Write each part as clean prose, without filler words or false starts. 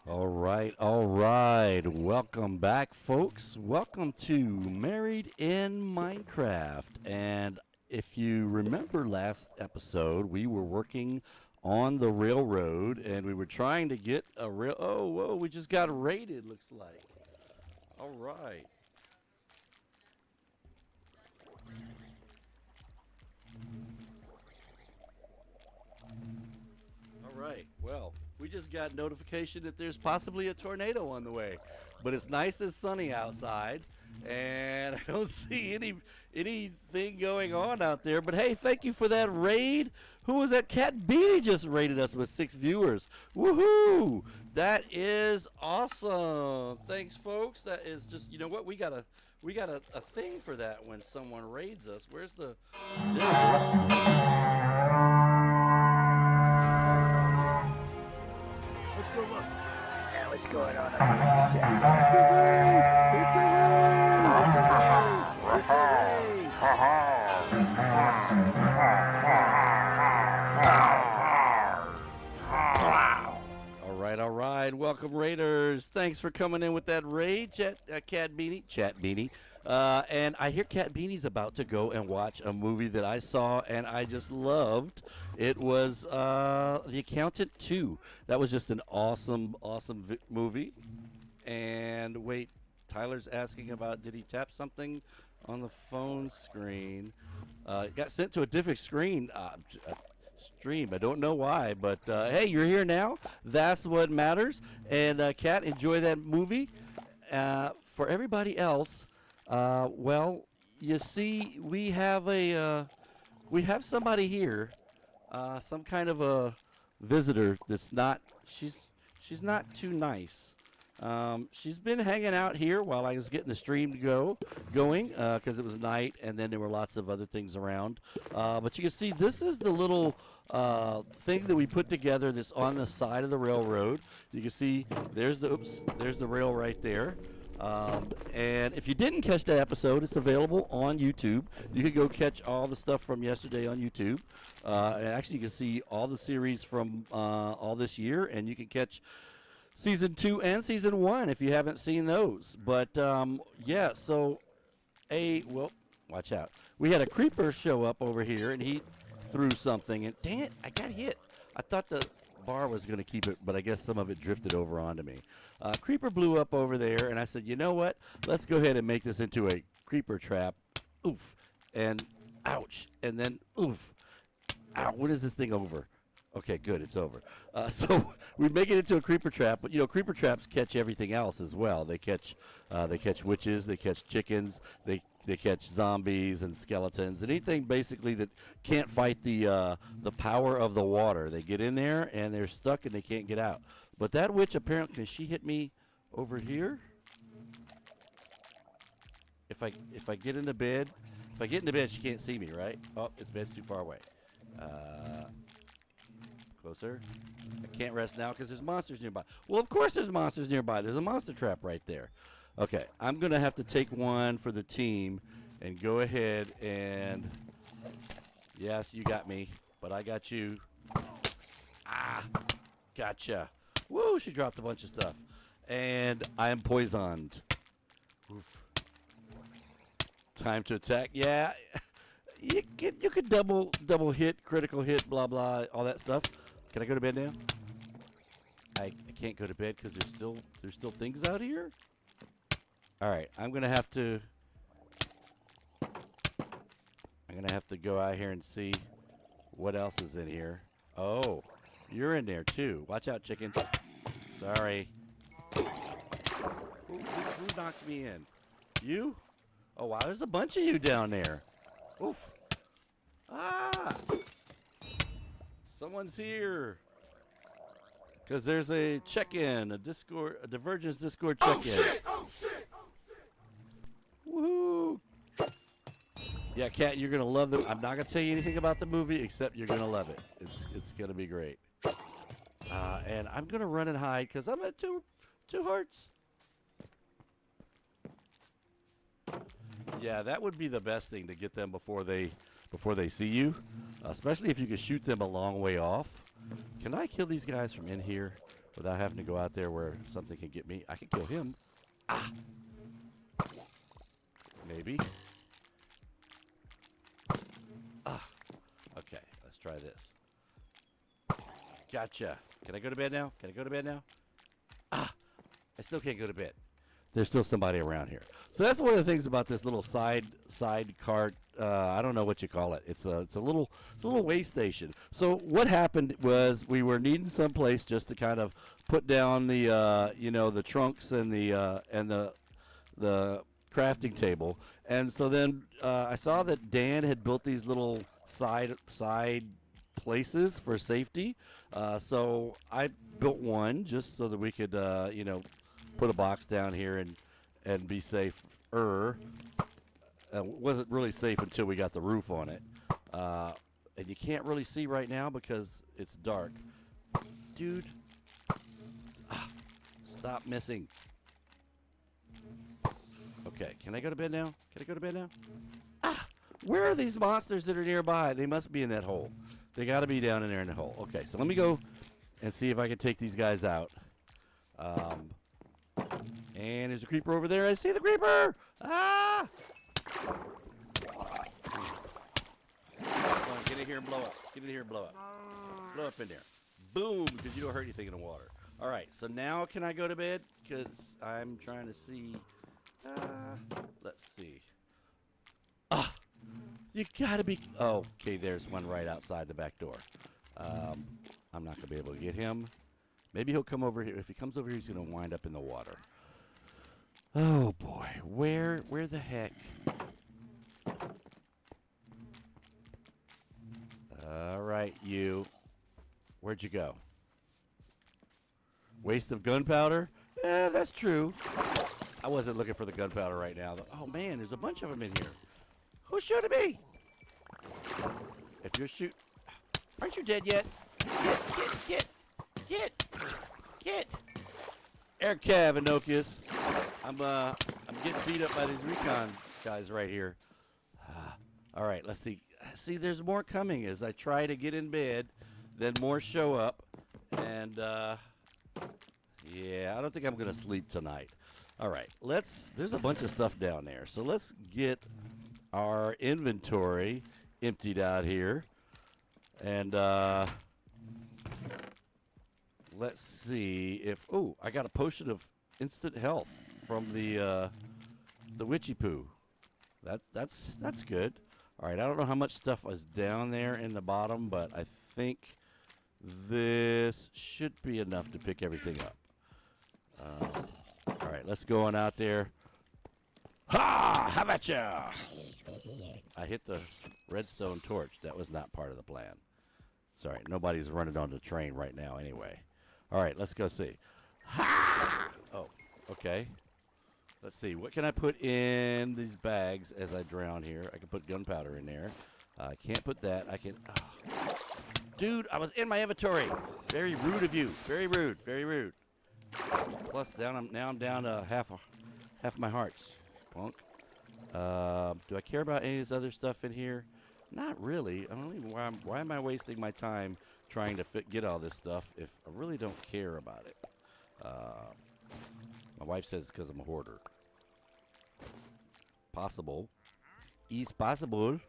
All right. Welcome back, folks. Welcome to Married in Minecraft. And if you remember last episode, we were working on the railroad and we were trying to get a rail. Oh, whoa, we just got raided, looks like. All right. All right. Well, we just got notification that there's possibly a tornado on the way, but it's nice and sunny outside, and I don't see anything going on out there. But hey, thank you for that raid. Who was that? Cat Beanie just raided us with 6 viewers. Woohoo! That is awesome. Thanks, folks. That is just what we got a thing for that when someone raids us. Where's the? There it is. Let's go look. Yeah, what's going on up here, It's a raid! It's a raid! It's a raid! It's a raid! All right. Welcome, Raiders. Thanks for coming in with that raid, Cat Beanie. Chat Beanie. And I hear Cat Beanie's about to go and watch a movie that I saw and I just loved. It was The Accountant 2. That was just an awesome movie. And wait, Tyler's asking about did he tap something on the phone screen? It got sent to a different screen. Stream. I don't know why, but hey, you're here now. That's what matters. And Kat, enjoy that movie. For everybody else, well, you see, we have somebody here, some kind of a visitor that's not. She's not too nice. She's been hanging out here while I was getting the stream going because it was night and then there were lots of other things around. But you can see this is the little thing that we put together that's on the side of the railroad. You can see there's the rail right there. And if you didn't catch that episode, it's available on YouTube. You can go catch all the stuff from yesterday on YouTube. And actually, you can see all the series from all this year, and you can catch Season 2 and Season 1 if you haven't seen those. But, yeah, so, well, watch out. We had a creeper show up over here, and he threw something, and dang it, I got hit. I thought the bar was going to keep it, but I guess some of it drifted over onto me. Creeper blew up over there, and I said, you know what? Let's go ahead and make this into a creeper trap. Oof. And ouch. And then oof. Ow, what is this thing over? Okay, good, it's over. So we make it into a creeper trap, but creeper traps catch everything else as well. They catch witches, they catch chickens, they catch zombies and skeletons, and anything basically that can't fight the power of the water. They get in there and they're stuck and they can't get out. But that witch apparently, can she hit me over here? If I get into bed, she can't see me, right? Oh, the bed's too far away. Closer. I can't rest now because there's monsters nearby. Well, of course there's monsters nearby. There's a monster trap right there. Okay, I'm going to have to take one for the team and go ahead and... Yes, you got me, but I got you. Ah, gotcha. Woo, she dropped a bunch of stuff. And I am poisoned. Oof. Time to attack. Yeah, you could double hit, critical hit, blah, blah, all that stuff. Can I go to bed now? I can't go to bed because there's still things out here. All right, I'm gonna have to go out here and see what else is in here. Oh, you're in there too. Watch out, chicken. Sorry. Who knocked me in? You? Oh wow, there's a bunch of you down there. Oof. Ah. Someone's here. Because there's a check-in, a Divergence Discord check-in. Oh shit! Oh shit! Woohoo! Yeah, Kat, you're gonna love them. I'm not gonna tell you anything about the movie except you're gonna love it. It's gonna be great. And I'm gonna run and hide because I'm at two hearts. Yeah, that would be the best thing to get them before they see you, especially if you can shoot them a long way off. Can I kill these guys from in here? without having to go out there where something can get me. I can kill him. Ah! Maybe. Ah! Okay, let's try this. Gotcha. Can I go to bed now? Can I go to bed now? Ah! I still can't go to bed. There's still somebody around here. So that's one of the things about this little side cart. I don't know what you call it. It's a little way station. So what happened was we were needing some place just to kind of put down the the trunks and the crafting table. And so then I saw that Dan had built these little side places for safety. So I built one just so that we could put a box down here and be safer. Wasn't really safe until we got the roof on it. And you can't really see right now because it's dark. Dude. Stop missing. Okay, can I go to bed now? Can I go to bed now? Where are these monsters that are nearby? They must be in that hole. They got to be down in there in the hole. Okay, so let me go and see if I can take these guys out. And there's a creeper over there. I see the creeper! Ah! Come on, get in here and blow up. Get in here and blow up. Blow up in there. Boom! Because you don't hurt anything in the water. All right, so now can I go to bed? Because I'm trying to see. Let's see. You gotta be. Oh, okay, there's one right outside the back door. I'm not gonna be able to get him. Maybe he'll come over here. If he comes over here, he's gonna wind up in the water. Oh boy, where the heck? All right, you. Where'd you go? Waste of gunpowder? Yeah, that's true. I wasn't looking for the gunpowder right now. Oh man, there's a bunch of them in here. Who's shooting me? If you're aren't you dead yet? Get! Air Cav, Enochius. I'm getting beat up by these recon guys right here. All right, let's see. See, there's more coming as I try to get in bed. Then more show up, and yeah, I don't think I'm gonna sleep tonight. All right, there's a bunch of stuff down there, so let's get our inventory emptied out here, and let's see if I got a potion of instant health from the witchy poo. That's good. All right, I don't know how much stuff is down there in the bottom, but I think this should be enough to pick everything up. All right, let's go on out there. Ha! How about ya? I hit the redstone torch. That was not part of the plan. Sorry, nobody's running on the train right now anyway. All right, let's go see. Ha! Oh, okay. Let's see. What can I put in these bags as I drown here? I can put gunpowder in there. I can't put that. I can. Oh. Dude, I was in my inventory. Very rude of you. Very rude. Very rude. Plus, now I'm down to half my hearts. Punk. Do I care about any of this other stuff in here? Not really. I don't even. Why am I wasting my time trying to get all this stuff if I really don't care about it? My wife says it's because I'm a hoarder. Possible. Is possible.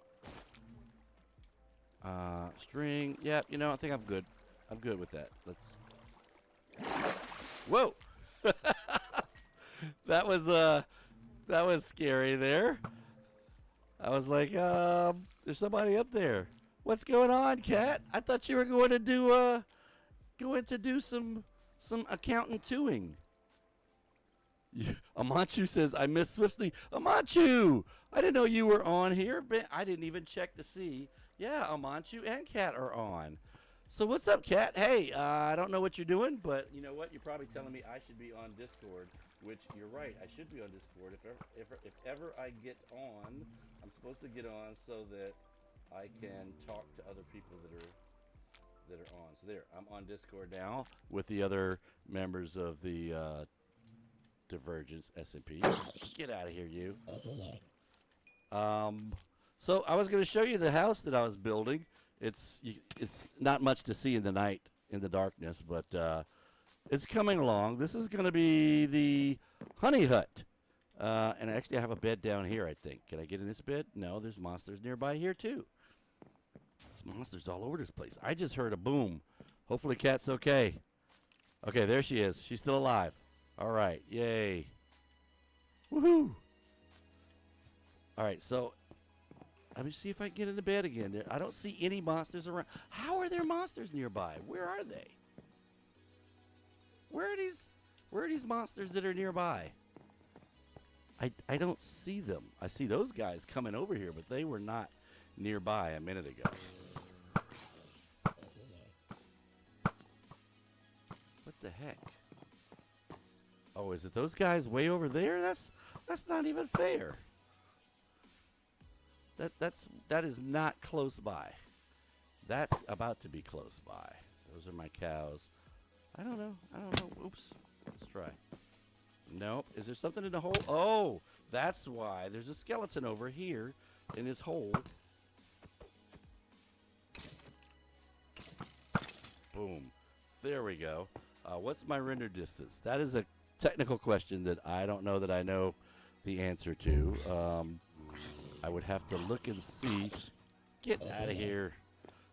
String. Yeah, I think I'm good. I'm good with that. Let's. Whoa! That was scary there. I was like, there's somebody up there. What's going on, Cat? I thought you were going to do some accountant twoing. Amanchu says, I miss Swiftly. Amanchu! I didn't know you were on here. I didn't even check to see. Yeah, Amanchu and Cat are on. So what's up, Cat? Hey, I don't know what you're doing, but you know what? You're probably telling me I should be on Discord, which you're right. I should be on Discord. If ever I get on, I'm supposed to get on so that I can talk to other people that are on. So there, I'm on Discord now with the other members of the Divergence SMP. Get out of here, you. So I was going to show you the house that I was building. It's not much to see in the night, in the darkness, but It's coming along. This is going to be the honey hut. And actually, I have a bed down here, I think. Can I get in this bed? No, there's monsters nearby here, too. There's monsters all over this place. I just heard a boom. Hopefully, Cat's okay. Okay, there she is. She's still alive. All right. Yay. Woohoo. All right, so let me see if I can get in the bed again. I don't see any monsters around. How are there monsters nearby? Where are they? Where are these monsters that are nearby? I don't see them. I see those guys coming over here, but they were not nearby a minute ago. What the heck? Oh, is it those guys way over there? That's not even fair. That is not close by. That's about to be close by. Those are my cows. I don't know. Oops. Let's try. Nope. Is there something in the hole? Oh, that's why. There's a skeleton over here in this hole. Boom. There we go. What's my render distance? That is a technical question that I don't know that I know the answer to. I would have to look and see. Get out of here.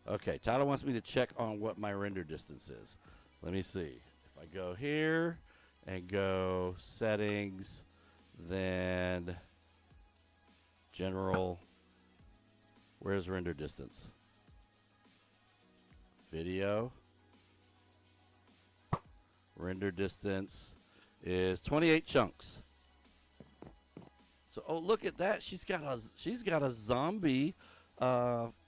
Okay, Tyler wants me to check on what my render distance is. Let me see. If I go here and go settings, then general, where's render distance? Video. Render distance is 28 chunks. So, oh, look at that. She's got a zombie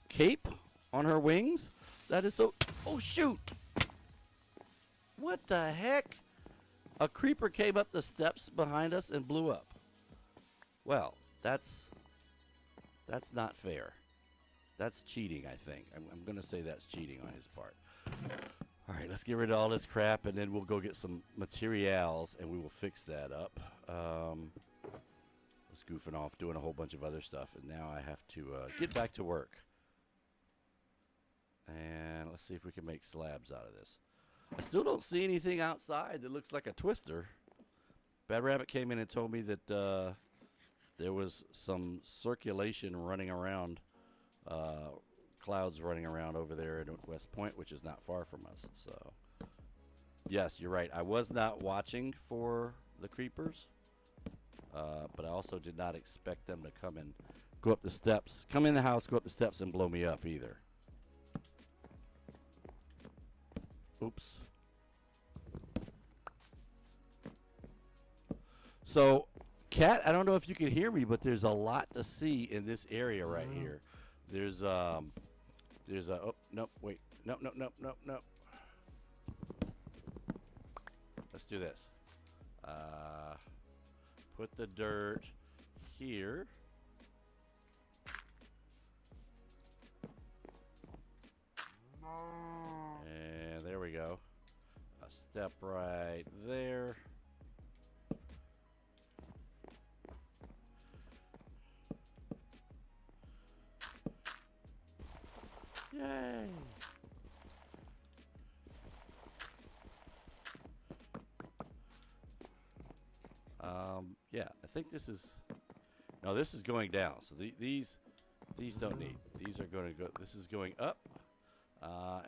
cape on her wings. That is so. Oh, shoot. What the heck? A creeper came up the steps behind us and blew up. Well, that's not fair. That's cheating, I think. I'm going to say that's cheating on his part. All right, let's get rid of all this crap, and then we'll go get some materials, and we will fix that up. Was goofing off, doing a whole bunch of other stuff, and now I have to get back to work. And let's see if we can make slabs out of this. I still don't see anything outside that looks like a twister. Bad Rabbit came in and told me that there was some circulation running around, clouds running around over there at West Point, which is not far from us. So, yes, you're right. I was not watching for the creepers, but I also did not expect them to come and go up the steps, come in the house, go up the steps, and blow me up either. Oops. So, Kat, I don't know if you can hear me, but there's a lot to see in this area right here. There's a, oh, nope, wait, nope. Let's do this. Put the dirt here. And there we go. A step right there. Yay! Yeah, I think this is. No, this is going down. So these don't need. These are going to go. This is going up.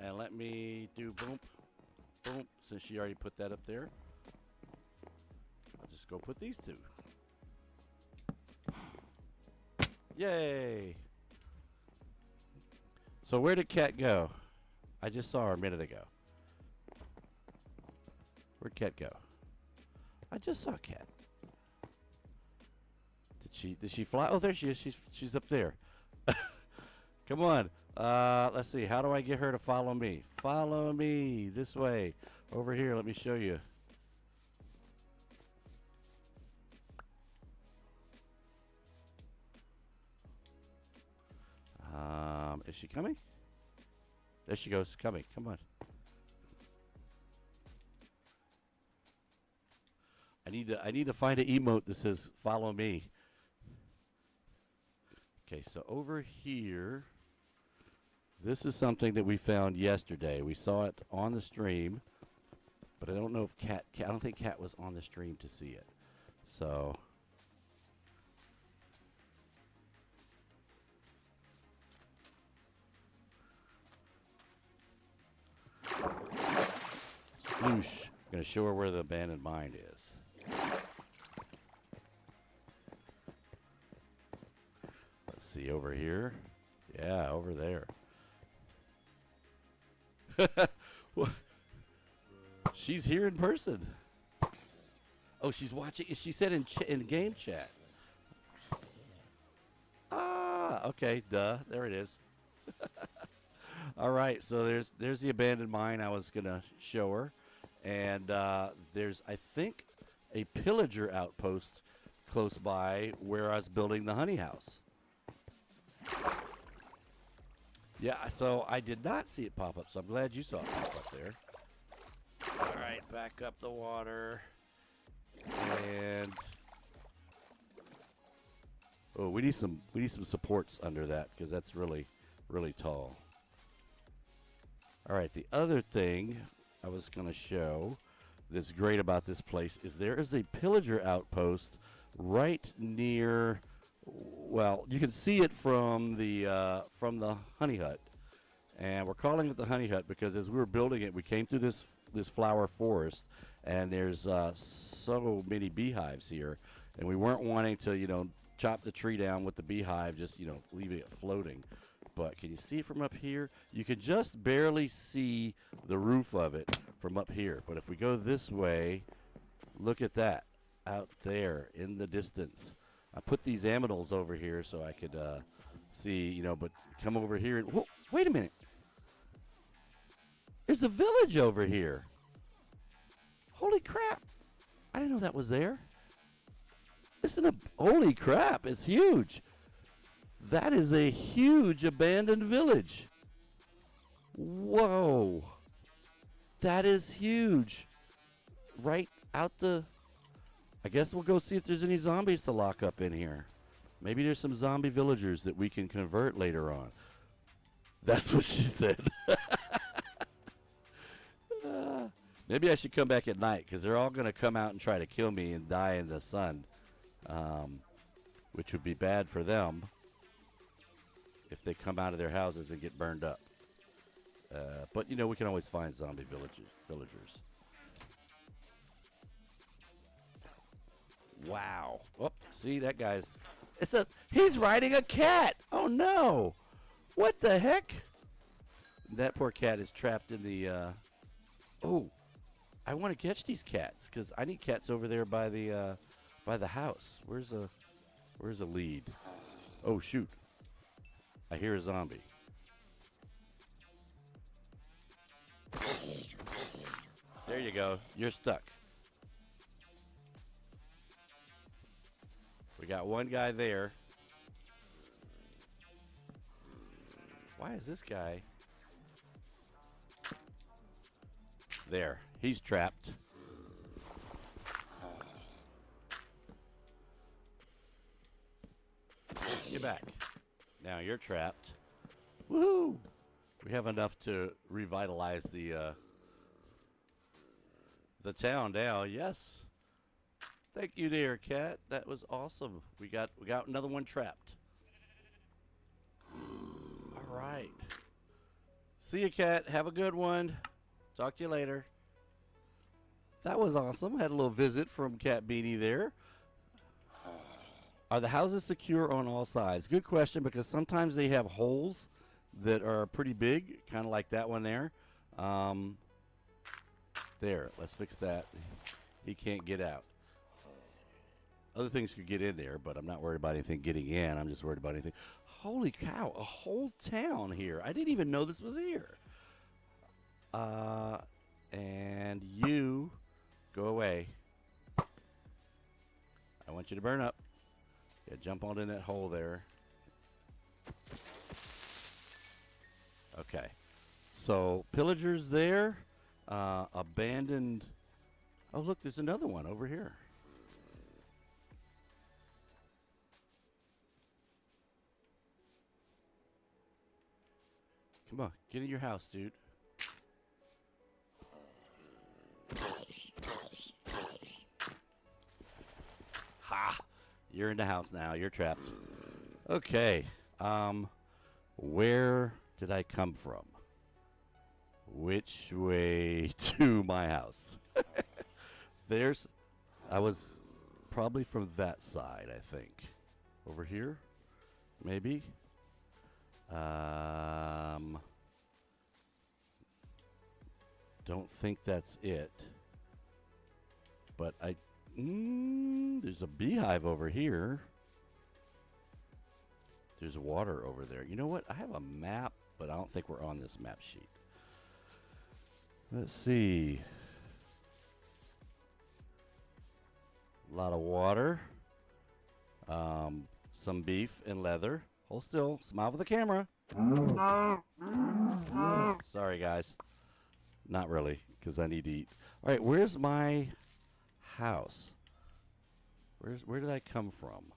And let me do boom, boom. Since she already put that up there, I'll just go put these two. Yay! So where did Kat go? I just saw her a minute ago. Where'd Kat go? I just saw Kat. Did she fly? Oh, there she is. She's up there. Come on. Let's see. How do I get her to follow me? Follow me this way. Over here. Let me show you. Is she coming? There she goes. Coming. Come on. I need to find an emote that says "Follow me." Okay, so over here, this is something that we found yesterday. We saw it on the stream, But I don't know if Cat I don't think Cat was on the stream to see it. So Sploosh. I'm gonna show her where the abandoned mine is. Let's see over here. Yeah, over there. Well, she's here in person. Oh, she's watching. She said in game chat. Ah, okay, duh. There it is. All right, so there's the abandoned mine I was gonna show her, and there's I think a pillager outpost close by where I was building the honey house. Yeah, so I did not see it pop up, so I'm glad you saw it pop up there. All right, back up the water, and oh, we need some supports under that because that's really tall. All right, the other thing I was going to show that's great about this place is there is a pillager outpost right near. Well, you can see it from the honey hut, and we're calling it the honey hut because as we were building it, we came through this flower forest, and there's so many beehives here, and we weren't wanting to chop the tree down with the beehive, just leaving it floating. But can you see it from up here? You can just barely see the roof of it from up here. But if we go this way, look at that out there in the distance. I put these aminals over here so I could see, but come over here and whoa, wait a minute. There's a village over here. Holy crap. I didn't know that was there. Holy crap, it's huge. That is a huge abandoned village. Whoa. That is huge. Right out the... I guess we'll go see if there's any zombies to lock up in here. Maybe there's some zombie villagers that we can convert later on. That's what she said. Maybe I should come back at night because they're all going to come out and try to kill me and die in the sun, which would be bad for them if they come out of their houses and get burned up. But, we can always find zombie villagers. Wow. Oh, see, that guy's... He's riding a cat! Oh, no! What the heck? That poor cat is trapped in the... Oh, I want to catch these cats, because I need cats over there by the house. Where's a lead? Oh, shoot. I hear a zombie. There you go. You're stuck. We got one guy there. Why is this guy? There. He's trapped. Get back. Now you're trapped. Woohoo! We have enough to revitalize the town now. Yes. Thank you, dear cat. That was awesome. We got another one trapped. All right. See you, cat. Have a good one. Talk to you later. That was awesome. Had a little visit from Cat Beanie there. Are the houses secure on all sides? Good question, because sometimes they have holes that are pretty big, kind of like that one there. There, let's fix that. He can't get out. Other things could get in there, but I'm not worried about anything getting in. I'm just worried about anything. Holy cow, a whole town here. I didn't even know this was here. And you go away. I want you to burn up. Yeah, jump on in that hole there. Okay. So, pillagers there. Abandoned. Oh, look, there's another one over here. Come on, get in your house, dude. You're in the house now. You're trapped. Okay. Where did I come from? Which way to my house? I was probably from that side, I think. Over here? Maybe? Don't think that's it. But there's a beehive over here. There's water over there. You know what? I have a map, but I don't think we're on this map sheet. Let's see. A lot of water. Some beef and leather. Hold still. Smile for the camera. Sorry, guys. Not really, because I need to eat. All right, where's my house? Where did I come from?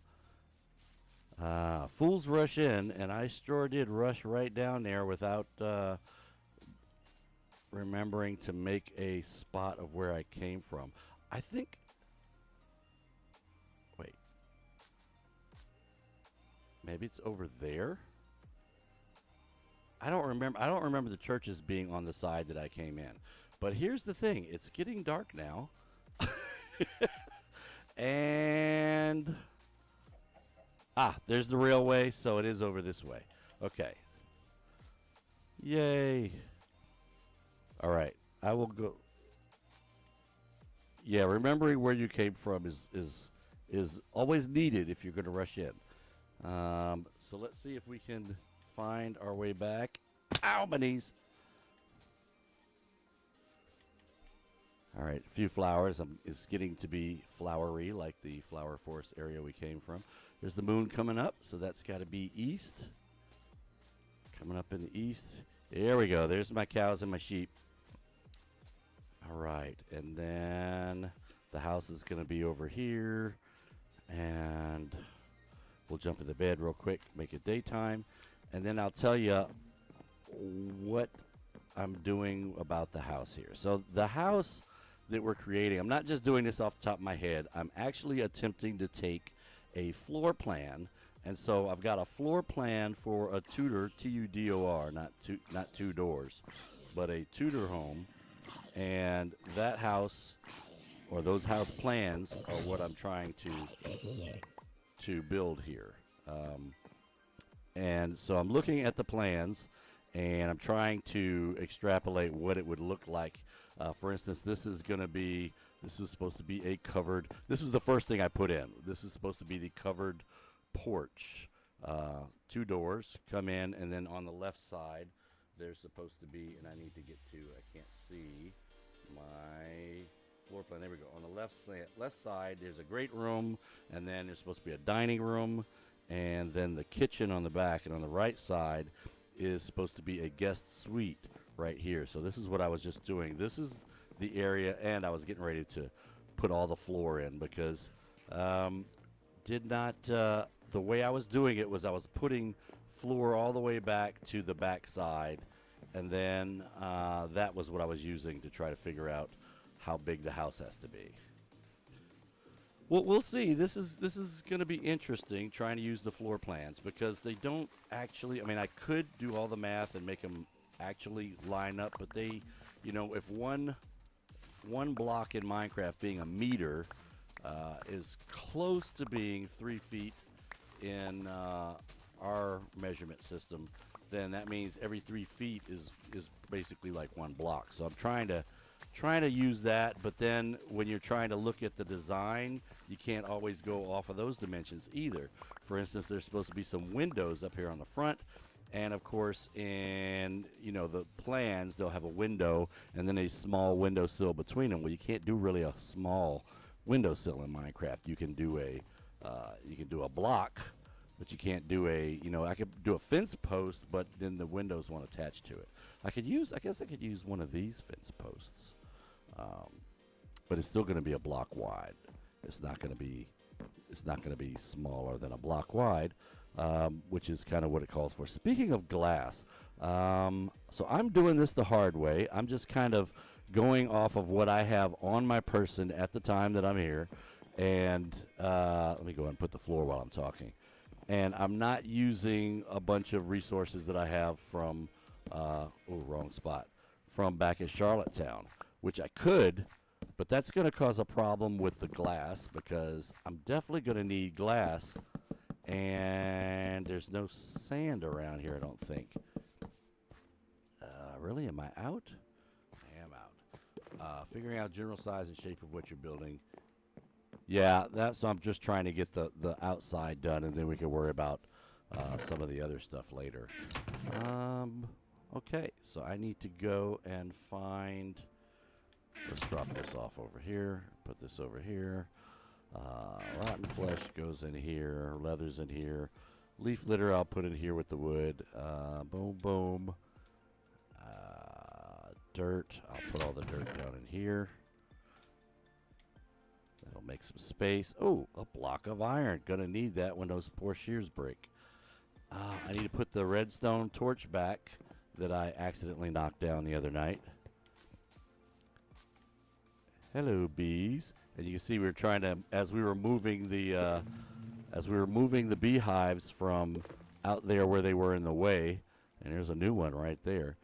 Fools rush in, and I sure did rush right down there without remembering to make a spot of where I came from. I think... Wait. Maybe it's over there? I don't remember the churches being on the side that I came in. But here's the thing. It's getting dark now. And... there's the railway, so it is over this way. Okay. Yay. All right. I will go... Yeah, remembering where you came from is always needed if you're going to rush in. So let's see if we can find our way back. Ow, my knees. All right, a few flowers. It's getting to be flowery like the flower forest area we came from. There's the moon coming up, so that's got to be east. Coming up in the east. There we go. There's my cows and my sheep. All right, and then the house is going to be over here. And we'll jump in the bed real quick, make it daytime. And then I'll tell you what I'm doing about the house here. So the house that we're creating, I'm not just doing this off the top of my head. I'm actually attempting to take a floor plan. And so I've got a floor plan for a Tudor, T-U-D-O-R, not two doors, but a Tudor home. And that house, or those house plans, are what I'm trying to build here. And so I'm looking at the plans, and I'm trying to extrapolate what it would look like. For instance, this is supposed to be a covered, this was the first thing I put in. This is supposed to be the covered porch. 2 doors come in, and then on the left side, there's supposed to be, and I need to get to, I can't see my floor plan. There we go. On the left side, there's a great room, and then there's supposed to be a dining room, and then the kitchen on the back. And on the right side is supposed to be a guest suite right here. So this is what I was just doing. This is the area, and I was getting ready to put all the floor in because the way I was doing it was I was putting floor all the way back to the back side, and then that was what I was using to try to figure out how big the house has to be. Well, we'll see. This is going to be interesting trying to use the floor plans because they don't actually, I mean, I could do all the math and make them actually line up, but they, you know, if one block in Minecraft being a meter is close to being 3 feet in our measurement system, then that means every 3 feet is basically like 1 block. So I'm trying to use that, but then when you're trying to look at the design, you can't always go off of those dimensions either. For instance, there's supposed to be some windows up here on the front, and of course in, you know, the plans they'll have a window and then a small windowsill between them. Well, you can't do really a small windowsill in Minecraft. You can do a block, but you can't do a, you know, I could do a fence post, but then the windows won't attach to it. I guess I could use one of these fence posts. But it's still going to be a block wide. It's not going to be smaller than a block wide, which is kind of what it calls for. Speaking of glass, so I'm doing this the hard way. I'm just kind of going off of what I have on my person at the time that I'm here, And let me go ahead and put the floor while I'm talking. And I'm not using a bunch of resources that I have from, wrong spot, from back in Charlottetown, which I could, but that's going to cause a problem with the glass because I'm definitely going to need glass, and there's no sand around here, I don't think. Really? Am I out? I am out. Figuring out general size and shape of what you're building. Yeah, I'm just trying to get the outside done, and then we can worry about some of the other stuff later. Okay, so I need to go and find, let's drop this off over here, put this over here. Rotten flesh goes in here, leather's in here. Leaf litter I'll put in here with the wood. Boom, boom. Dirt, I'll put all the dirt down in here. That'll make some space. Oh, a block of iron. Gonna need that when those poor shears break. I need to put the redstone torch back that I accidentally knocked down the other night. Hello, bees. And you can see we were trying to, as we were moving the beehives from out there where they were in the way, and there's a new one right there.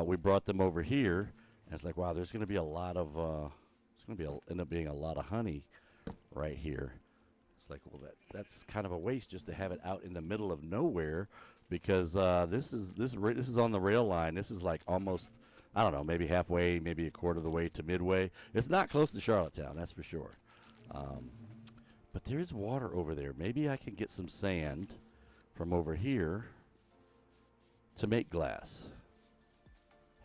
We brought them over here, and it's like, wow, there's going to be a lot of, it's going to end up being a lot of honey right here. It's like, well, that's kind of a waste just to have it out in the middle of nowhere, because this is on the rail line. This is like almost, I don't know, maybe halfway, maybe a quarter of the way to midway. It's not close to Charlottetown, that's for sure. But there is water over there. Maybe I can get some sand from over here to make glass.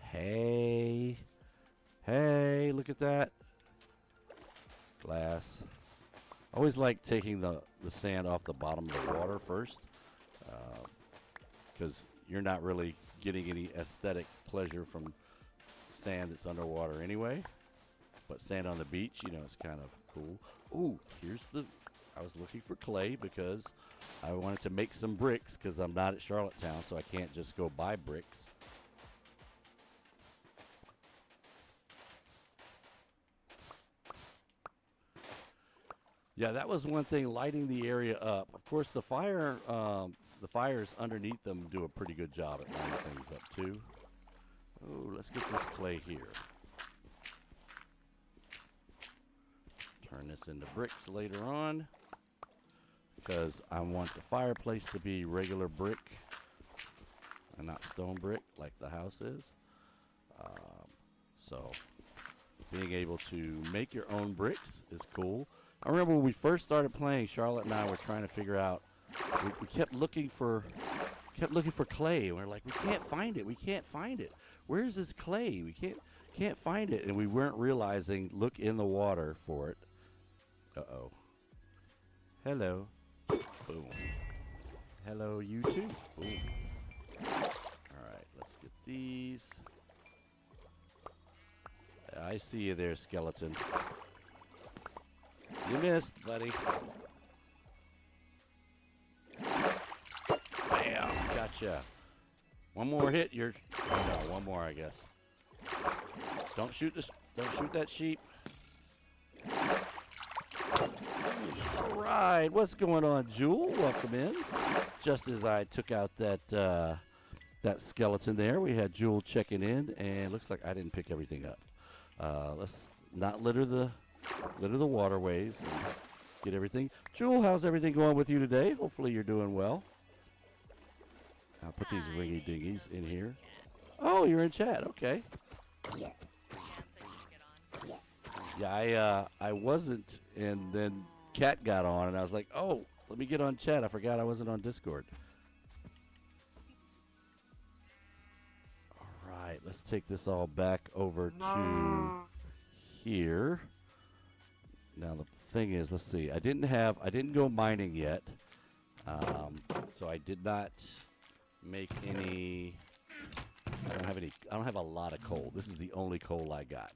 Hey, look at that. Glass. Always like taking the sand off the bottom of the water first, because you're not really getting any aesthetic pleasure from sand that's underwater anyway. But sand on the beach, you know, it's kind of cool. Ooh, I was looking for clay because I wanted to make some bricks, because I'm not at Charlottetown, so I can't just go buy bricks. Yeah, that was one thing, lighting the area up. Of course, the fires underneath them do a pretty good job at lighting things up, too. Oh, let's get this clay here. Turn this into bricks later on, because I want the fireplace to be regular brick and not stone brick like the house is. So, being able to make your own bricks is cool. I remember when we first started playing, Charlotte and I were trying to figure out, we kept looking for clay, and we're like, we can't find it. Where's this clay? We can't find it, and we weren't realizing, look in the water for it. Uh-oh. Hello. Boom. Hello, you too. Boom. Alright, let's get these. I see you there, skeleton. You missed, buddy. Bam! Gotcha. One more hit, you're... Oh, no, one more, I guess. Don't shoot that sheep. All right, what's going on, Jewel? Welcome in. Just as I took out that skeleton there, we had Jewel checking in, and looks like I didn't pick everything up. Let's not litter the waterways and get everything. Jewel, how's everything going with you today? Hopefully you're doing well. I'll put these ringy dingies in here. Oh, you're in chat. Okay. Yeah, I wasn't, and then Kat got on, and I was like, oh, let me get on chat. I forgot I wasn't on Discord. All right, let's take this all back over to here. Now the thing is, let's see. I didn't go mining yet, so I did not make any. I don't have a lot of coal. This is the only coal I got.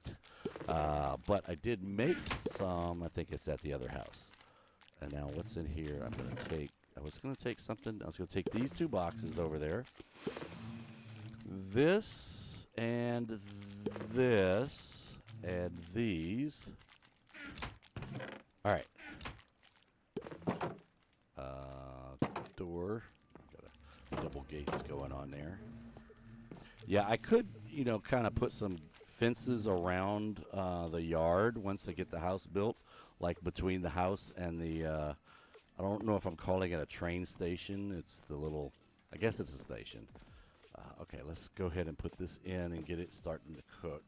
But I did make some. I think it's at the other house. And now what's in here? I was going to take something. I was going to take these two boxes over there. This and this and these. All right. gates going on there. Yeah, I could, you know, kind of put some fences around the yard once I get the house built, like between the house and the, I don't know if I'm calling it a train station. It's the little, I guess it's a station. Okay, let's go ahead and put this in and get it starting to cook.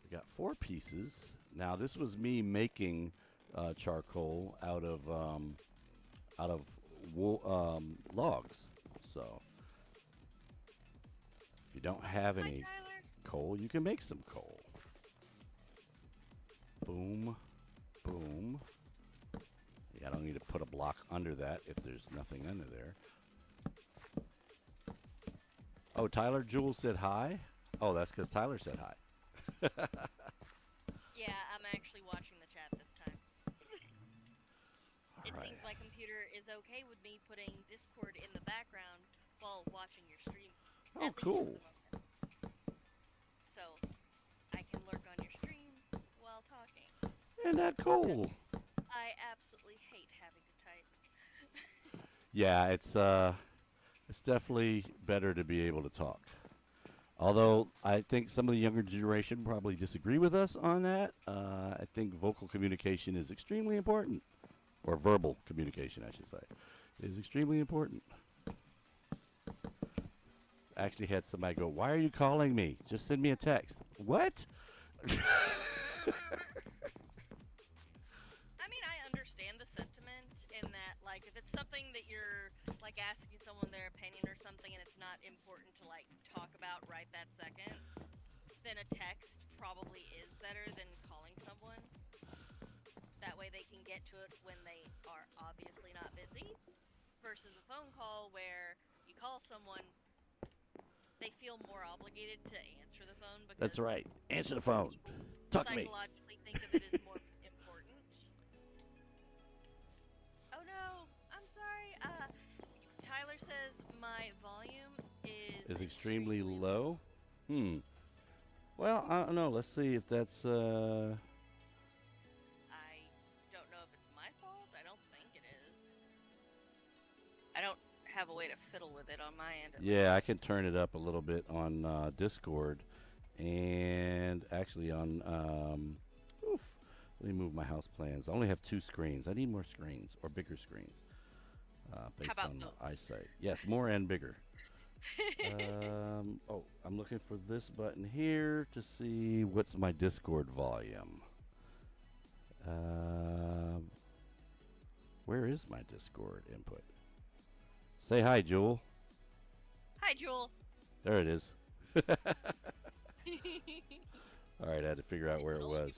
We got 4 pieces. Now, this was me making charcoal out of logs. So, if you don't have any coal, you can make some coal. Boom, boom. Yeah, I don't need to put a block under that if there's nothing under there. Oh, Tyler, Jules said hi. Oh, that's because Tyler said hi. Yeah, I'm actually watching the chat this time. It seems my computer is okay with me putting Discord in the background while watching your stream. Oh, cool. So, I can lurk on your stream while talking. Isn't that cool? I absolutely hate having to type. Yeah, it's definitely better to be able to talk. Although I think some of the younger generation probably disagree with us on that. I think vocal communication is extremely important, or verbal communication, I should say, is extremely important. I actually had somebody go, "Why are you calling me? Just send me a text." What? I mean, I understand the sentiment in that, like, if it's something that you're, like, asking someone their opinion or something and it's not important to, like, talk about right that second, then a text probably is better than calling someone. That way they can get to it when they are obviously not busy, versus a phone call where you call someone, they feel more obligated to answer the phone because That's right. Answer the phone. Talk to me. psychologically think of it as more important. Oh no, I'm sorry. Tyler says my volume Is extremely low. Well, I don't know. Let's see if that's I don't know if it's my fault. I don't think it is. I don't have a way to fiddle with it on my end. Yeah, I can turn it up a little bit on Discord, and actually on. Let me move my house plans. I only have 2 screens. I need more screens or bigger screens. Based on eyesight. Yes, more and bigger. Oh, I'm looking for this button here to see what's my Discord volume. Where is my Discord input? Say hi, Jewel. Hi, Jewel. There it is. All right, I had to figure out where it was.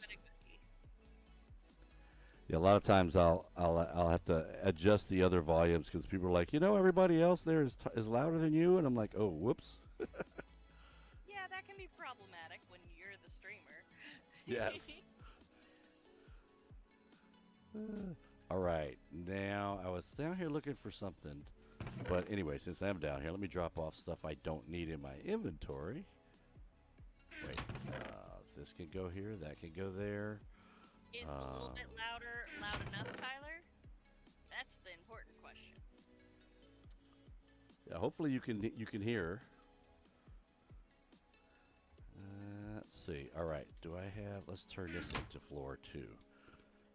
Yeah, a lot of times I'll have to adjust the other volumes because people are like, you know, everybody else there is louder than you, and I'm like, oh, whoops. Yeah, that can be problematic when you're the streamer. Yes. All right, now I was down here looking for something, but anyway, since I'm down here, let me drop off stuff I don't need in my inventory. Wait, this can go here, that can go there. Is a little bit loud enough, Tyler? That's the important question. Yeah, hopefully you can hear. Let's see. All right, do I have? Let's turn this into floor 2,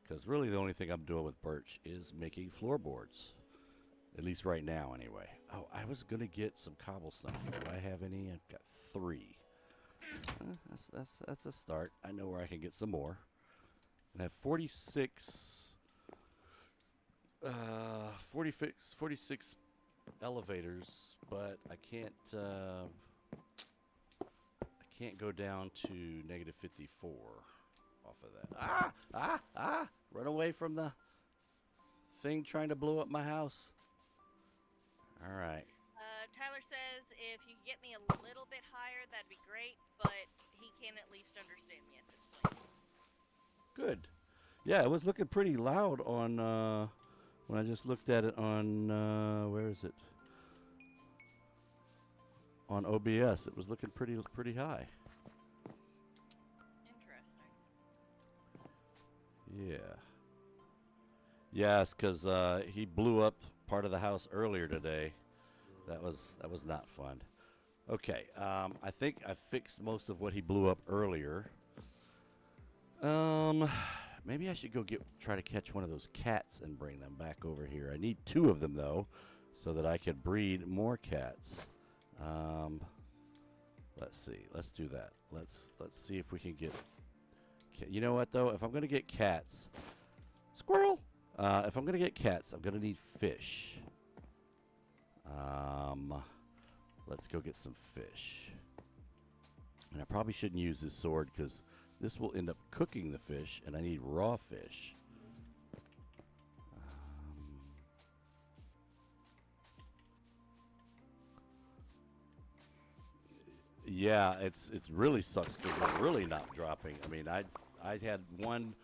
because really the only thing I'm doing with birch is making floorboards. At least right now, anyway. Oh, I was gonna get some cobblestone. Do I have any? I've got 3. That's a start. I know where I can get some more. And I have 46 elevators, but I can't go down to -54 off of that. Run away from the thing trying to blow up my house. All right. Tyler says if you could get me a little bit higher, that'd be great, but he can at least understand me at this point. Good. Yeah, it was looking pretty loud on when I just looked at it on where is it? On OBS, it was looking pretty high. Interesting. Yeah. Yes, because he blew up part of the house earlier today, That was not fun. Okay, I think I fixed most of what he blew up earlier. Maybe I should go try to catch one of those cats and bring them back over here. I need 2 of them though, so that I can breed more cats. Let's see. Let's do that. Let's see if we can get. You know what though? If I'm gonna get cats, squirrel. If I'm gonna get cats, I'm gonna need fish. Let's go get some fish. And I probably shouldn't use this sword because this will end up cooking the fish, and I need raw fish. Yeah, it's really sucks because we're really not dropping. I mean, I had one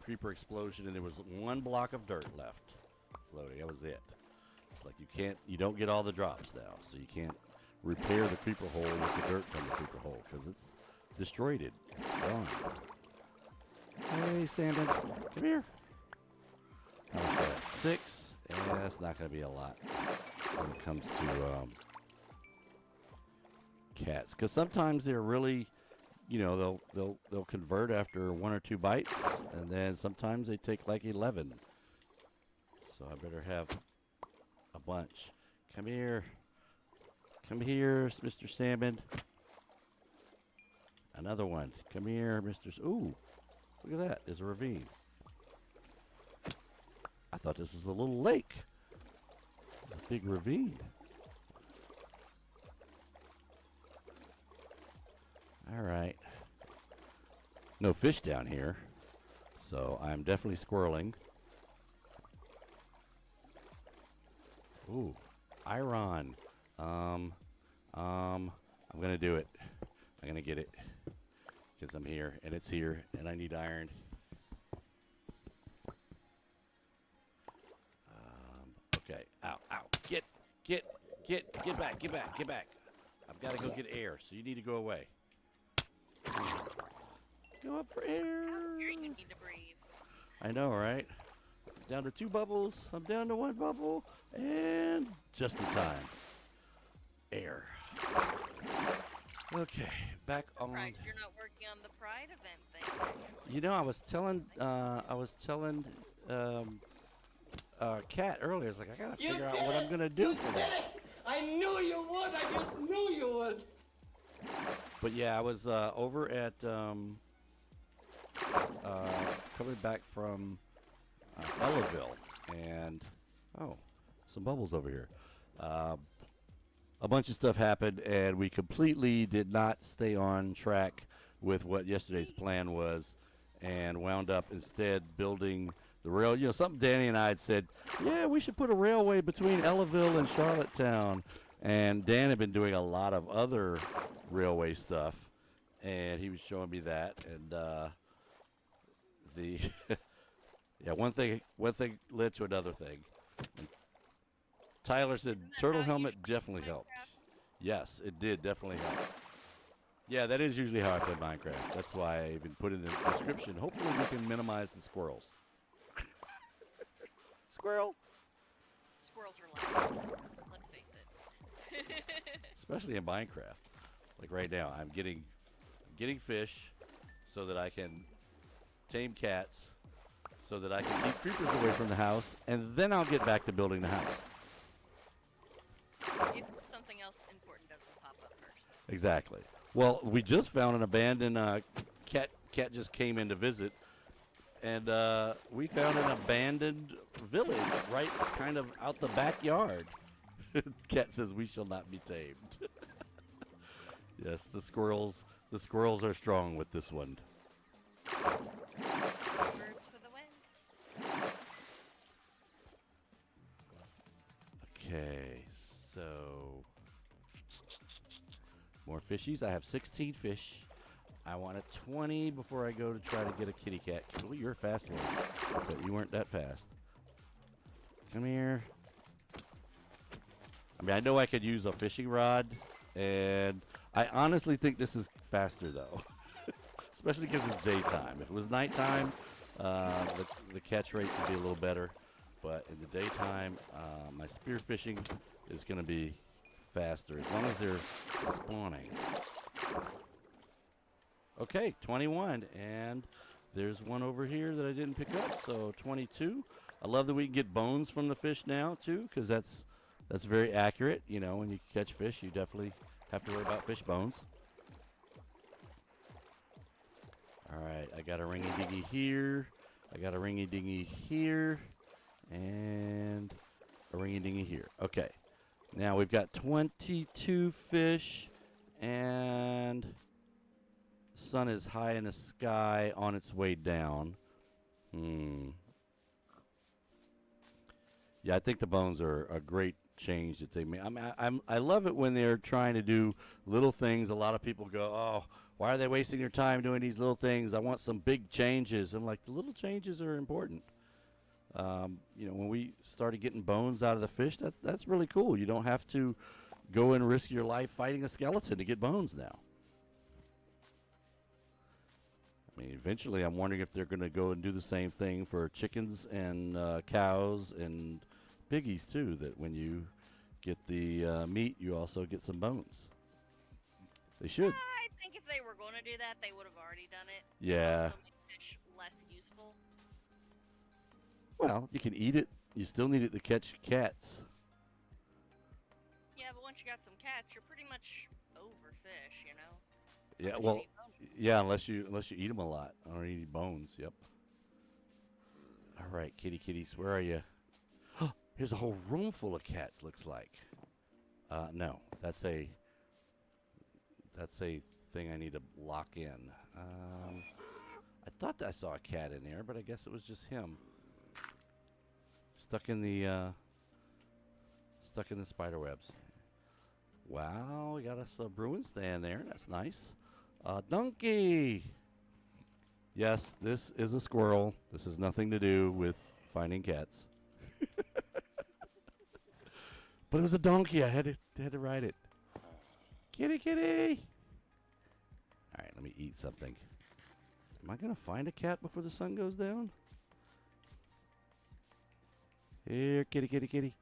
creeper explosion, and there was 1 block of dirt left floating. That was it. It's like you don't get all the drops now, so you can't repair the creeper hole with the dirt from the creeper hole because it's destroyed it. Gone. Hey, Sandon, come here. How much is that? 6? Yeah, that's not going to be a lot when it comes to cats, because sometimes they're really, they'll convert after 1 or 2 bites, and then sometimes they take like 11. So I better have a bunch. Come here, Mr. Salmon. Another one. Come here, Mr. Ooh, look at that. There's a ravine. I thought this was a little lake. It's a big ravine. All right. No fish down here, so I'm definitely squirreling. Ooh, iron. I'm gonna do it. I'm gonna get it because I'm here and it's here and I need iron. Okay. Ow! Get back! I've got to go get air, so you need to go away. Go up for air. Here you need to breathe. I know, right? Down to 2 bubbles. I'm down to 1 bubble. And just in time. Air. Okay, back on. Surprised you're not working on the Pride event thing. You know, I was telling Kat earlier. I was like, I gotta figure out what I'm gonna do for that. I knew you would. I just knew you would. But yeah, I was over at coming back from Ellaville, and some bubbles over here. A bunch of stuff happened, and we completely did not stay on track with what yesterday's plan was, and wound up instead building the rail. You know, something Danny and I had said, yeah, we should put a railway between Ellaville and Charlottetown. And Dan had been doing a lot of other railway stuff, and he was showing me that. And yeah, one thing led to another thing. And Tyler said turtle helmet definitely helped. Yes, it did definitely help. Yeah, that is usually how I play Minecraft. That's why I even put in the description. Hopefully we can minimize the squirrels. Squirrel. Squirrels are loud. Let's face it. Especially in Minecraft. Like right now, I'm getting fish so that I can tame cats, so that I can keep creepers away from the house, and then I'll get back to building the house. If something else important doesn't pop up first. Exactly. Well, we just found an abandoned cat just came in to visit, and we found an abandoned village right kind of out the backyard. Cat says we shall not be tamed. Yes, the squirrels are strong with this one. Birds for the win. Okay, so more fishies. I have 16 fish. I wanted 20 before I go to try to get a kitty cat. Well, you're a fast one, but you weren't that fast. Come here. I mean, I know I could use a fishing rod, and I honestly think this is faster, though. Especially because it's daytime. If it was nighttime, the catch rate would be a little better. but in the daytime, my spear fishing is going to be faster as long as they're spawning. Okay, 21, and there's one over here that I didn't pick up, so 22. I love that we can get bones from the fish now too, because that's very accurate. You know, when you catch fish, you definitely have to worry about fish bones. All right, I got a ringy dingy here. I got a ringy dingy here, and a ringy dingy here. Okay, now we've got 22 fish, and the sun is high in the sky on its way down. Yeah, I think the bones are a great change that they made. I love it when they're trying to do little things. A lot of people go, oh, why are they wasting their time doing these little things? I want some big changes. I'm like, the little changes are important. You know, when we started getting bones out of the fish, that's really cool. You don't have to go and risk your life fighting a skeleton to get bones now. I mean, eventually I'm wondering if they're going to go and do the same thing for chickens and cows and piggies too, that when you get the meat, you also get some bones. They should. I think if they were going to do that, they would have already done it. Yeah. Also make fish less useful. Well, you can eat it. You still need it to catch cats. Yeah, but once you got some cats, you're pretty much over fish, you know? Yeah, Unless you well, eat bones. yeah, unless you eat them a lot or eat bones. Yep. All right, kitty kitties, where are you? Here's a whole room full of cats. Looks like. No, that's a thing I need to lock in. I thought I saw a cat in there, but I guess it was just him. Stuck in the spider webs. Wow, we got us a brewing stand there. That's nice. Donkey. Yes, this is a squirrel. This has nothing to do with finding cats. But it was a donkey. I had to ride it. Kitty, kitty. All right, let me eat something. Am I gonna find a cat before the sun goes down? Here, kitty, kitty, kitty.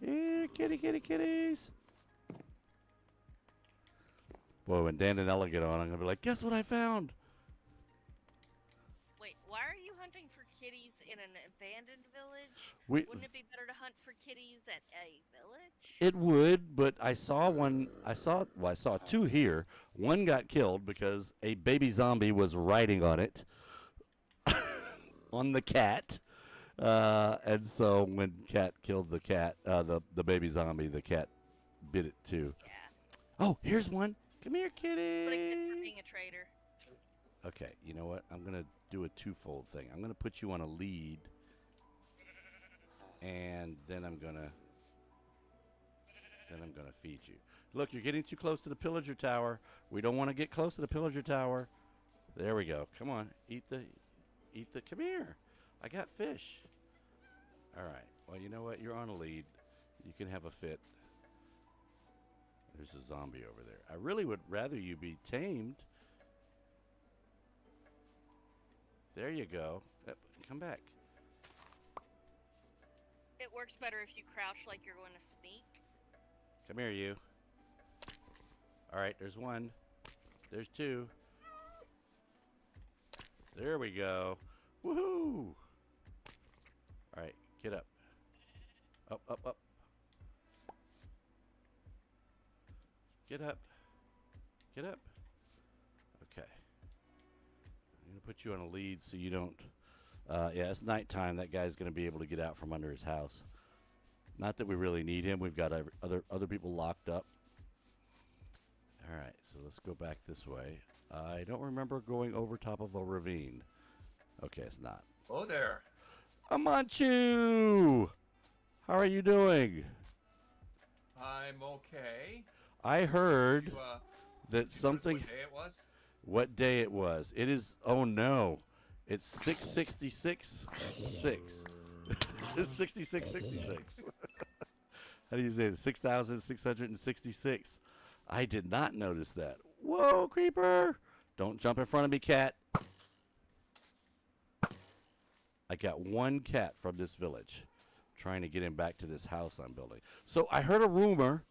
Here, kitty, kitty, kitties. Boy, when Dan and Ella get on, I'm gonna be like, guess what I found? Wait, why are you hunting for kitties in an abandoned village? Wouldn't it be better to hunt for kitties at a village? It would, but I saw two here. One got killed because a baby zombie was riding on it, on the cat. And so when cat killed the cat, the baby zombie, the cat bit it too. Yeah. Oh, here's one. Come here, kitty. But a kid for being a traitor. Okay, you know what? I'm gonna do a twofold thing. I'm gonna put you on a lead, and then I'm gonna feed you. Look, you're getting too close to the pillager tower. We don't want to get close to the pillager tower. There we go. Come on, eat the. Come here. I got fish. All right. Well, you know what? You're on a lead. You can have a fit. There's a zombie over there. I really would rather you be tamed. There you go. Come back. It works better if you crouch like you're going to sneak. Come here, you. All right, there's one. There's two. There we go. Woohoo! All right, get up. Up, up, up. Get up. Get up. Okay. I'm going to put you on a lead so you don't... yeah, it's nighttime. That guy's going to be able to get out from under his house. Not that we really need him. We've got other people locked up. All right, so let's go back this way. I don't remember going over top of a ravine. Okay, it's not. Oh there. Amanchu! How are you doing? I'm okay. I heard that Did you something... notice what day it was? What day it was. It is... Oh, no. It's 666. 6. It's 6666. How do you say it? 6,666. I did not notice that. Whoa, creeper! Don't jump in front of me, cat. I got one cat from this village. Trying to get him back to this house I'm building. So I heard a rumor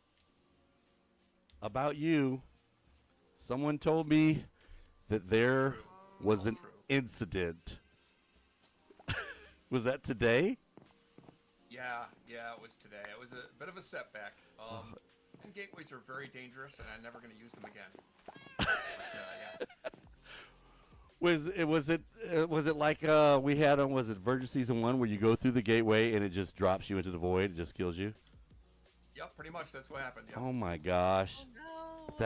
about you. Someone told me that there True. was All an true. incident. Was that today? Yeah, it was today. It was a bit of a setback. And gateways are very dangerous, and I'm never going to use them again. Yeah. Was it like we had on, was it Virgin Season 1 where you go through the gateway and it just drops you into the void, it just kills you? Yep, pretty much that's what happened. Yep. Oh my gosh. Oh no.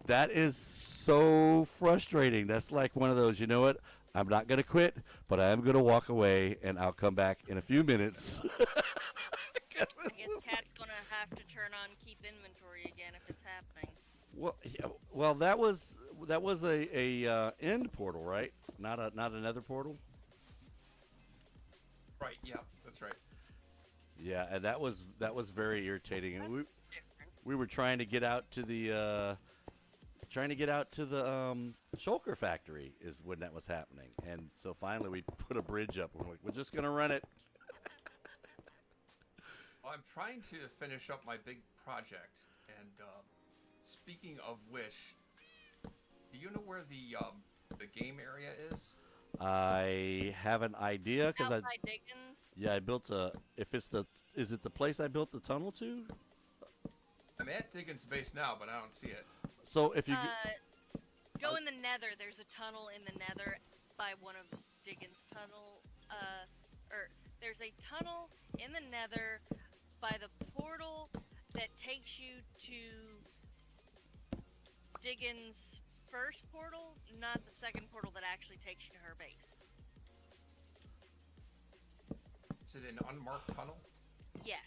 That is so frustrating. That's like one of those, you know what? I'm not going to quit, but I am going to walk away and I'll come back in a few minutes. I guess Cat's gonna have to turn on keep inventory again if it's happening. Well, yeah, well, that was a end portal, right? Not another portal. Right, yeah, that's right. Yeah, and that was very irritating. And Different. we were trying to get out to the shulker factory is when that was happening. And so finally we put a bridge up. We're like, we're just gonna run it. Well, I'm trying to finish up my big project, and speaking of which, do you know where the game area is? I have an idea because Outside Diggins. I built a. Is it the place I built the tunnel to? I'm at Diggins Base now, but I don't see it. So if you Go in the Nether. There's a tunnel in the Nether by one of Diggins' tunnel. There's a tunnel in the Nether by the portal that takes you to Diggins' first portal, not the second portal that actually takes you to her base. Is it an unmarked tunnel? Yes.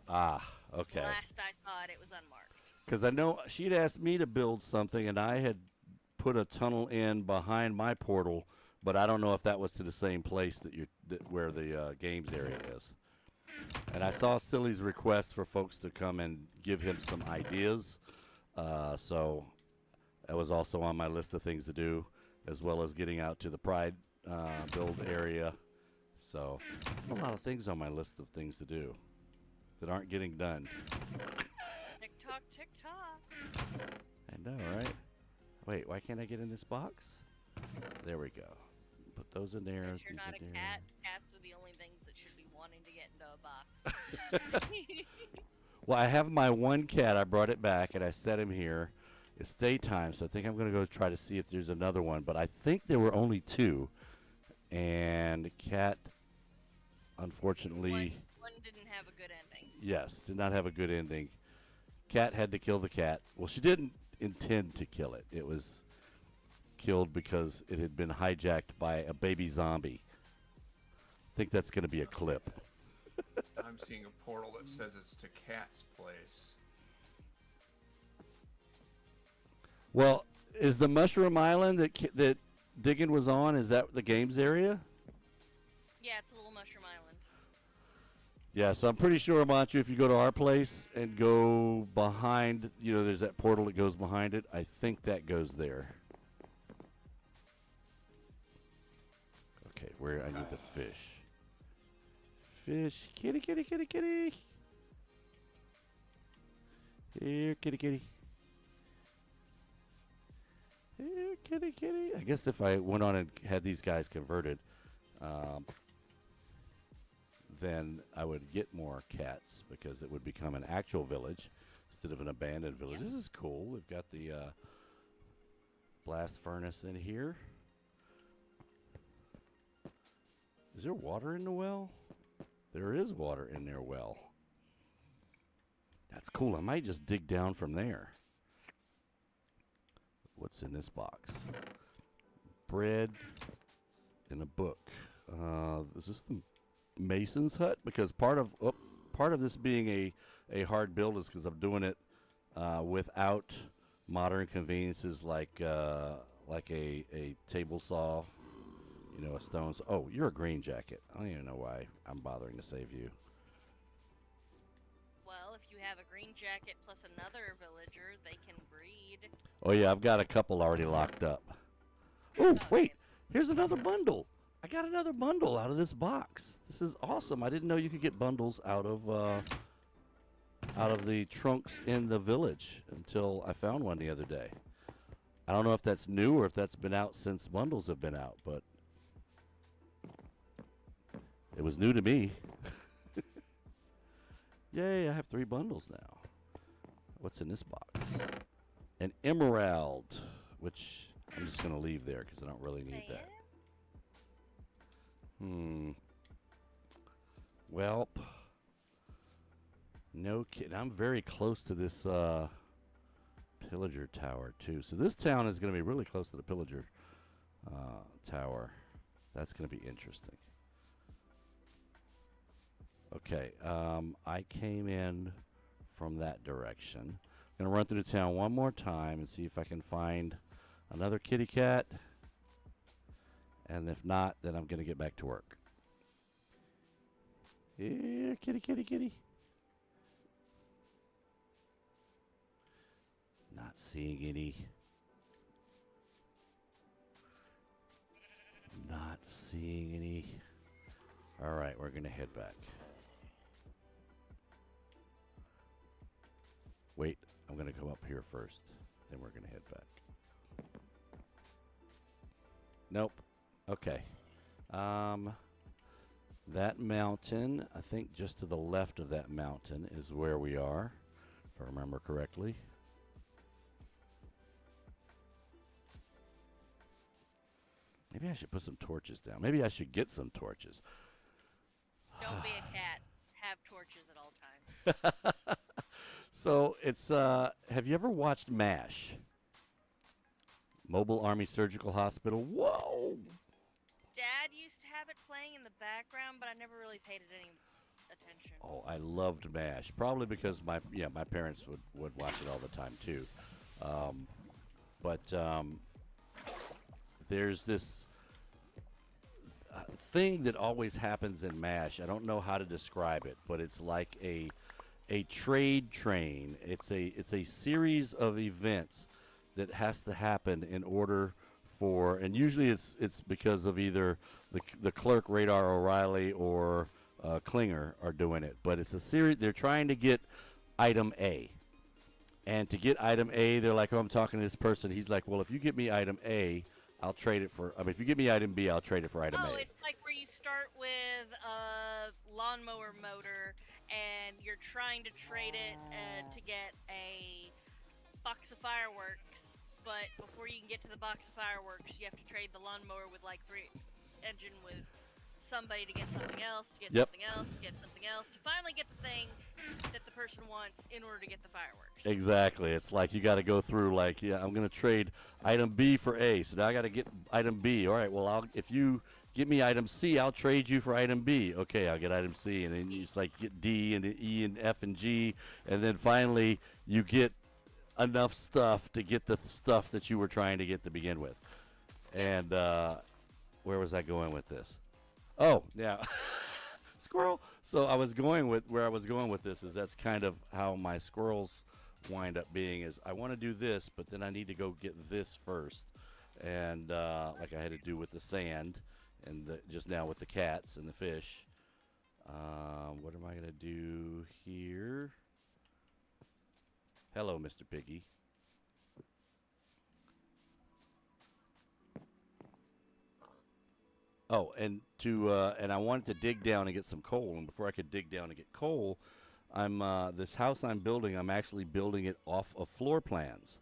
okay. Last I thought, it was unmarked. Because I know she'd asked me to build something, and I had put a tunnel in behind my portal, but I don't know if that was to the same place where the games area is. And I saw Silly's request for folks to come and give him some ideas, so that was also on my list of things to do, as well as getting out to the Pride build area. So a lot of things on my list of things to do that aren't getting done. Tick tock, tick tock. I know, right? Wait, why can't I get in this box? There we go. Put those in there. If you're these not a in there. cat, cats are the only things that should be wanting to get into a box. Well, I have my one cat. I brought it back and I set him here. It's daytime, so I think I'm going to go try to see if there's another one. But I think there were only two. And cat, unfortunately, one didn't have a good ending. yes, did not have a good ending. Cat had to kill the cat. Well, she didn't intend to kill it. It was killed because it had been hijacked by a baby zombie. I think that's going to be a clip. I'm seeing a portal that says it's to Cat's place. Well, is the Mushroom Island that Diggin was on, is that the games area? Yeah, it's a little mushroom island. Yeah, so I'm pretty sure, Manchu, if you go to our place and go behind, there's that portal that goes behind it. I think that goes there. Okay, where I need the fish. Fish, kitty, kitty, kitty, kitty. Here, kitty, kitty. Here, kitty, kitty. I guess if I went on and had these guys converted, then I would get more cats because it would become an actual village instead of an abandoned village. Yep. This is cool. We've got the blast furnace in here. Is there water in the well? There is water in their well. That's cool. I might just dig down from there. What's in this box? Bread and a book. Is this the Mason's hut? Because part of this being a hard build is because I'm doing it without modern conveniences like a table saw, a stone. Oh, you're a green jacket. I don't even know why I'm bothering to save you. Well, if you have a green jacket plus another villager, they can breed. Oh yeah, I've got a couple already locked up. Oh Okay. wait, here's another bundle. I got another bundle out of this box. This is awesome. I didn't know you could get bundles out of the trunks in the village until I found one the other day. I don't know if that's new or if that's been out since bundles have been out, but it was new to me. Yay, I have 3 bundles now. What's in this box? An emerald, which I'm just going to leave there because I don't really need that. Welp. No kidding. I'm very close to this pillager tower, too. So this town is going to be really close to the pillager tower. That's going to be interesting. Okay. I came in from that direction. I'm going to run through the town one more time and see if I can find another kitty cat. And if not, then I'm going to get back to work. Here, kitty, kitty, kitty. Not seeing any. Not seeing any. All right, we're going to head back. Wait, I'm going to come up here first. Then we're going to head back. Nope. Okay. That mountain, I think just to the left of that mountain is where we are, if I remember correctly. Maybe I should put some torches down. Maybe I should get some torches. Don't be a cat. Have torches at all times. So it's, have you ever watched MASH? Mobile Army Surgical Hospital. Whoa! Dad used to have it playing in the background, but I never really paid it any attention. Oh, I loved MASH. Probably because my parents would watch it all the time too. There's this thing that always happens in MASH. I don't know how to describe it, but it's like a trade train. It's a series of events that has to happen in order for, and usually it's because of either the clerk Radar O'Reilly or Klinger are doing it. But it's a series. They're trying to get item A, and to get item A, they're like, oh, I'm talking to this person. He's like, well, if you get me item A, I'll trade it for. I mean, if you get me item B, I'll trade it for item A. Oh, it's like where you start with a lawnmower motor, and you're trying to trade it to get a box of fireworks. But before you can get to the box of fireworks, you have to trade the lawnmower with like engine with somebody to get something else, to get something else, to get something else, to finally get the thing that the person wants in order to get the fireworks. Exactly. It's like you got to go through like, yeah, I'm going to trade item B for A, so now I got to get item B. All right, well, if you get me item C, I'll trade you for item B. Okay, I'll get item C, and then you just like get D and E and F and G, and then finally you get enough stuff to get the stuff that you were trying to get to begin with. And where was I going with this? Oh, yeah. Squirrel. So I was going with where I was going with this is that's kind of how my squirrels wind up being is I want to do this, but then I need to go get this first. And like I had to do with the sand and just now with the cats and the fish. What am I going to do here? Hello, Mr. Piggy. Oh, and I wanted to dig down and get some coal. And before I could dig down and get coal, this house I'm building. I'm actually building it off of floor plans,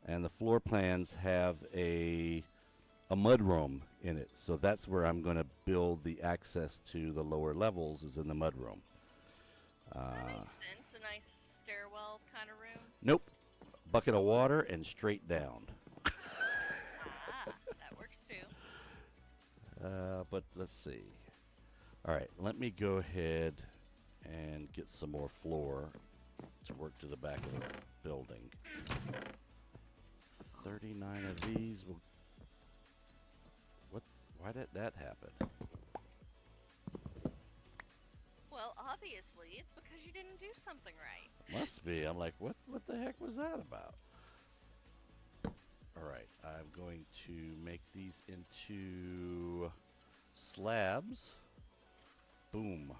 and the floor plans have a mudroom in it. So that's where I'm going to build the access to the lower levels is in the mudroom. That makes sense. A nice stairwell kind of room. Nope. Bucket of water and straight down. That works too. But let's see. All right, let me go ahead and get some more floor to work to the back of the building. 39 of these will... What? Why did that happen? Well, obviously, it's because you didn't do something right. Must be. I'm like, what the heck was that about? All right, I'm going to make these into slabs. Boom.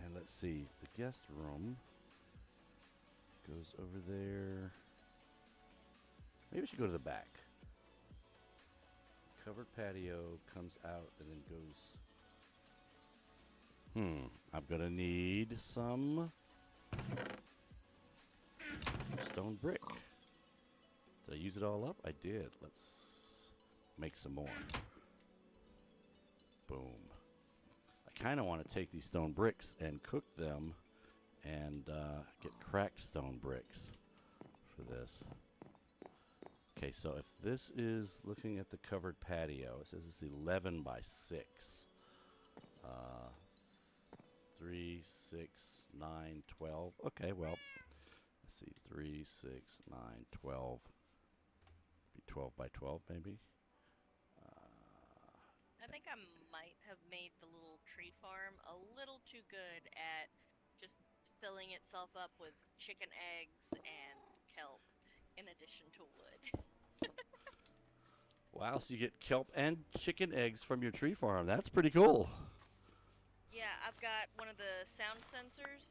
And let's see, the guest room goes over there. Maybe we should go to the back. Covered patio comes out and then goes. I'm gonna need some stone brick. Did I use it all up? I did. Let's make some more. Boom. I kind of want to take these stone bricks and cook them and get cracked stone bricks for this. Okay, so if this is looking at the covered patio, it says it's 11 by 6. 3, 6, 9, 12. Okay, well, let's see. 3, 6, 9, 12. Be 12 by 12, maybe. I think I might have made the little tree farm a little too good at just filling itself up with chicken eggs and kelp in addition to wood. Wow, so you get kelp and chicken eggs from your tree farm. That's pretty cool. Yeah, I've got one of the sound sensors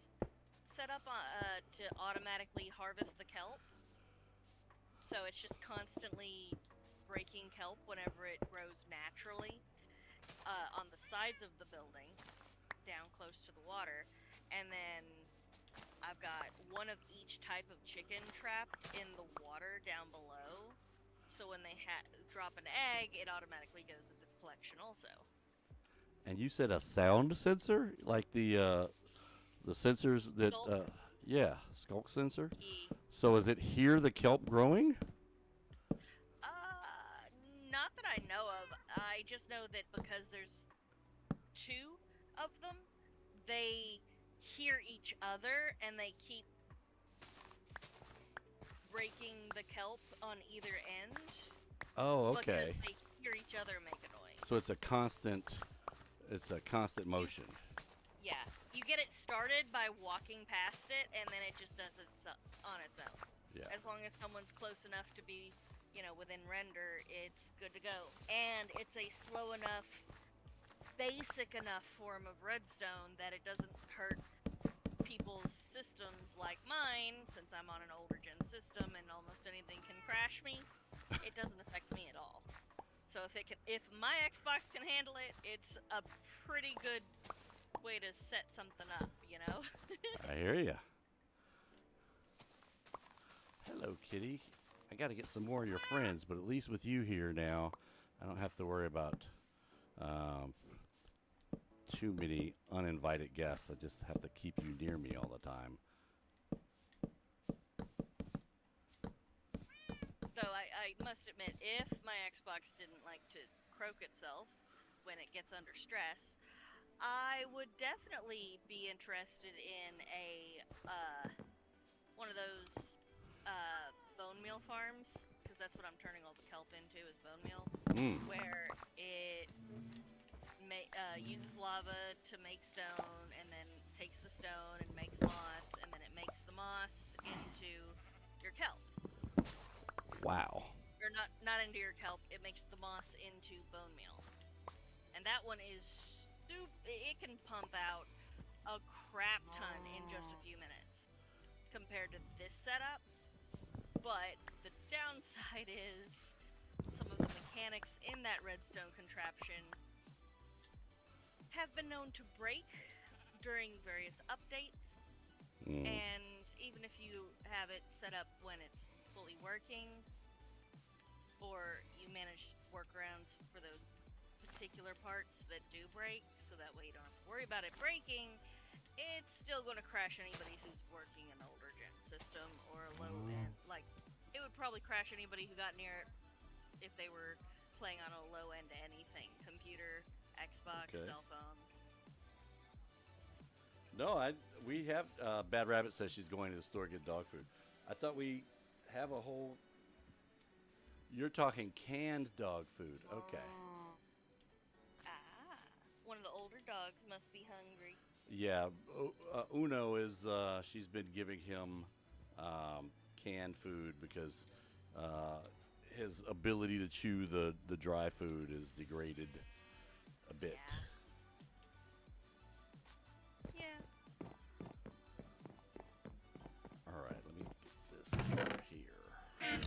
set up to automatically harvest the kelp. So it's just constantly breaking kelp whenever it grows naturally on the sides of the building, down close to the water. And then I've got one of each type of chicken trapped in the water down below. So when they drop an egg, it automatically goes into the collection also. And you said a sound sensor, like the sensors that, Skulk? yeah, skulk sensor. E. So is it hear the kelp growing? Not that I know of. I just know that because there's 2 of them, they hear each other and they keep breaking the kelp on either end. Oh, okay. Because they hear each other make a noise. So it's a constant motion. Yeah. You get it started by walking past it, and then it just does it on its own. Yeah. As long as someone's close enough to be, within render, it's good to go. And it's a slow enough, basic enough form of redstone that it doesn't hurt people's systems like mine, since I'm on an older gen system and almost anything can crash me. It doesn't affect me at all. So if my Xbox can handle it, it's a pretty good way to set something up, I hear ya. Hello, kitty. I got to get some more of your friends, but at least with you here now, I don't have to worry about too many uninvited guests. I just have to keep you near me all the time. So I must admit, if my Xbox didn't like to croak itself when it gets under stress, I would definitely be interested in one of those bone meal farms, because that's what I'm turning all the kelp into, is bone meal, where it uses lava to make stone, and then takes the stone and makes moss, and then it makes the moss into your kelp. Wow. Or not into your kelp, it makes the moss into bone meal. And that one is it can pump out a crap ton in just a few minutes compared to this setup. But the downside is some of the mechanics in that redstone contraption have been known to break during various updates. And even if you have it set up when it's fully working, or you manage workarounds for those particular parts that do break, so that way you don't have to worry about it breaking, it's still going to crash anybody who's working an older gen system or a low end. Like, it would probably crash anybody who got near it if they were playing on a low end anything. Computer, Xbox, cell phone. No, we have Bad Rabbit says she's going to the store to get dog food. I thought we have a whole. You're talking canned dog food. Okay. One of the older dogs must be hungry. Yeah, Uno is. She's been giving him canned food because his ability to chew the dry food is degraded a bit. Yeah. All right, let me get this over here. And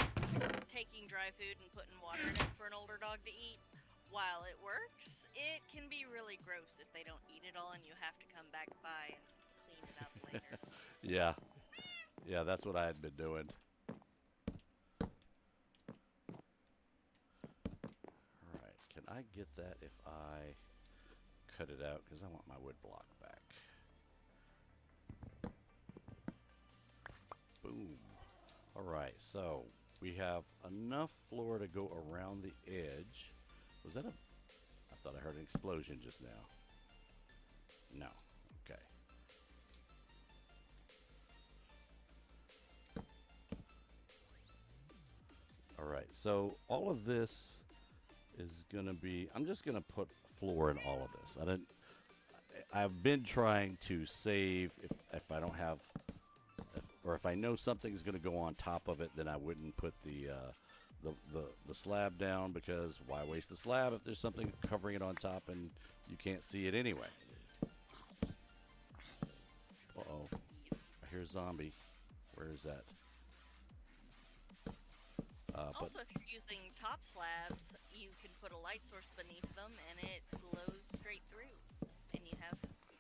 taking dry food and putting water in it for an older dog to eat, while it works, it can be really gross if they don't eat it all and you have to come back by and clean it up later. Yeah. Yeah, that's what I had been doing. All right, can I get that if I cut it out? Because I want my wood block back. Boom. All right, so we have enough floor to go around the edge. Was that a... I thought I heard an explosion just now. No. Okay. All right, so all of this is going to be... I'm just going to put floor in all of this. I've been trying to save if I don't have... or if I know something's going to go on top of it, then I wouldn't put the slab down, because why waste the slab if there's something covering it on top and you can't see it anyway. Uh-oh. I hear a zombie. Where is that? Also, if you're using top slabs, you can put a light source beneath them and it glows straight through. And you have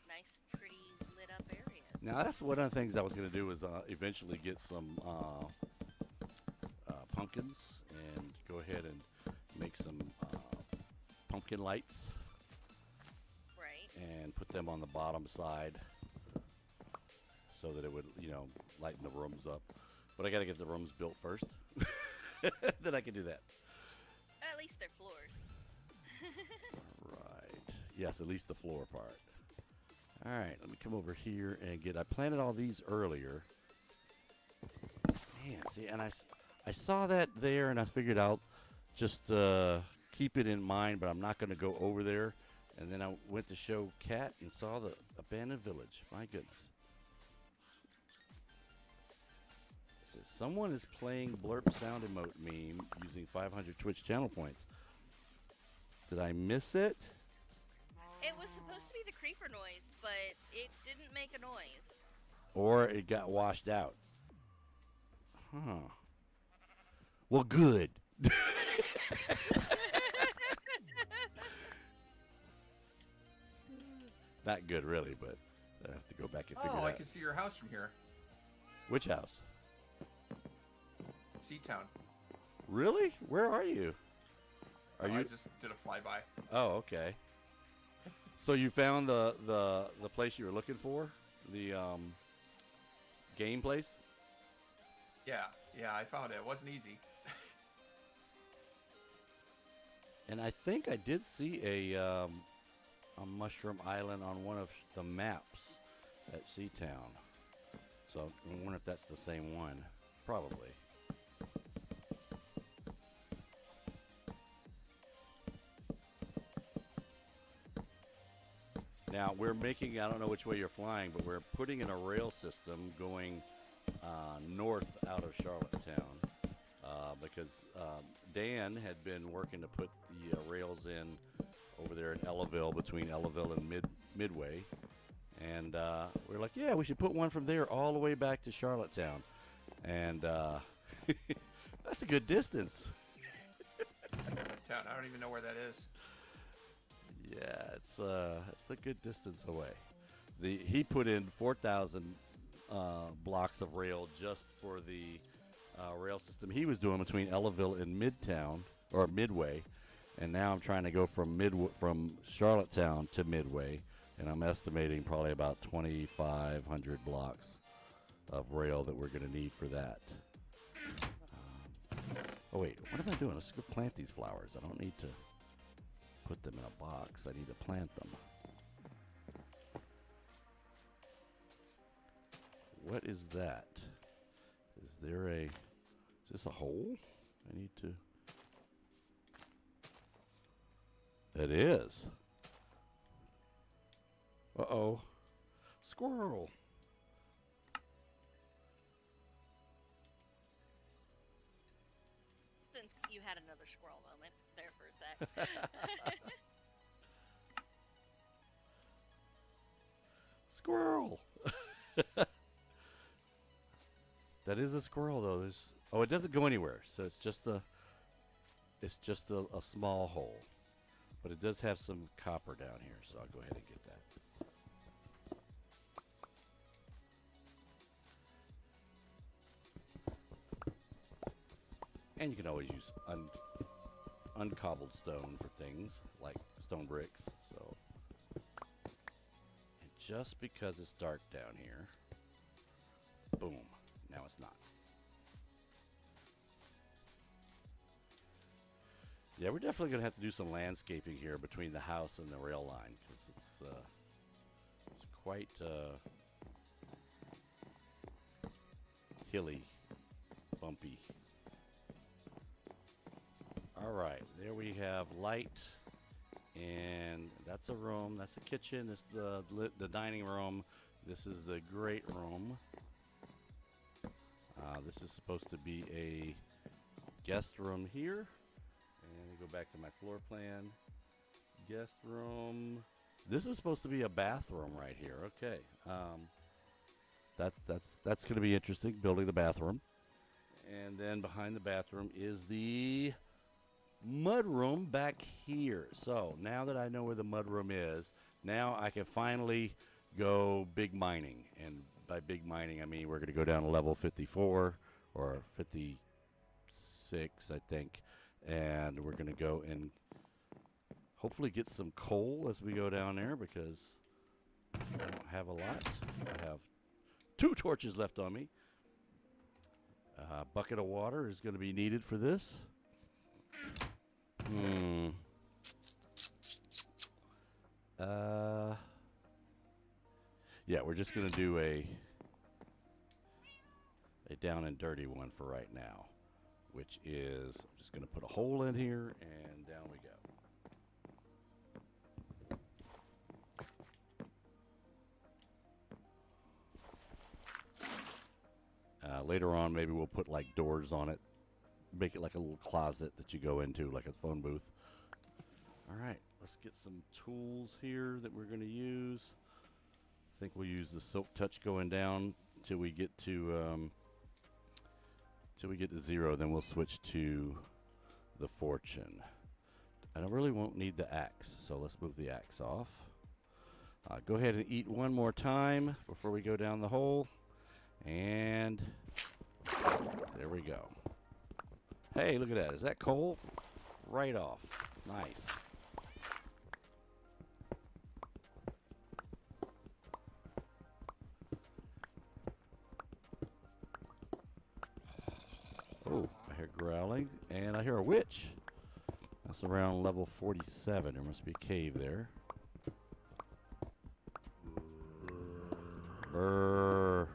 nice, pretty lit up areas. Now, that's one of the things I was going to do, is eventually get some pumpkins and go ahead and make some pumpkin lights. Right. And put them on the bottom side so that it would, lighten the rooms up. But I got to get the rooms built first. Then I can do that. At least they're floors. Right. Yes, at least the floor part. All right, let me come over here and I planted all these earlier. Man, see, and I saw that there, and I figured I'll just keep it in mind, but I'm not going to go over there. And then I went to show Cat and saw the abandoned village. My goodness. It says, someone is playing blurp sound emote meme using 500 Twitch channel points. Did I miss it? It was supposed to be the creeper noise, but it didn't make a noise. Or it got washed out. Huh. Well, good. Not good, really, but I have to go back and figure it out. I can see your house from here. Which house? Seatown. Really? Where are you? Are you? I just did a flyby. Oh, okay. So you found the place you were looking for? The game place? Yeah, I found it. It wasn't easy. And I think I did see a Mushroom Island on one of the maps at Seatown. So I wonder if that's the same one. Probably. Now we're making, I don't know which way you're flying, but we're putting in a rail system going north out of Charlottetown because Dan had been working to put the rails in over there in Ellaville, between Ellaville and Midway. And we're like, yeah, we should put one from there all the way back to Charlottetown. And that's a good distance. Town. I don't even know where that is. Yeah, it's a good distance away. He put in 4,000 blocks of rail just for the rail system he was doing between Ellaville and Midway, and now I'm trying to go from Charlottetown to Midway, and I'm estimating probably about 2,500 blocks of rail that we're going to need for that. Oh wait, what am I doing? Let's go plant these flowers. I don't need to put them in a box. I need to plant them. What is that? Is this a hole? I need to... It is. Uh-oh. Squirrel. Since you had another squirrel moment there for a sec. Squirrel. That is a squirrel, though. Oh, it doesn't go anywhere, so it's just a small hole, but it does have some copper down here, so I'll go ahead and get that. And you can always use uncobbled stone for things like stone bricks. So, and just because it's dark down here, boom, now it's not. Yeah, we're definitely gonna have to do some landscaping here between the house and the rail line because it's quite hilly, bumpy. All right, there we have light, and that's a room. That's the kitchen. This is the dining room. This is the great room. This is supposed to be a guest room here. And go back to my floor plan. Guest room. This is supposed to be a bathroom right here. Okay, that's going to be interesting. Building the bathroom, and then behind the bathroom is the mud room back here. So now that I know where the mud room is, now I can finally go big mining. And by big mining, I mean we're going to go down to level 54 or 56, I think. And we're going to go and hopefully get some coal as we go down there because I don't have a lot. I have 2 torches left on me. A bucket of water is going to be needed for this. Yeah, we're just going to do a down and dirty one for right now, which is I'm just going to put a hole in here and down we go. Later on, maybe we'll put like doors on it, make it like a little closet that you go into, like a phone booth. All right, let's get some tools here that we're going to use. I think we'll use the Silk Touch going down till we get to 0. Then we'll switch to the Fortune. And I really won't need the axe, so let's move the axe off. Go ahead and eat one more time before we go down the hole. And there we go. Hey, look at that. Is that coal? Right off. Nice. Oh, I hear growling, and I hear a witch. That's around level 47. There must be a cave there. Brrr.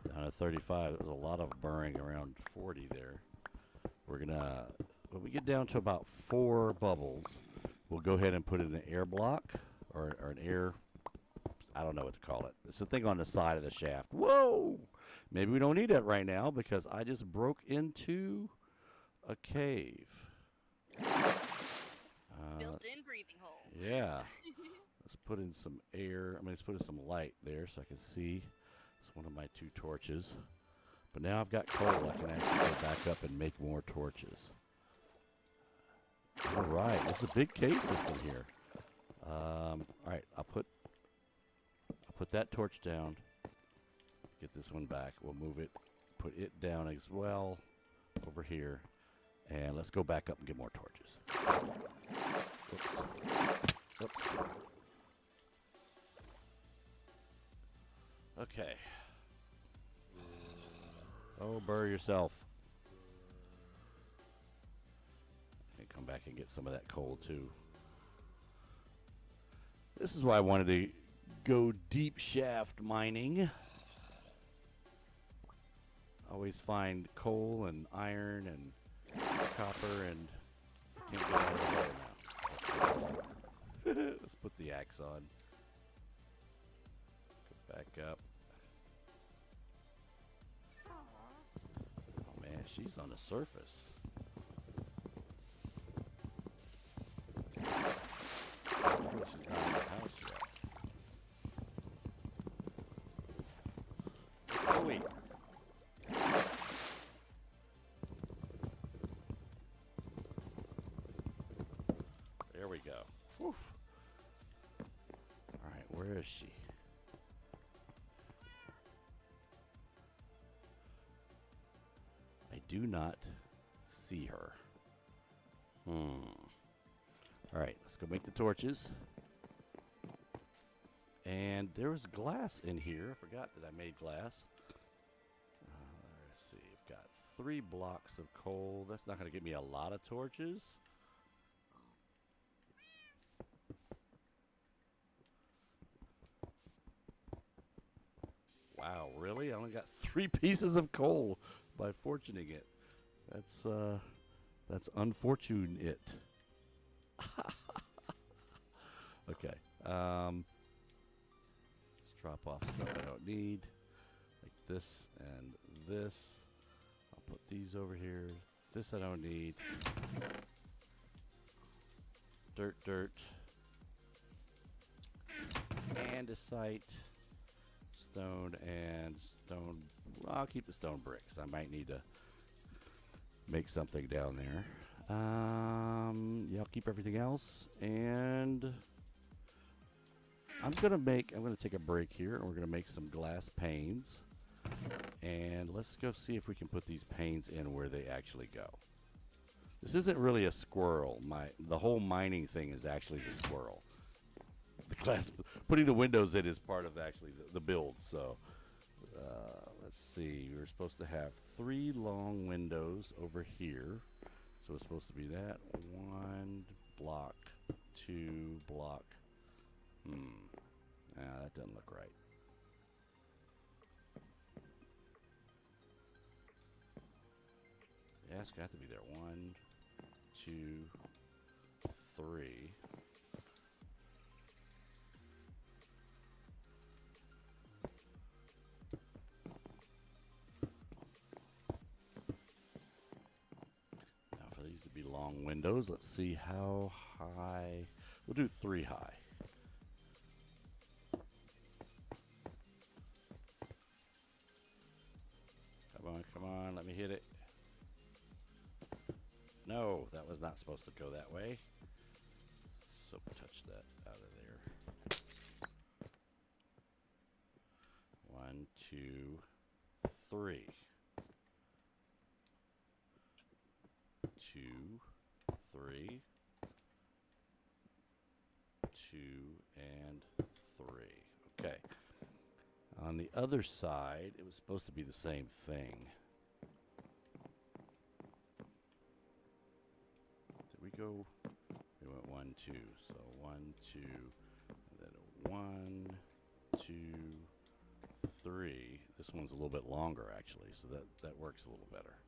Down at 35, there's a lot of burring around 40 there. We're gonna, when we get down to about 4 bubbles, we'll go ahead and put in an air block or an air, I don't know what to call it. It's the thing on the side of the shaft. Whoa! Maybe we don't need that right now because I just broke into a cave. Built-in breathing hole. Yeah. Let's put in some air. Let's put in some light there so I can see. It's one of my 2 torches. But now I've got coal. I can actually go back up and make more torches. All right. It's a big cave system here. All right. I'll put that torch down. Get this one back. We'll move it. Put it down as well over here. And let's go back up and get more torches. Oops. Oops. Okay. Oh, burr yourself. Okay, come back and get some of that coal too. This is why I wanted to go deep shaft mining. Always find coal and iron and copper and can't get out of the way now. Let's put the axe on. Go back up. she's on the surface. Maybe she's not in the house yet. Chloe. There we go. Woof. All right, where is she? I do not see her. All right, let's go make the torches. And there was glass in here. I forgot that I made glass. Let's see. I've got 3 blocks of coal. That's not going to give me a lot of torches. Wow, really? I only got 3 pieces of coal by fortuning it. That's unfortunate. Okay. Let's drop off stuff I don't need. Like this and this. I'll put these over here. This I don't need. Dirt. Andesite. Stone and stone. Well, I'll keep the stone bricks. I might need to make something down there. Yeah, I'll keep everything else. And I'm gonna take a break here, and we're gonna make some glass panes. And let's go see if we can put these panes in where they actually go. This isn't really a squirrel. The whole mining thing is actually the squirrel. The glass, putting the windows in is part of actually the build. So let's see. We're supposed to have 3 long windows over here. So it's supposed to be that 1 block, 2 block. That doesn't look right. Yeah, it's got to be there. 1, 2, 3. Now for these to be long windows, let's see how high. We'll do 3 high. Come on, let me hit it. No, that was not supposed to go that way. So touch that out of there. 1, 2, 3. 2, 3. 2 and 3. Okay. On the other side, it was supposed to be the same thing. Did we go? We went 1, 2. So 1, 2, and then 1, 2, 3. This one's a little bit longer actually, so that works a little better.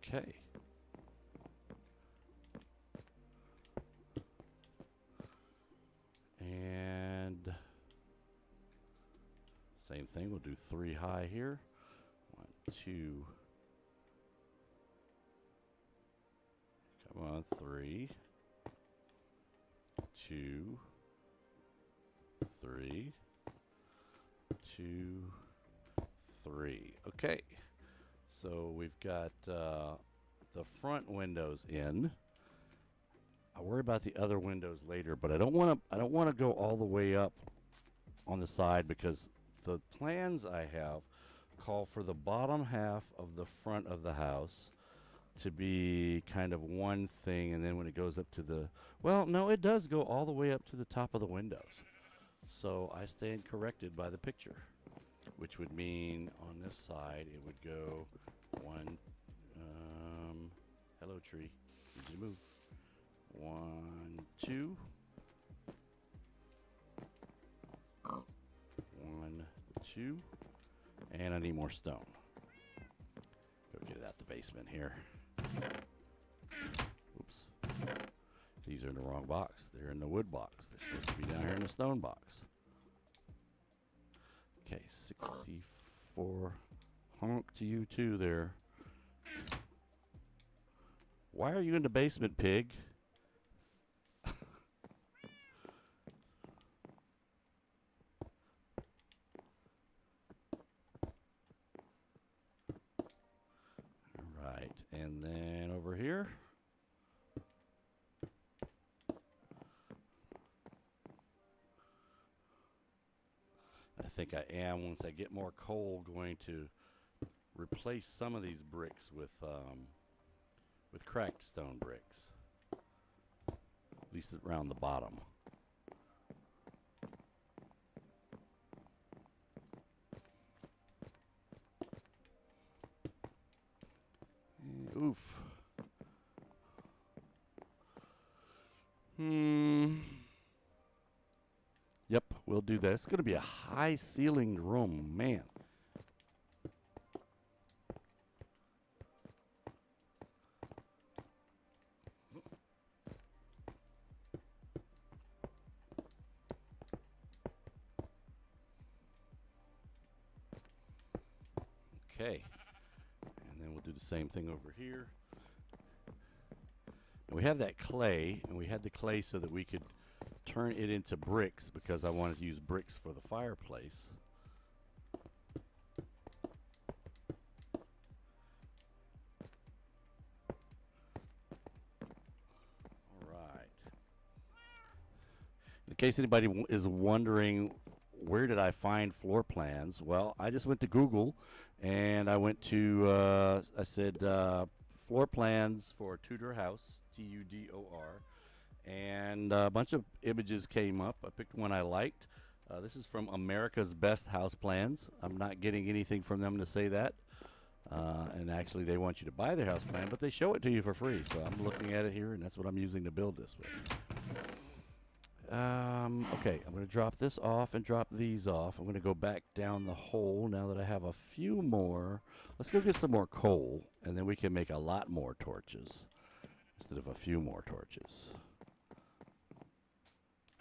Okay. And same thing, we'll do 3 high here. 1, 2. Come on, 3. 2, 3. 2, 3. Okay. So we've got the front windows in. I'll worry about the other windows later, but I don't want to go all the way up on the side because the plans I have call for the bottom half of the front of the house to be kind of one thing, and then when it goes up to the, well, no, it does go all the way up to the top of the windows. So I stand corrected by the picture, which would mean on this side it would go 1, hello tree, need you to move. 1, 2. 1, 2. And I need more stone. Go get it out the basement here. Oops. These are in the wrong box. They're in the wood box. They're supposed to be down here in the stone box. Okay, 64. Honk to you too there. Why are you in the basement, pig? Right, and then over here. I think I am, once I get more coal, going to replace some of these bricks with cracked stone bricks, at least around the bottom. Oof. Yep, we'll do that. It's going to be a high-ceilinged room, man. Okay, and then we'll do the same thing over here. And we have that clay, and we had the clay so that we could turn it into bricks because I wanted to use bricks for the fireplace. All right. In case anybody is wondering, where did I find floor plans? Well, I just went to Google, and I went to, I said, floor plans for Tudor house, Tudor, and a bunch of images came up. I picked one I liked. This is from America's Best House Plans. I'm not getting anything from them to say that. And actually, they want you to buy their house plan, but they show it to you for free. So I'm looking at it here, and that's what I'm using to build this with. Okay, I'm going to drop this off and drop these off. I'm going to go back down the hole now that I have a few more. Let's go get some more coal, and then we can make a lot more torches instead of a few more torches.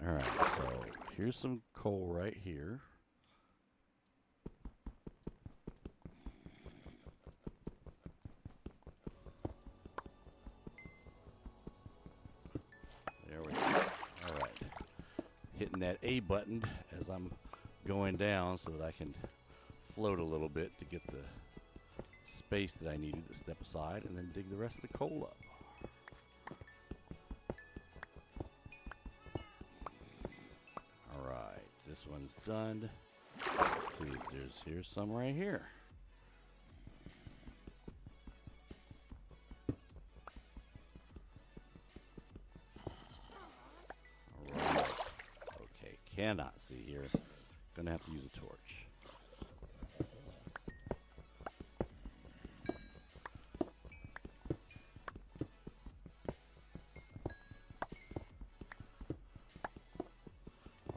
All right, so here's some coal right here. There we go. All right. Hitting that A button as I'm going down so that I can float a little bit to get the space that I needed to step aside and then dig the rest of the coal up. All right, this one's done. Let's see, here's some right here. All right. Okay, cannot see here. Gonna have to use a torch.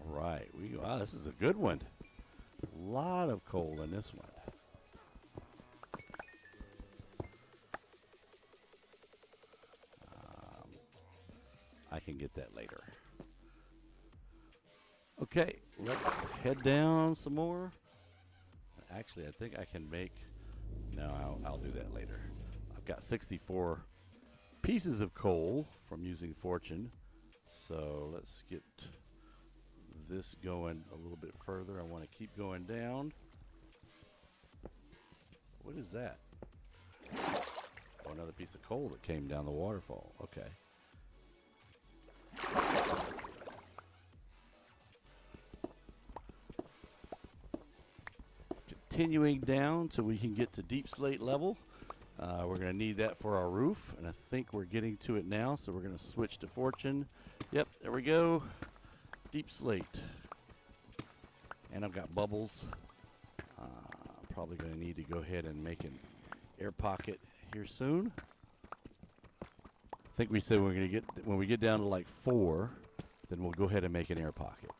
Right, wow, this is a good one. A lot of coal in this one. I can get that later. Okay, let's head down some more. Actually, I think I can make... No, I'll do that later. I've got 64 pieces of coal from using Fortune. So let's get this going a little bit further. I want to keep going down. What is that? Oh, another piece of coal that came down the waterfall. Okay. Continuing down so we can get to deep slate level. We're going to need that for our roof, and I think we're getting to it now, so we're going to switch to Fortune. Yep, there we go. Deep slate. And I've got bubbles. I'm probably going to need to go ahead and make an air pocket here soon. I think we said we're going to get, when we get down to like 4, then we'll go ahead and make an air pocket.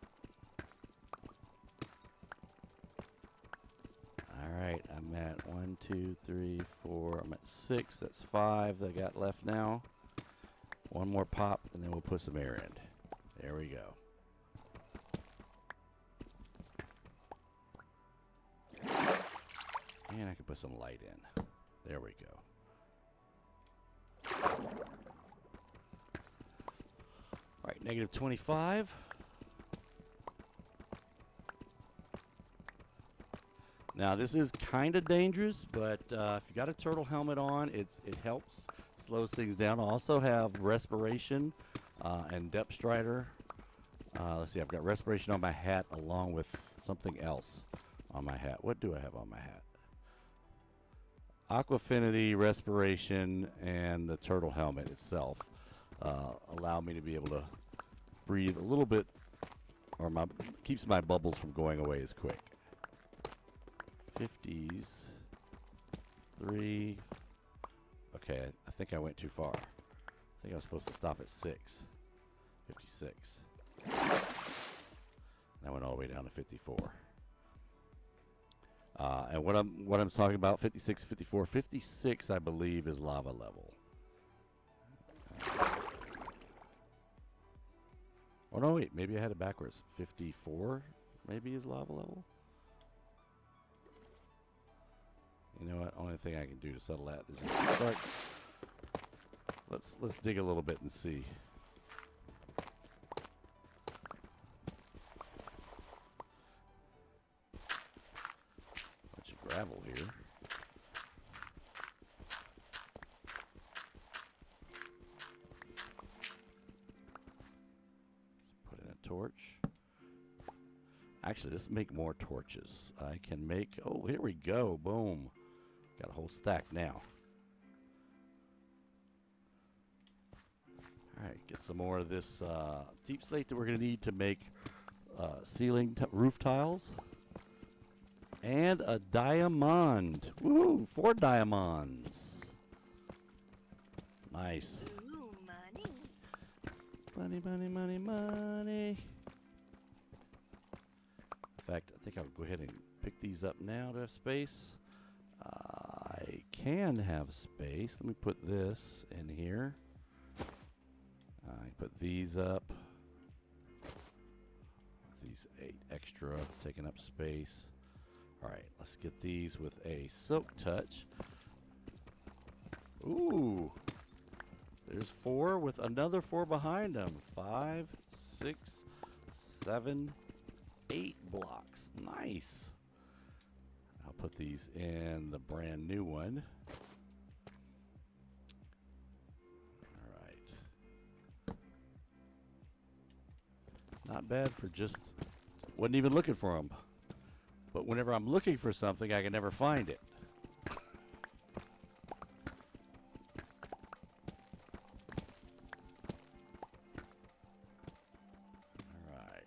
Alright, I'm at 1, 2, 3, 4, I'm at 6, that's 5 that I got left now. One more pop, and then we'll put some air in. There we go. I can put some light in. There we go. All right, negative 25. Now this is kind of dangerous, but if you got a turtle helmet on, it helps, slows things down. I also have respiration and depth strider. Let's see, I've got respiration on my hat along with something else on my hat. What do I have on my hat? Aquafinity, respiration, and the turtle helmet itself allow me to be able to breathe a little bit, or keeps my bubbles from going away as quick. 50s, 3. Okay, I think I went too far. I think I was supposed to stop at 6. 56. And I went all the way down to 54. And what I'm talking about, 56, 54, 56, I believe is lava level. Oh no, wait, maybe I had it backwards. 54 maybe is lava level. You know what? Only thing I can do to settle that is just start. Let's dig a little bit and see. Bunch of gravel here. Let's put in a torch. Actually, let's make more torches. I can make. Oh, here we go. Boom. Got a whole stack now. Alright, get some more of this deep slate that we're going to need to make ceiling roof tiles. And a diamond. Woohoo! 4 diamonds. Nice. Ooh, money. Money, money, money, money. In fact, I think I'll go ahead and pick these up now to have space. I can have space. Let me put this in here. I put these up. These 8 extra, taking up space. Alright, let's get these with a silk touch. Ooh! There's 4 with another 4 behind them. 5, 6, 7, 8 blocks. Nice! I'll put these in the brand new one. Alright. Not bad for just, wasn't even looking for them. But whenever I'm looking for something, I can never find it. Alright.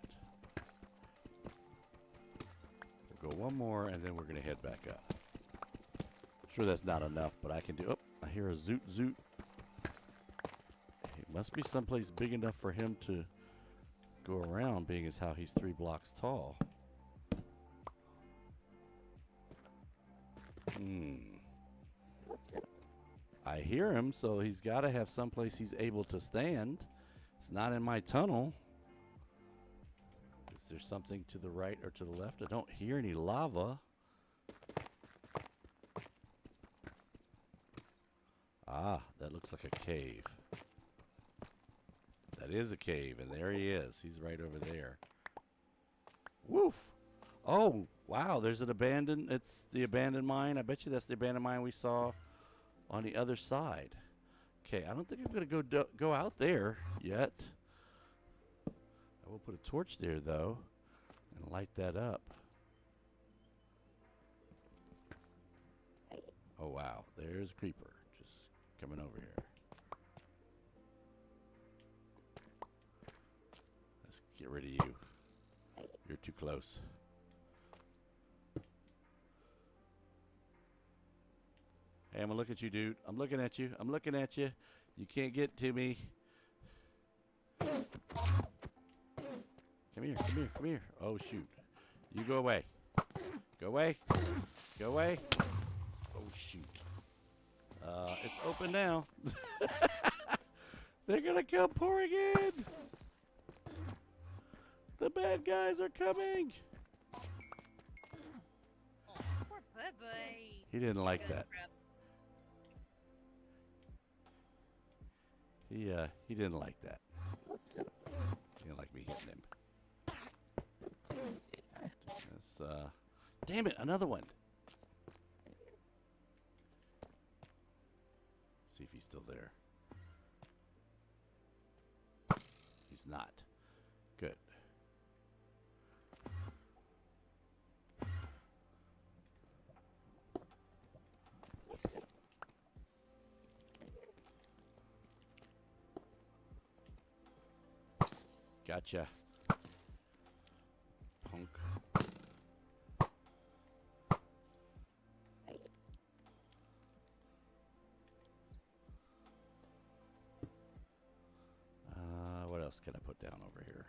We'll go one more and then we're going to head back up. Sure that's not enough, but I can do, oh, I hear a zoot zoot. It must be someplace big enough for him to go around, being as how he's 3 blocks tall. I hear him, so he's got to have someplace he's able to stand. It's not in my tunnel. Is there something to the right or to the left? I don't hear any lava. Ah, that looks like a cave. That is a cave, and there he is. He's right over there. Woof! Oh, wow, there's an abandoned, it's the abandoned mine. I bet you that's the abandoned mine we saw on the other side. Okay, I don't think I'm going to go out there yet. I will put a torch there, though, and light that up. Oh, wow, there's a creeper just coming over here. Let's get rid of you. You're too close. Hey, I'm gonna look at you, dude. I'm looking at you. I'm looking at you. You can't get to me. Come here, come here, come here. Oh, shoot. You go away. Go away. Go away. Oh, shoot. It's open now. They're gonna come pouring in. The bad guys are coming. Oh, poor Bye-bye. He didn't like Good that. crap. He didn't like that. He didn't like me hitting him. That's, damn it, another one. See if he's still there. He's not. Good. Gotcha. Punk. What else can I put down over here?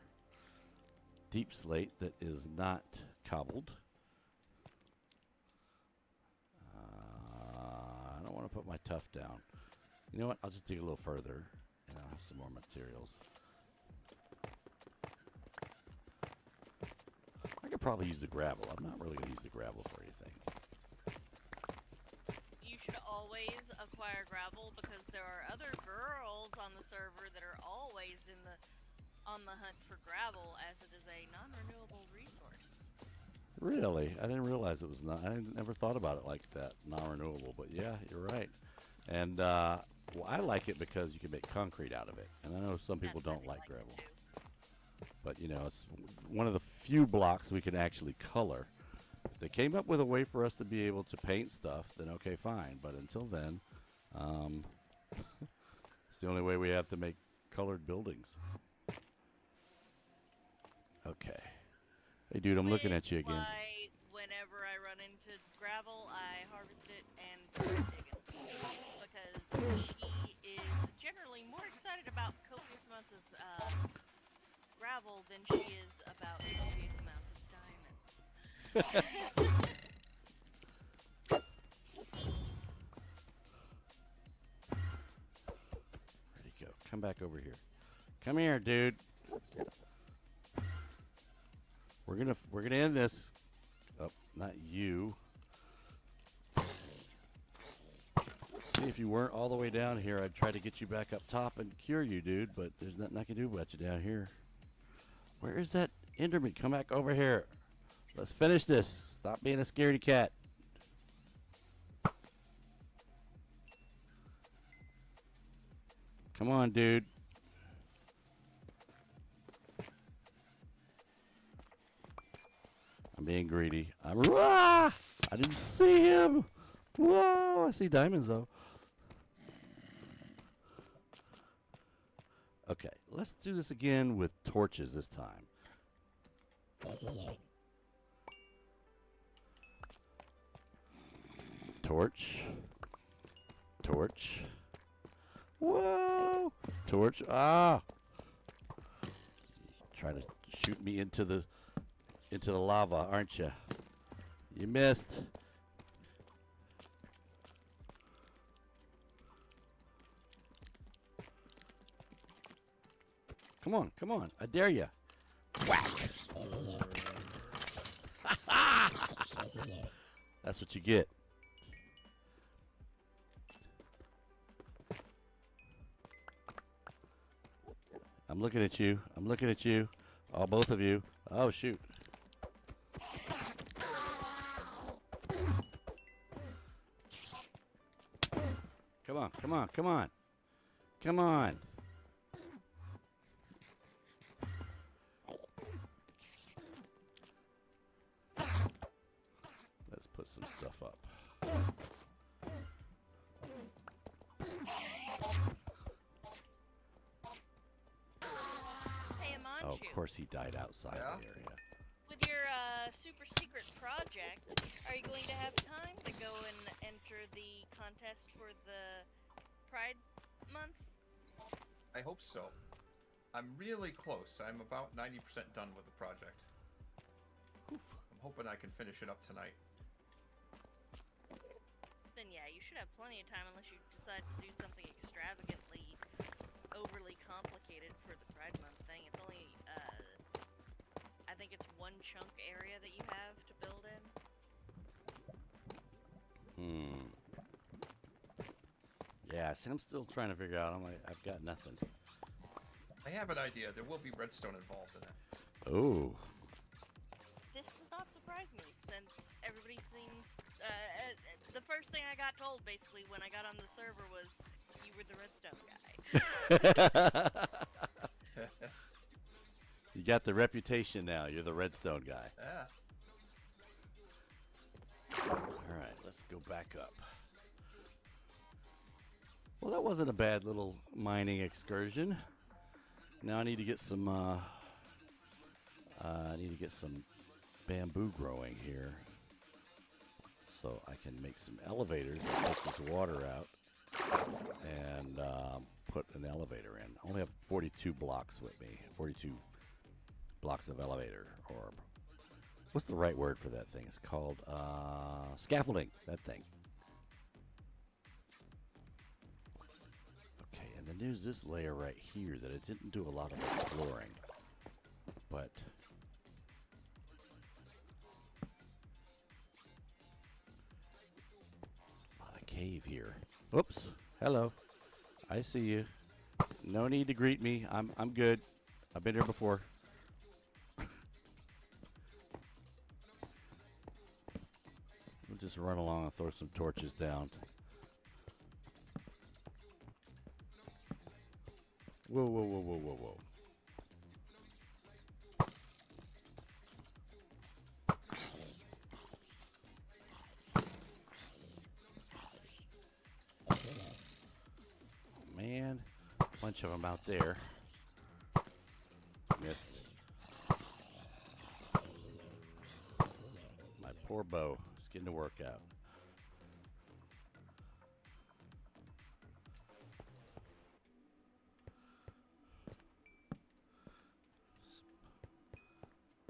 Deep slate that is not cobbled. I don't want to put my tuff down. You know what? I'll just dig a little further and I'll have some more materials. I could probably use the gravel. I'm not really going to use the gravel for anything. You should always acquire gravel because there are other girls on the server that are always on the hunt for gravel, as it is a non-renewable resource. Really? I didn't realize it was not. I never thought about it like that, non-renewable. But yeah, you're right. And well, I like it because you can make concrete out of it. And I know some people don't like gravel. But you know, it's one of the few blocks we can actually color. If they came up with a way for us to be able to paint stuff, then okay, fine. But until then, it's the only way we have to make colored buildings. Okay. Hey, dude, I'm looking at you again. Whenever I run into gravel, I harvest it and dig it. Because she is generally more excited about copious amounts of gravel than she is about copious amounts of diamonds. Where'd he go? Come back over here. Come here, dude. We're gonna end this. Oh, not you. See, if you weren't all the way down here, I'd try to get you back up top and cure you, dude. But there's nothing I can do about you down here. Where is that Enderman? Come back over here. Let's finish this. Stop being a scaredy cat. Come on, dude. I'm being greedy. I didn't see him. Whoa, I see diamonds though. Okay, let's do this again with torches this time. Torch. Torch. Whoa! Torch. Ah! Trying to shoot me into the lava, aren't you? You missed. Come on, come on. I dare you. Whack! That's what you get. I'm looking at you. I'm looking at you. Oh, both of you. Oh, shoot. Come on, come on, come on. Come on. Let's put some stuff up. Hey, Amanchu, Oh, of course he died outside Yeah? the area. with your super secret project, are you going to have time to go and enter the contest for the Pride Month? I hope so. I'm really close. I'm about 90% done with the project. I'm hoping I can finish it up tonight. Then yeah, you should have plenty of time unless you decide to do something extravagantly overly complicated for the Pride Month thing. It's only, I think it's one chunk area that you have to build in. Yeah, see, I'm still trying to figure out. I've got nothing. I have an idea. There will be redstone involved in it. Oh. This does not surprise me, since everybody seems. The first thing I got told, basically, when I got on the server was, you were the redstone guy. You got the reputation now. You're the redstone guy. Yeah. All right, let's go back up. Well, that wasn't a bad little mining excursion. Now I need to get some. I need to get some bamboo growing here, so I can make some elevators and take this water out and put an elevator in. I only have 42 blocks with me. 42 blocks of elevator, or what's the right word for that thing? It's called scaffolding. That thing. Okay, and then there's this layer right here that I didn't do a lot of exploring, but there's a lot of cave here. Oops. Hello. I see you. No need to greet me. I'm good. I've been here before. We'll just run along and throw some torches down. Whoa, whoa, whoa, whoa, whoa, whoa. Oh, man, bunch of them out there. Missed. My poor bow is getting to work out.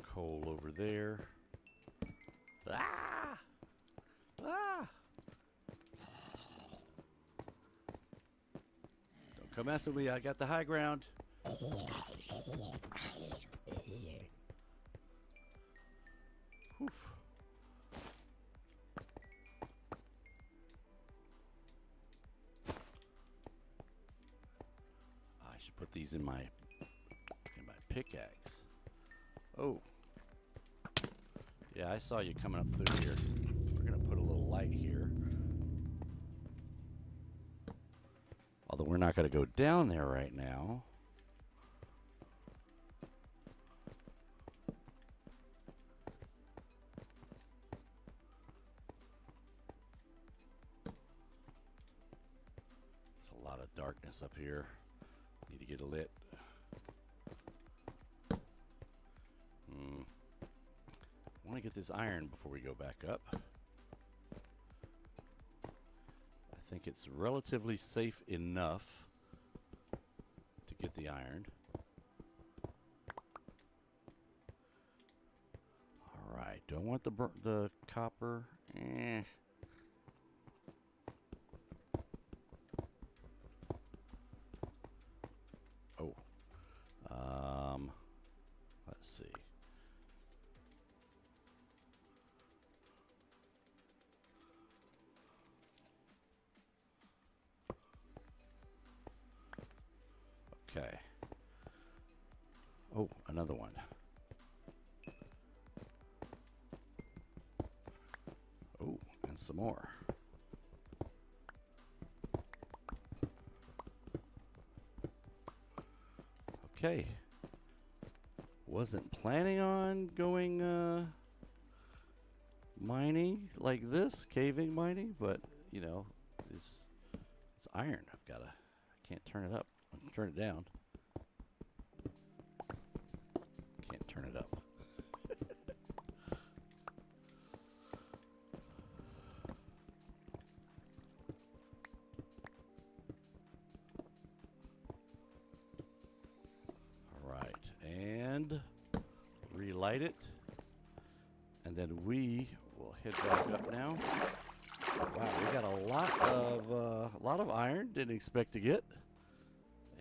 Coal over there. Ah! Ah! Don't come mess with me. I got the high ground. Oof. I should put these in my pickaxe. Oh. Yeah, I saw you coming up through here. We're gonna put a little light here. Although we're not gonna go down there right now. There's a lot of darkness up here. Need to get lit. I want to get this iron before we go back up. I think it's relatively safe enough to get the iron. All right, do I want the copper? Eh. Oh. Let's see. Okay. Oh, another one. Oh, and some more. Okay. Wasn't planning on going mining like this, caving mining, but you know, it's iron. I can't turn it up. Turn it down. Can't turn it up. All right, and relight it, and then we will head back up now. Wow, we got a lot of iron. Didn't expect to get.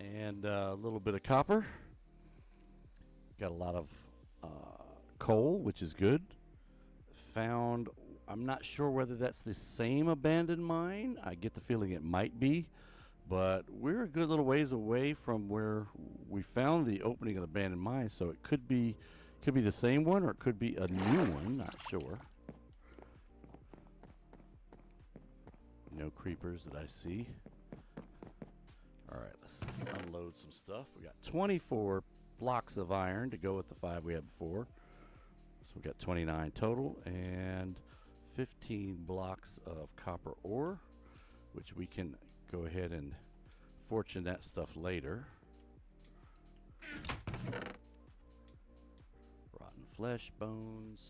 And a little bit of copper. Got a lot of coal, which is good. I'm not sure whether that's the same abandoned mine. I get the feeling it might be. but we're a good little ways away from where we found the opening of the abandoned mine, so it could be the same one or it could be a new one, not sure. No creepers that I see. All right, let's unload some stuff. We got 24 blocks of iron to go with the 5 we had before. So we got 29 total and 15 blocks of copper ore, which we can go ahead and fortune that stuff later. Rotten flesh bones.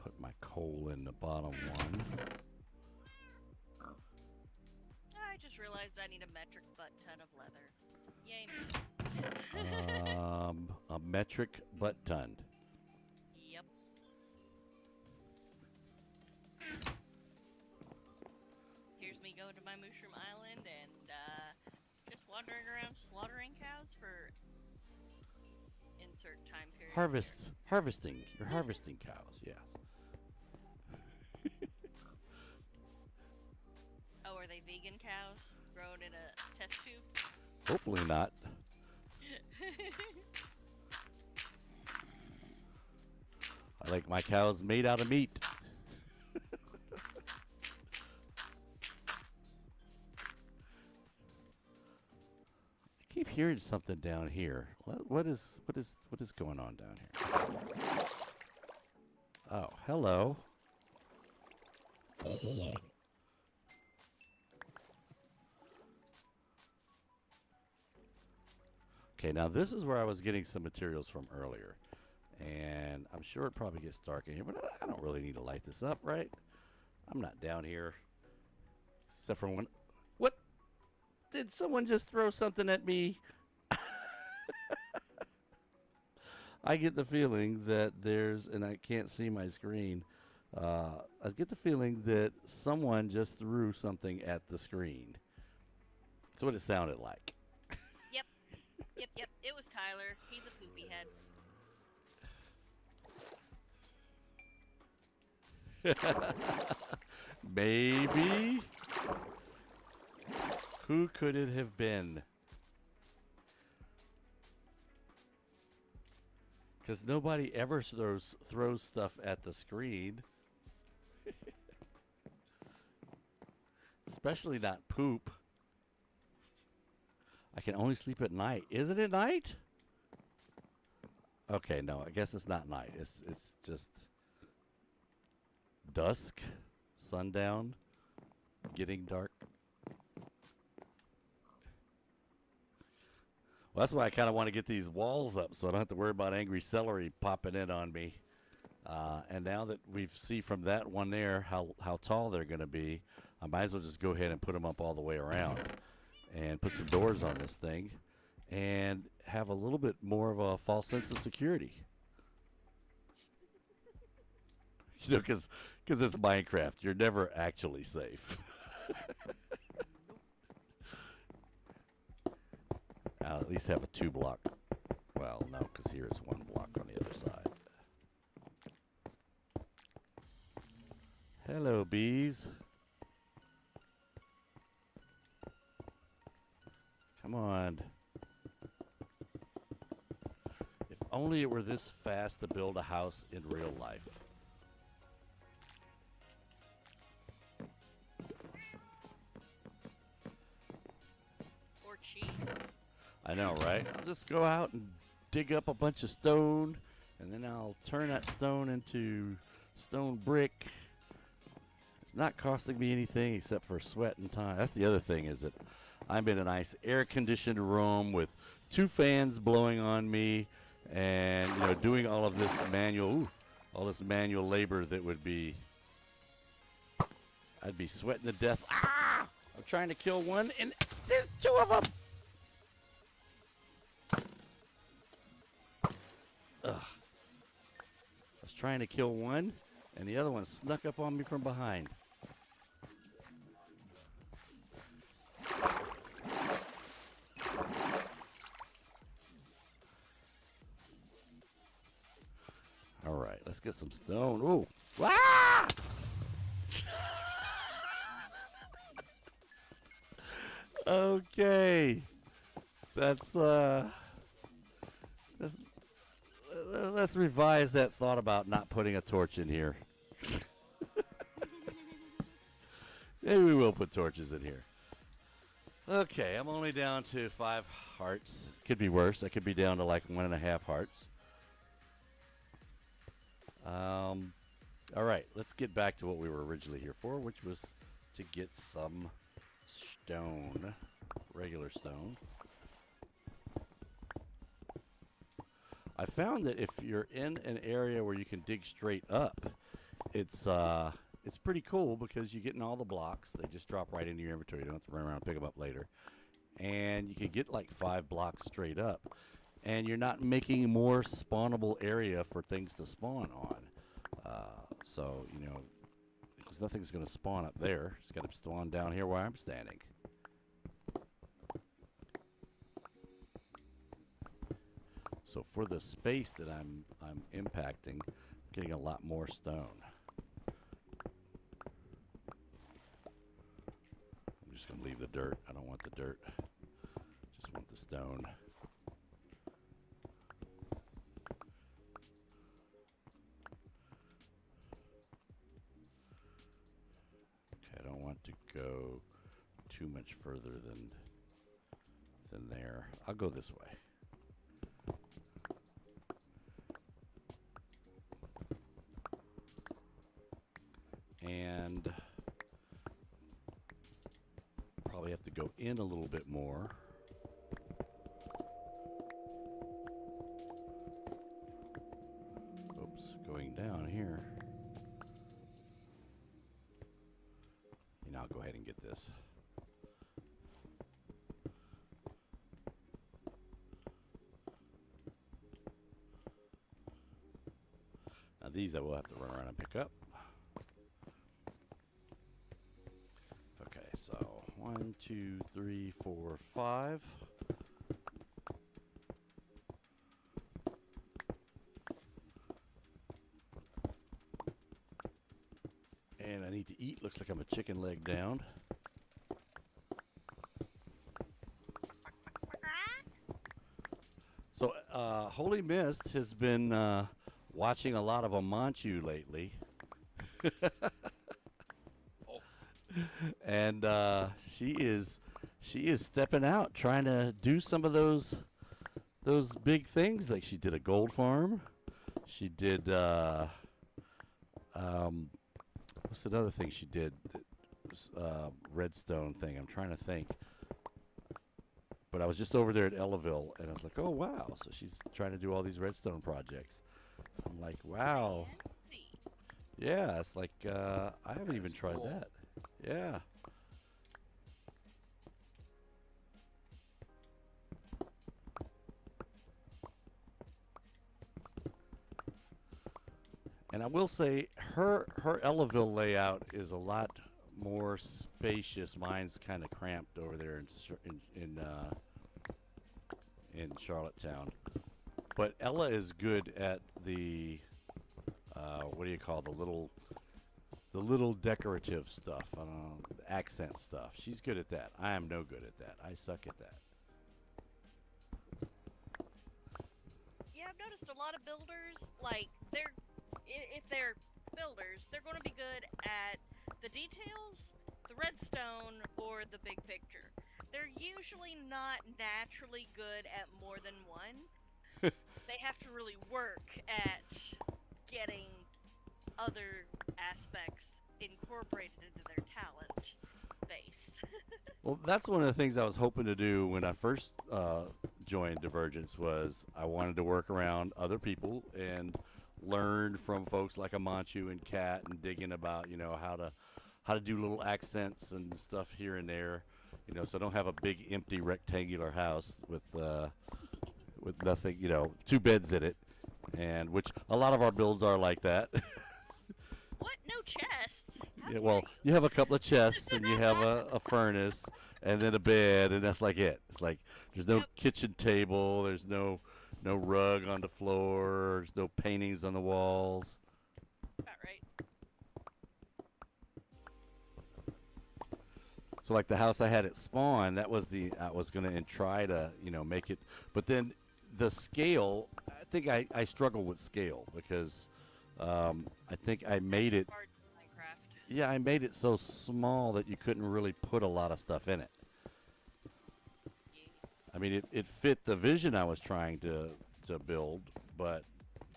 Put my coal in the bottom one. I just realized I need a metric butt ton of leather. Yay me. A metric butt ton. Yep. Here's me going to my mushroom island and just wandering around slaughtering cows for insert time period. Harvesting. You're harvesting cows, yes. Oh, are they vegan cows grown in a test tube? Hopefully not. I like my cows made out of meat. I keep hearing something down here. What is going on down here? Oh, hello. Okay, now this is where I was getting some materials from earlier. And I'm sure it probably gets dark in here, but I don't really need to light this up, right? I'm not down here. Except for when... What? Did someone just throw something at me? I get the feeling that there's... And I can't see my screen. I get the feeling that someone just threw something at the screen. That's what it sounded like. Yep. It was Tyler. He's a poopy head. Maybe. Who could it have been? Because nobody ever throws stuff at the screen. Especially not poop. I can only sleep at night. Is it at night? Okay, no, I guess it's not night. It's just dusk, sundown, getting dark. Well, that's why I kind of want to get these walls up so I don't have to worry about angry celery popping in on me. And now that we see from that one there how tall they're going to be, I might as well just go ahead and put them up all the way around and put some doors on this thing and have a little bit more of a false sense of security. You know, because it's Minecraft. You're never actually safe. I'll at least have a 2-block. Well, no, because here is 1 block on the other side. Hello, bees. Come on. If only it were this fast to build a house in real life. Or cheap. I know, right? I'll just go out and dig up a bunch of stone, and then I'll turn that stone into stone brick. It's not costing me anything except for sweat and time. That's the other thing, is that I'm in a nice air-conditioned room with 2 fans blowing on me, and doing all of this manual labor that would be. I'd be sweating to death. Ah! I'm trying to kill one, and there's 2 of them. Ugh. I was trying to kill one, and the other one snuck up on me from behind. All right, let's get some stone. Ooh. Ah! Okay. That's let's revise that thought about not putting a torch in here. Maybe we will put torches in here. Okay, I'm only down to 5 hearts. Could be worse. I could be down to like 1.5 hearts. All right, let's get back to what we were originally here for, which was to get some stone, regular stone. I found that if you're in an area where you can dig straight up, it's pretty cool because you're getting all the blocks. They just drop right into your inventory. You don't have to run around and pick them up later. And you can get like 5 blocks straight up. And you're not making more spawnable area for things to spawn on. So, you know, because nothing's going to spawn up there. It's got to spawn down here where I'm standing. So for the space that I'm impacting, I'm getting a lot more stone. I'm just going to leave the dirt. I don't want the dirt. Just want the stone. Okay, I don't want to go too much further than there. I'll go this way. And probably have to go in a little bit more. Oops, going down here. And I'll go ahead and get this. Now these I will have to run around and pick up. Okay, so 1, 2, 3, 4, 5. And I need to eat. Looks like I'm a chicken leg down. So, Holy Mist has been watching a lot of Amanchu lately. And she is stepping out, trying to do some of those big things. Like she did a gold farm. She did what's another thing she did? Redstone thing. I'm trying to think. But I was just over there at Ellaville, and I was like, oh wow! So she's trying to do all these redstone projects. I'm like, wow. Yeah, it's like I haven't even tried that. Yeah. And I will say her Ellaville layout is a lot more spacious. Mine's kind of cramped over there in Charlottetown. But Ella is good at the what do you call the little decorative stuff, accent stuff. She's good at that. I am no good at that. I suck at that. Yeah, I've noticed a lot of builders, like, if they're builders, they're going to be good at the details, the redstone, or the big picture. They're usually not naturally good at more than one. They have to really work at getting other aspects incorporated into their talent base. Well, that's one of the things I was hoping to do when I first joined Divergence was I wanted to work around other people and learn from folks like Amanchu and Kat and digging about, you know, how to do little accents and stuff here and there, you know, so I don't have a big empty rectangular house with nothing, you know, 2 beds in it, and which a lot of our builds are like that. What? No chests? How Yeah, well, you have a couple of chests and you have a furnace and then a bed, and that's like it. It's like there's no kitchen table, there's no rug on the floor, there's no paintings on the walls. About right. So like the house I had at spawn, that was the I was gonna try to make it, but then the scale. I think I struggle with scale because I think I made it. Hard Minecraft. Yeah, I made it so small that you couldn't really put a lot of stuff in it. I mean, it fit the vision I was trying to build, but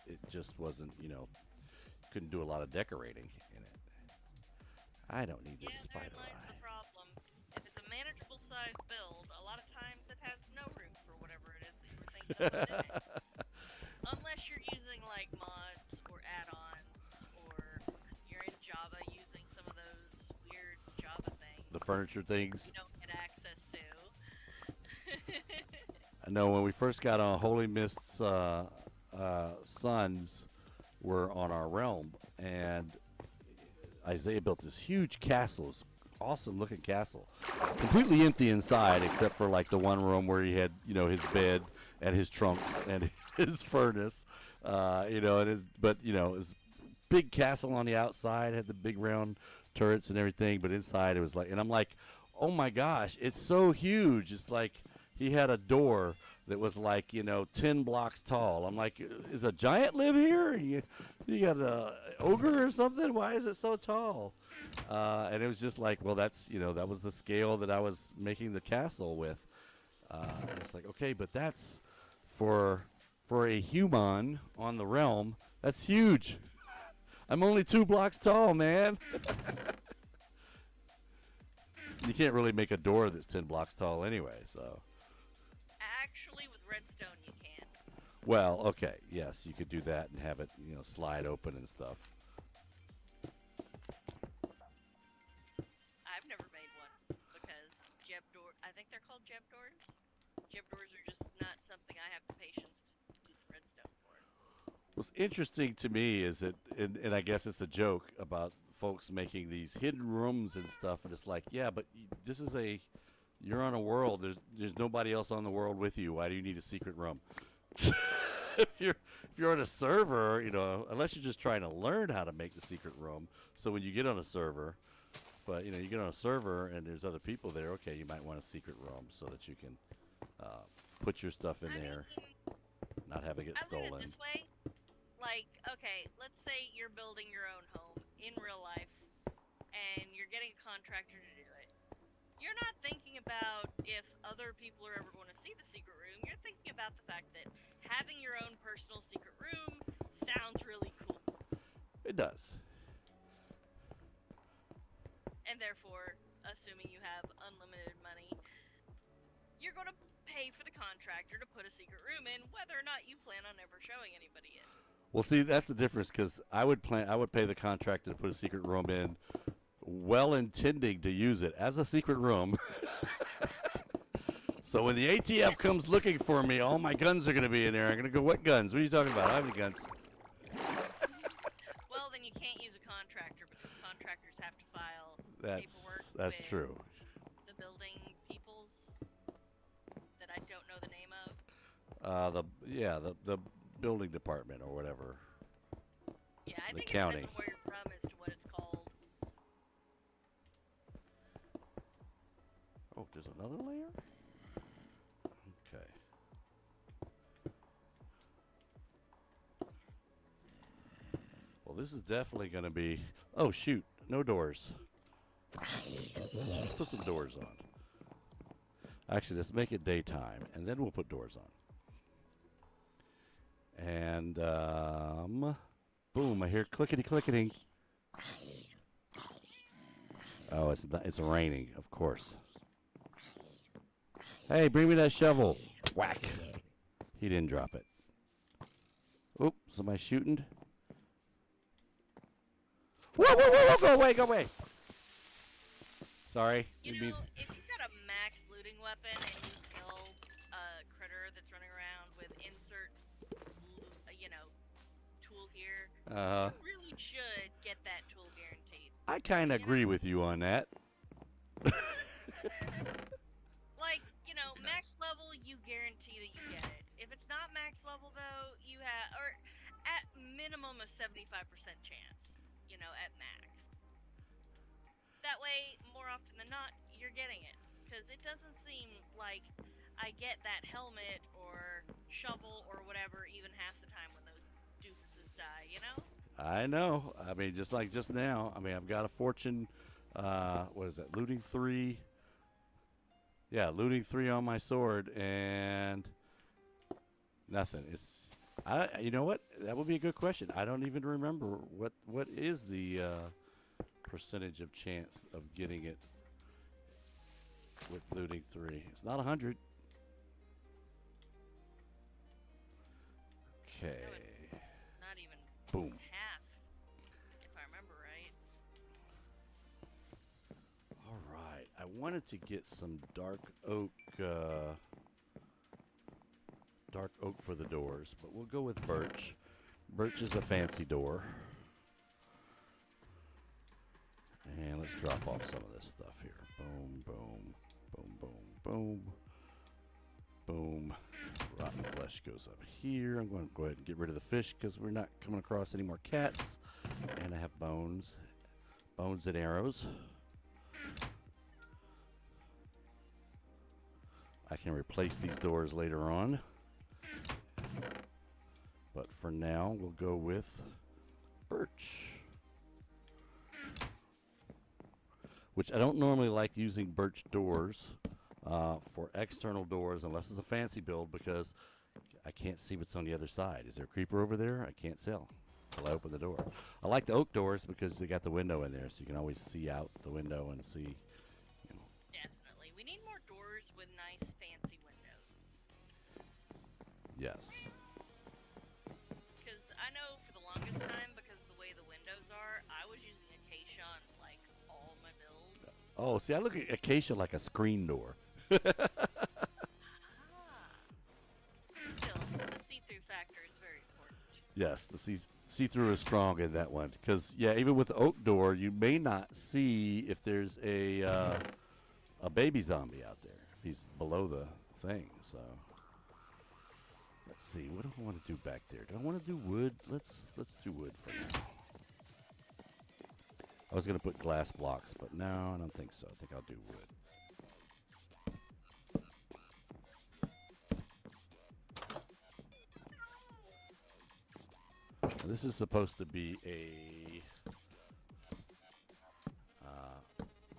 it just wasn't, couldn't do a lot of decorating in it. I don't need this Yeah, spider therein lies the eye. problem. If it's a manageable size build, a lot of times it has no room for whatever it is that you were thinking of putting in it. Unless you're using like mods or add-ons, or you're in Java using some of those weird Java things The furniture things. you don't get access to. I know when we first got on Holy Mist's sons were on our realm, and Isaiah built this huge castle, this awesome looking castle, completely empty inside except for like the one room where he had his bed and his trunks and his furnace, and his big castle on the outside had the big round turrets and everything, but inside it was like, and I'm like, oh my gosh, it's so huge. It's like he had a door that was like 10 blocks tall. I'm like, is a giant live here? You got a ogre or something? Why is it so tall? And it was just like, well, that's that was the scale that I was making the castle with. It's like, okay, but that's for a human on the realm. That's huge. I'm only 2 blocks tall, man. You can't really make a door that's 10 blocks tall anyway, so. Actually, with redstone, you can. Well, okay, yes, you could do that and have it, slide open and stuff. I've never made one because Jeb door. I think they're called Jeb doors. Jeb doors are just not something I have the patience to use redstone for. What's interesting to me is that, and I guess it's a joke about folks making these hidden rooms and stuff, and it's like, yeah, but this is you're on a world. There's nobody else on the world with you. Why do you need a secret room? if you're on a server, unless you're just trying to learn how to make the secret room. So when you get on a server, but you get on a server and there's other people there. Okay, you might want a secret room so that you can put your stuff in there, not have it get I look at stolen. it this way. Like, okay, let's say you're building your own home in real life, and you're getting a contractor to do it. You're not thinking about if other people are ever going to see the secret room. You're thinking about the fact that having your own personal secret room sounds really cool. It does. And therefore, assuming you have unlimited money, you're going to pay for the contractor to put a secret room in, whether or not you plan on ever showing anybody it. Well, see, that's the difference, because I would pay the contractor to put a secret room in, well intending to use it as a secret room. So when the ATF comes looking for me, all my guns are going to be in there. I'm going to go, what guns? What are you talking about? I don't have any guns. Well, then you can't use a contractor because contractors have to file paperwork. That's with true. The building peoples that I don't know the name of. The building department or whatever. Yeah, I The think county. it depends on where you're from as to what it's called. Oh, there's another layer? Okay. Well, this is definitely going to be... Oh, shoot. No doors. Let's put some doors on. Actually, let's make it daytime, and then we'll put doors on. And, boom, I hear clickety-clicketing. Oh, it's raining, of course. Hey, bring me that shovel. Whack. He didn't drop it. Oop, somebody shooting. Whoa, whoa, whoa, whoa, go away, go away. Sorry. You know, if you've got a max looting weapon and you kill a critter that's running around with insert, tool here, you really should get that tool guaranteed. I kind of agree with you on that. Like, max level, you guarantee that you get it. If it's not max level, though, you have, or at minimum a 75% chance, at max. That way, more often than not, you're getting it. Because it doesn't seem like I get that helmet or shovel or whatever even half the time when those doofuses die, you know? I know. I mean, just like just now. I mean, I've got a fortune. What is that? Looting 3. Yeah, looting 3 on my sword and nothing. You know what? That would be a good question. I don't even remember what is the percentage of chance of getting it with looting 3. It's not 100. Okay. Not even Boom. half, if I remember right. All right. I wanted to get some dark oak for the doors, but we'll go with birch. Birch is a fancy door. And let's drop off some of this stuff here. Boom, boom, boom, boom, boom, boom. Rotten flesh goes up here. I'm going to go ahead and get rid of the fish because we're not coming across any more cats. And I have bones. Bones and arrows. I can replace these doors later on. But for now, we'll go with birch. Which I don't normally like using birch doors for external doors unless it's a fancy build because I can't see what's on the other side. Is there a creeper over there? I can't tell until I open the door. I like the oak doors because they got the window in there so you can always see out the window and see, you know. Definitely. We need more doors with nice fancy windows. Yes. Because I know for the longest time, because of the way the windows are, I was using acacia on like all my builds. Oh, see, I look at acacia like a screen door. Still, the see-through factor is very important. Yes, the see-through is strong in that one. Because, yeah, even with the oak door, you may not see if there's a baby zombie out there. If he's below the thing, so. Let's see, what do I want to do back there? Do I want to do wood? Let's do wood for now. I was going to put glass blocks, but no, I don't think so. I think I'll do wood. Now, this is supposed to be a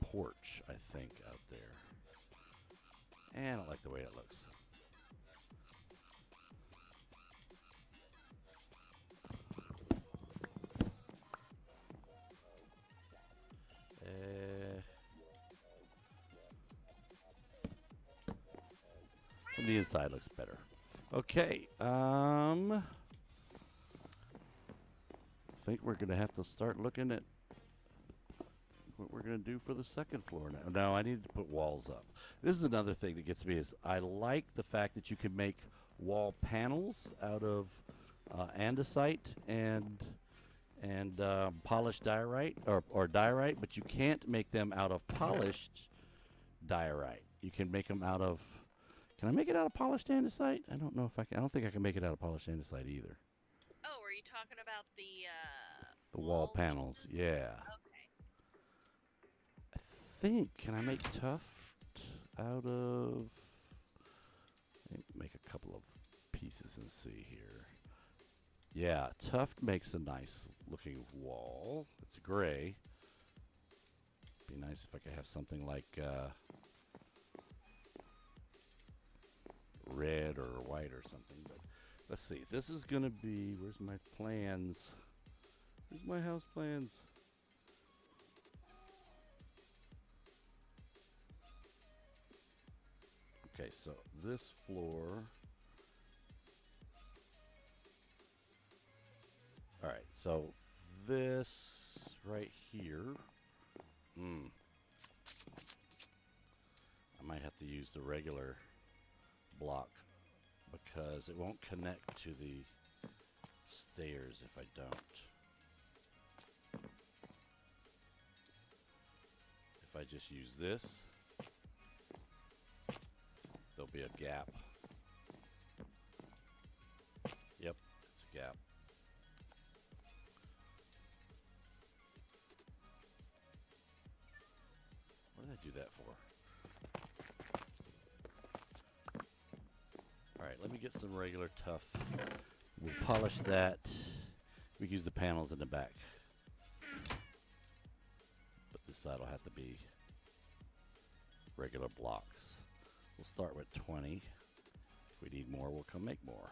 porch, I think, out there. And I don't like the way it looks. From the inside looks better. Okay, I think we're gonna have to start looking at what we're gonna do for the second floor now. No, I need to put walls up. This is another thing that gets me is I like the fact that you can make wall panels out of andesite and polished diorite or diorite, but you can't make them out of polished diorite. You can make them out of. Can I make it out of polished andesite? I don't know if I can. I don't think I can make it out of polished andesite either. Oh, are you talking about the wall panels? Yeah. Okay. I think. Can I make tuft out of? Make a couple of pieces and see here. Yeah, tuft makes a nice looking wall. It's gray. Be nice if I could have something like red or white or something. But let's see. This is gonna be. Where's my plans? Where's my house plans? Okay, so this floor. All right, so this right here. I might have to use the regular block because it won't connect to the stairs if I don't. If I just use this, there'll be a gap. Yep, it's a gap. What did I do that for? let me get some regular tough. We'll polish that. We use the panels in the back. But this side will have to be regular blocks. We'll start with 20. If we need more, we'll come make more.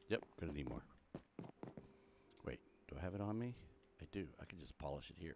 Yep, gonna need more. Wait, do I have it on me? I do. I can just polish it here.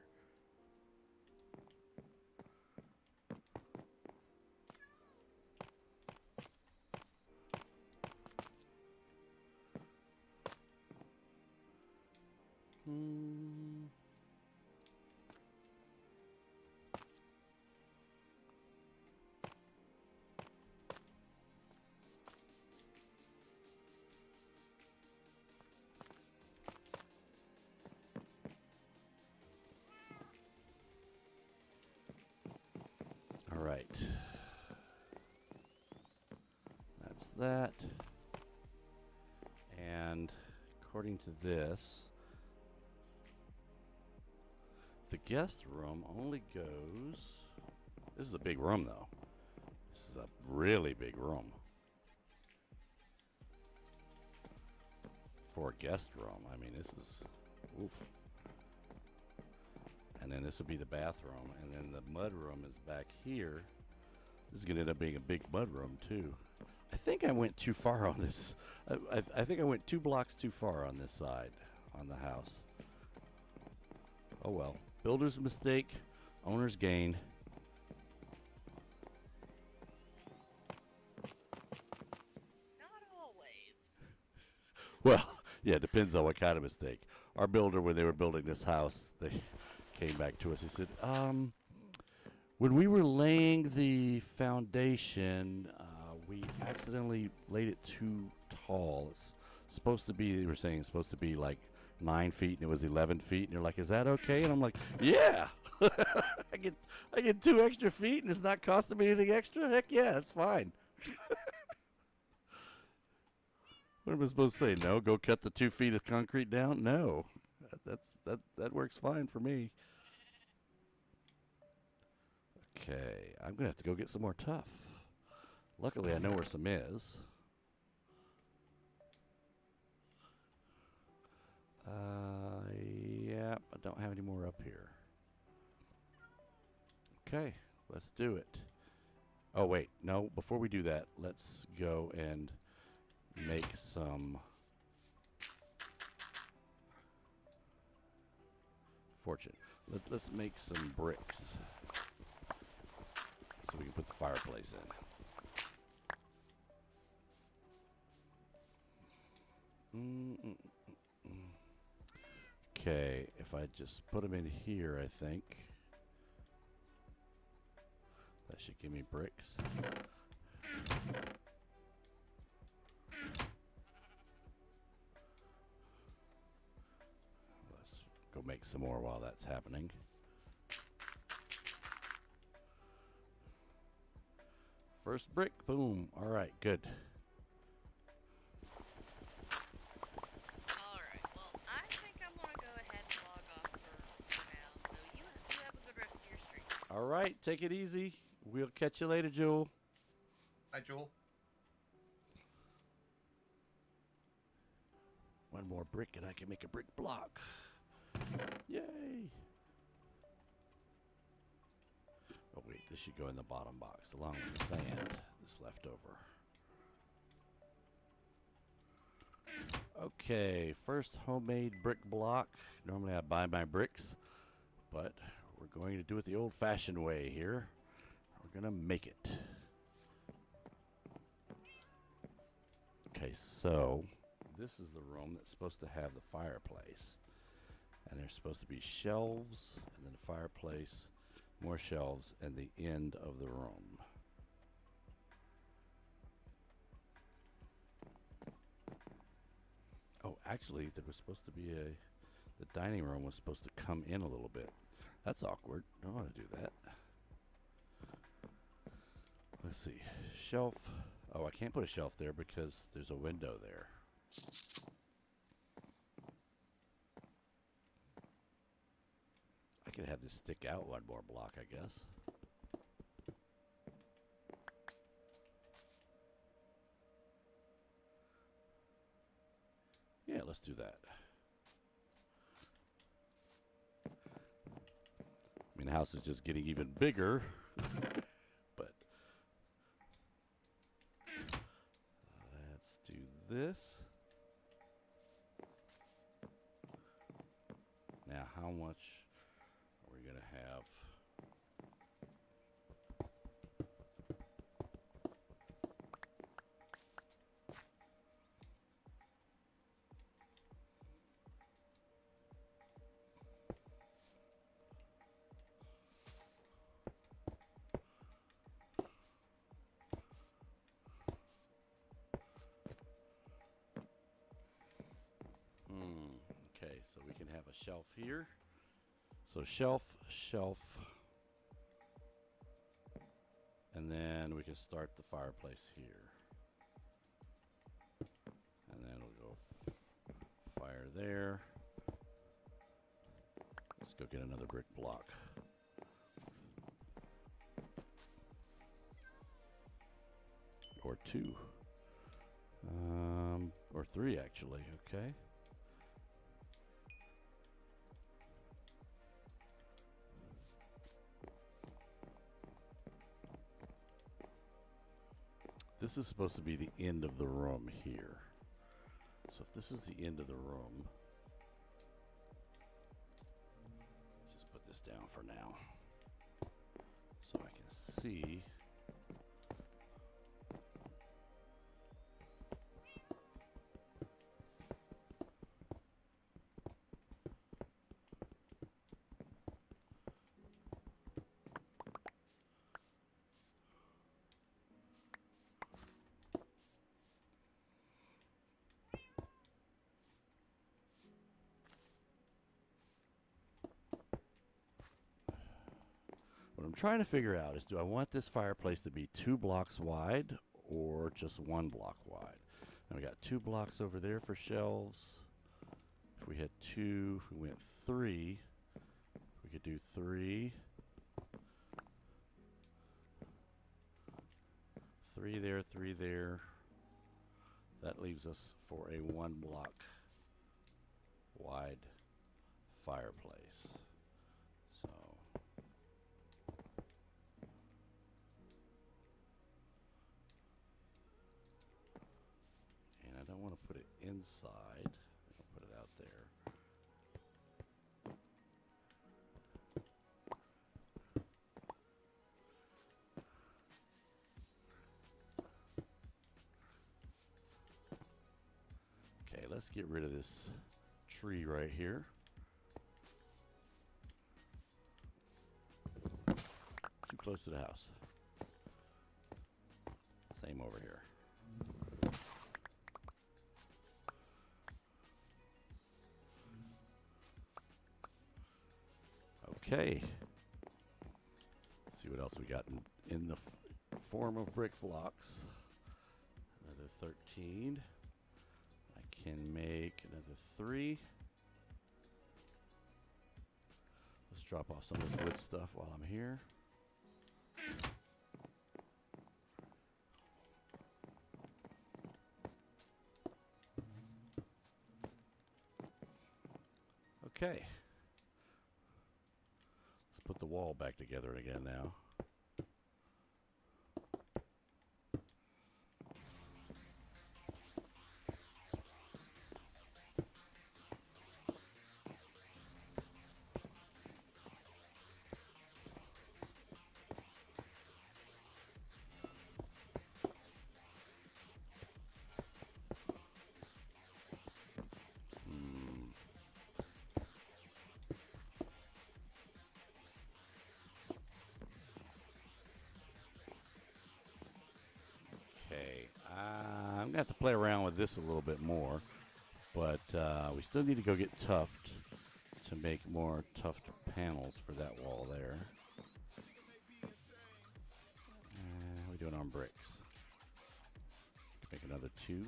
All right. That's that. And according to this, the guest room only goes... This is a big room, though. This is a really big room. For a guest room. I mean, this is... Oof. And then this will be the bathroom. And then the mud room is back here. This is going to end up being a big mud room, too. I think I went too far on this. I think I went 2 blocks too far on this side, on the house. Oh well. Builder's mistake, owner's gain. Not always. Well, yeah, it depends on what kind of mistake. Our builder, when they were building this house, they came back to us. He said, when we were laying the foundation, we accidentally laid it too tall. It's supposed to be, they were saying it's supposed to be like 9 feet, and it was 11 feet. And they're like, is that okay? And I'm like, yeah. I get 2 extra feet, and it's not costing me anything extra? Heck yeah, it's fine. What am I supposed to say? No, go cut the 2 feet of concrete down? No. That works fine for me. Okay, I'm gonna have to go get some more tuff. Luckily, I know where some is. Yeah, I don't have any more up here. Okay, let's do it. Oh wait, no, before we do that, let's go and make some fortune. Let's make some bricks so we can put the fireplace in. Okay, if I just put them in here, I think that should give me bricks. Let's go make some more while that's happening. First brick, boom. All right, good. All right. Well, I think I'm gonna go ahead and log off for now. So you have a good rest of your stream. All right, take it easy. We'll catch you later, Joel. Hi, Joel. One more brick and I can make a brick block. Yay! Oh wait, this should go in the bottom box along with the sand that's left over. Okay, first homemade brick block. Normally I buy my bricks, but we're going to do it the old-fashioned way here. We're gonna make it. Okay, so this is the room that's supposed to have the fireplace. And there's supposed to be shelves, and then a fireplace, more shelves, and the end of the room. Oh, actually, there was supposed to be a The dining room was supposed to come in a little bit. That's awkward. Don't want to do that. Let's see. Shelf. Oh, I can't put a shelf there because there's a window there. I could have this stick out one more block, I guess. Yeah, let's do that. I mean, the house is just getting even bigger. But let's do this. Now, how much are we going to have? Okay, so we can have a shelf here. So shelf, shelf. And then we can start the fireplace here. And then we'll go fire there. Let's go get another brick block. Or two. Or three, actually. Okay. This is supposed to be the end of the room here. So if this is the end of the room, just put this down for now. So I can see. What I'm trying to figure out is, do I want this fireplace to be 2 blocks wide or just 1 block wide? And we got 2 blocks over there for shelves. If we had 2, if we went 3, we could do 3. 3 there, 3 there. That leaves us for a 1 block wide fireplace. So and I don't want to put it inside. I'll put it out there. Okay, let's get rid of this tree right here. Too close to the house. Same over here. Okay. Let's see what else we got in the form of brick blocks. Another 13. I can make another 3. Let's drop off some of this wood stuff while I'm here. Okay. Let's put the wall back together again now. Okay, I'm gonna have to play around with this a little bit more, but we still need to go get tuft. to make more tufted panels for that wall there. And we do it on bricks. Make another 2.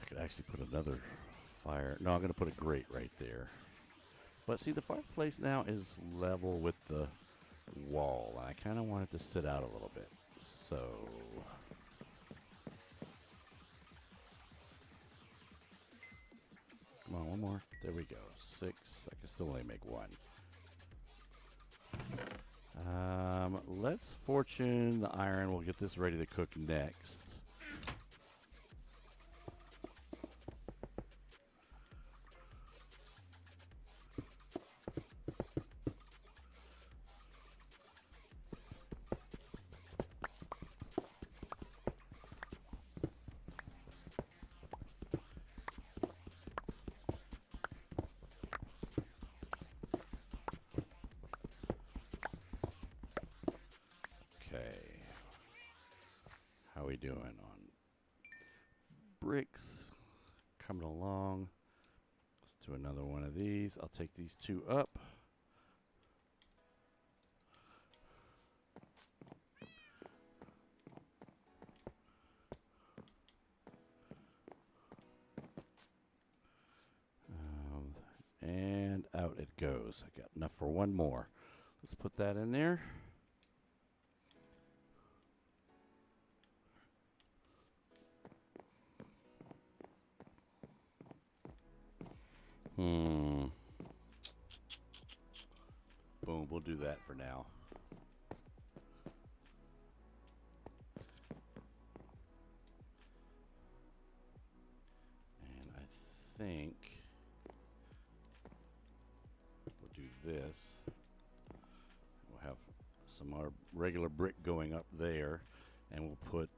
I could actually put another fire. No, I'm going to put a grate right there. But see, the fireplace now is level with the wall. I kind of want it to sit out a little bit. So come on, one more. There we go. 6. I can still only make 1. Let's fortune the iron. We'll get this ready to cook next. How we doing on bricks? Coming along. Let's do another one of these. I'll take these 2 up. And out it goes. I got enough for 1 more. Let's put that in there. Boom, we'll do that for now. And I think we'll do this. We'll have some more regular brick going up there, and we'll put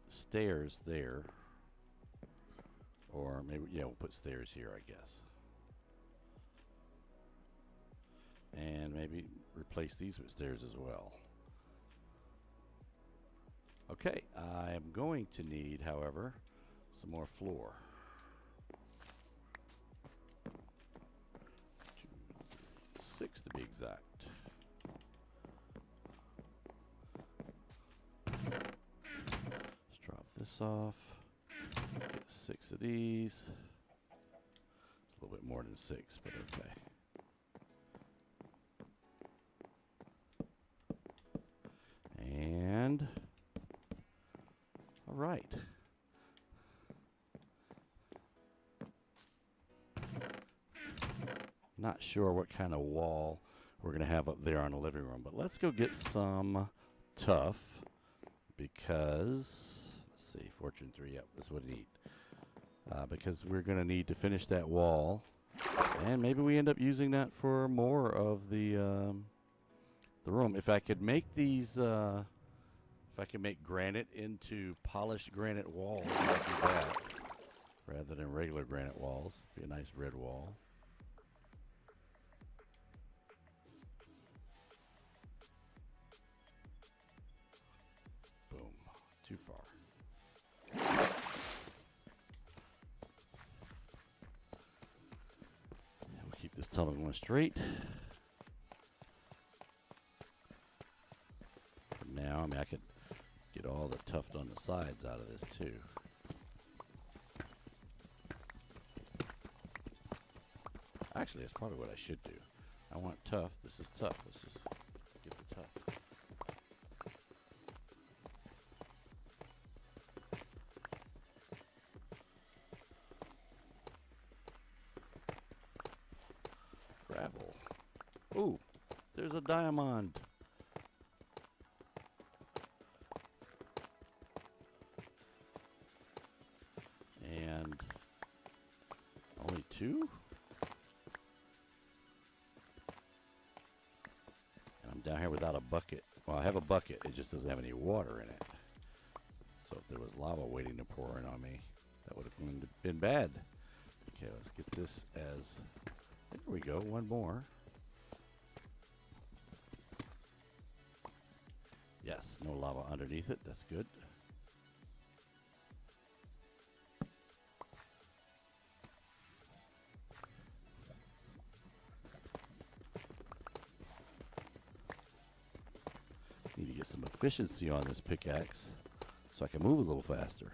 stairs there. Or maybe, yeah, we'll put stairs here, I guess. And maybe replace these with stairs as well. Okay, I'm going to need, however, some more floor. 2, 3, 6 to be exact. Let's drop this off. Get 6 of these. It's a little bit more than 6, but okay. And all right. Not sure what kind of wall we're going to have up there on the living room, but let's go get some tuff because, let's see, Fortune 3, yep, that's what we need. Because we're going to need to finish that wall, and maybe we end up using that for more of the room. If I could make these, if I could make granite into polished granite walls, I'd do that rather than regular granite walls. Be a nice red wall. Boom. Too far. And we'll keep this tunnel going straight. For now, I mean, I could get all the tuft on the sides out of this too. Actually, that's probably what I should do. I want tuft. This is tuft. Let's just get the tuft. Gravel. Ooh, there's a diamond. And only 2? And I'm down here without a bucket. Well, I have a bucket. It just doesn't have any water in it. So if there was lava waiting to pour in on me, that would have been bad. Okay, let's get this as There we go, one more. Yes, no lava underneath it. That's good. Need to get some efficiency on this pickaxe so I can move a little faster.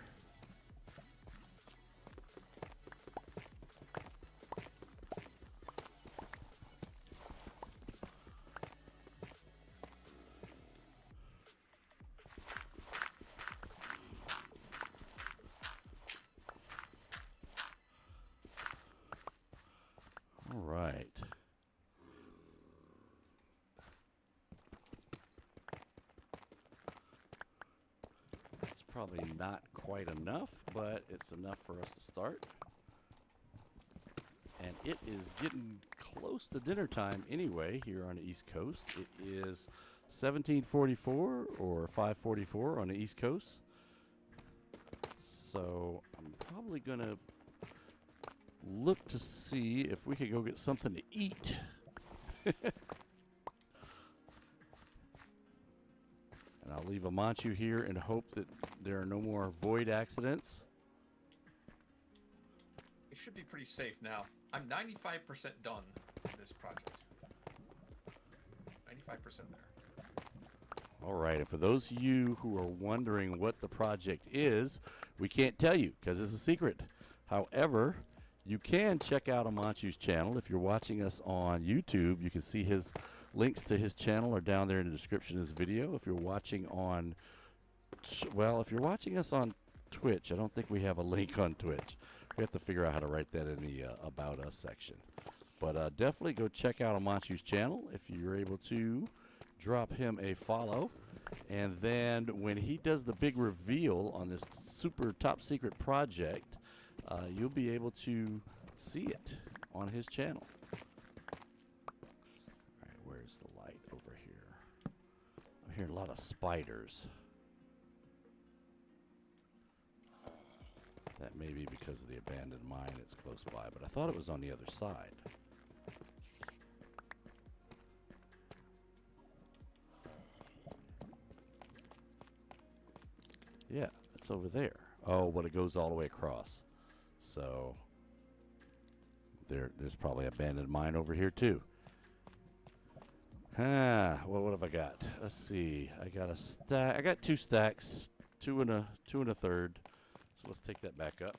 All right. It's probably not quite enough, but it's enough for us to start. And it is getting close to dinner time anyway here on the East Coast. It is 17:44 or 5:44 on the East Coast. So I'm probably going to look to see if we could go get something to eat. And I'll leave a Manchu here and hope that there are no more void accidents. It should be pretty safe now. I'm 95% done with this project. 95% there. All right, and for those of you who are wondering what the project is, we can't tell you because it's a secret. However, you can check out Amanchu's channel. If you're watching us on YouTube, you can see his links to his channel are down there in the description of this video. If you're watching on, well, if you're watching us on Twitch, I don't think we have a link on Twitch. We have to figure out how to write that in the About Us section. But definitely go check out Amanchu's channel if you're able to. Drop him a follow. And then when he does the big reveal on this super top secret project, you'll be able to see it on his channel. All right, where's the light over here? I'm hearing a lot of spiders. That may be because of the abandoned mine that's close by, but I thought it was on the other side. Yeah, it's over there. Oh, but it goes all the way across. So there's probably an abandoned mine over here too. Well, what have I got? Let's see. I got a stack. I got 2 stacks, two and a third. So let's take that back up.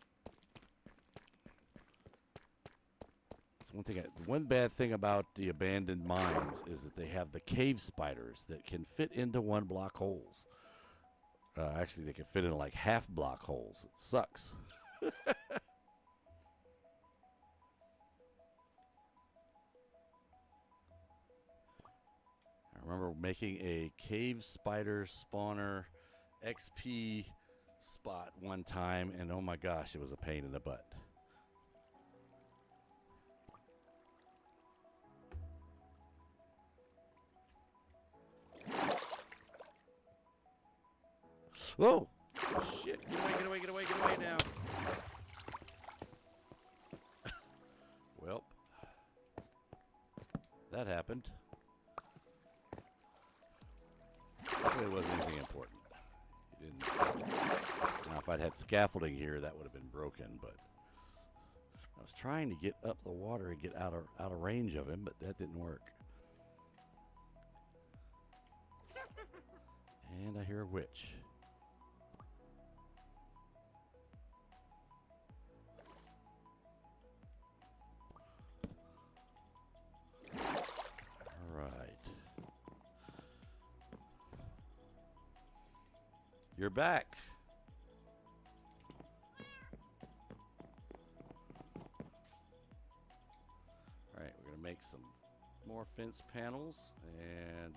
So one bad thing about the abandoned mines is that they have the cave spiders that can fit into 1 block holes. Actually, they can fit in like half block holes. It sucks. I remember making a cave spider spawner XP spot one time, and oh my gosh, it was a pain in the butt. Whoa! Shit! Get away! Get away! Get away! Get away now! Well, that happened. Luckily, it wasn't anything important. You didn't. Now, if I'd had scaffolding here, that would have been broken. But I was trying to get up the water and get out of range of him, but that didn't work. And I hear a witch. You're back. All right, we're going to make some more fence panels, and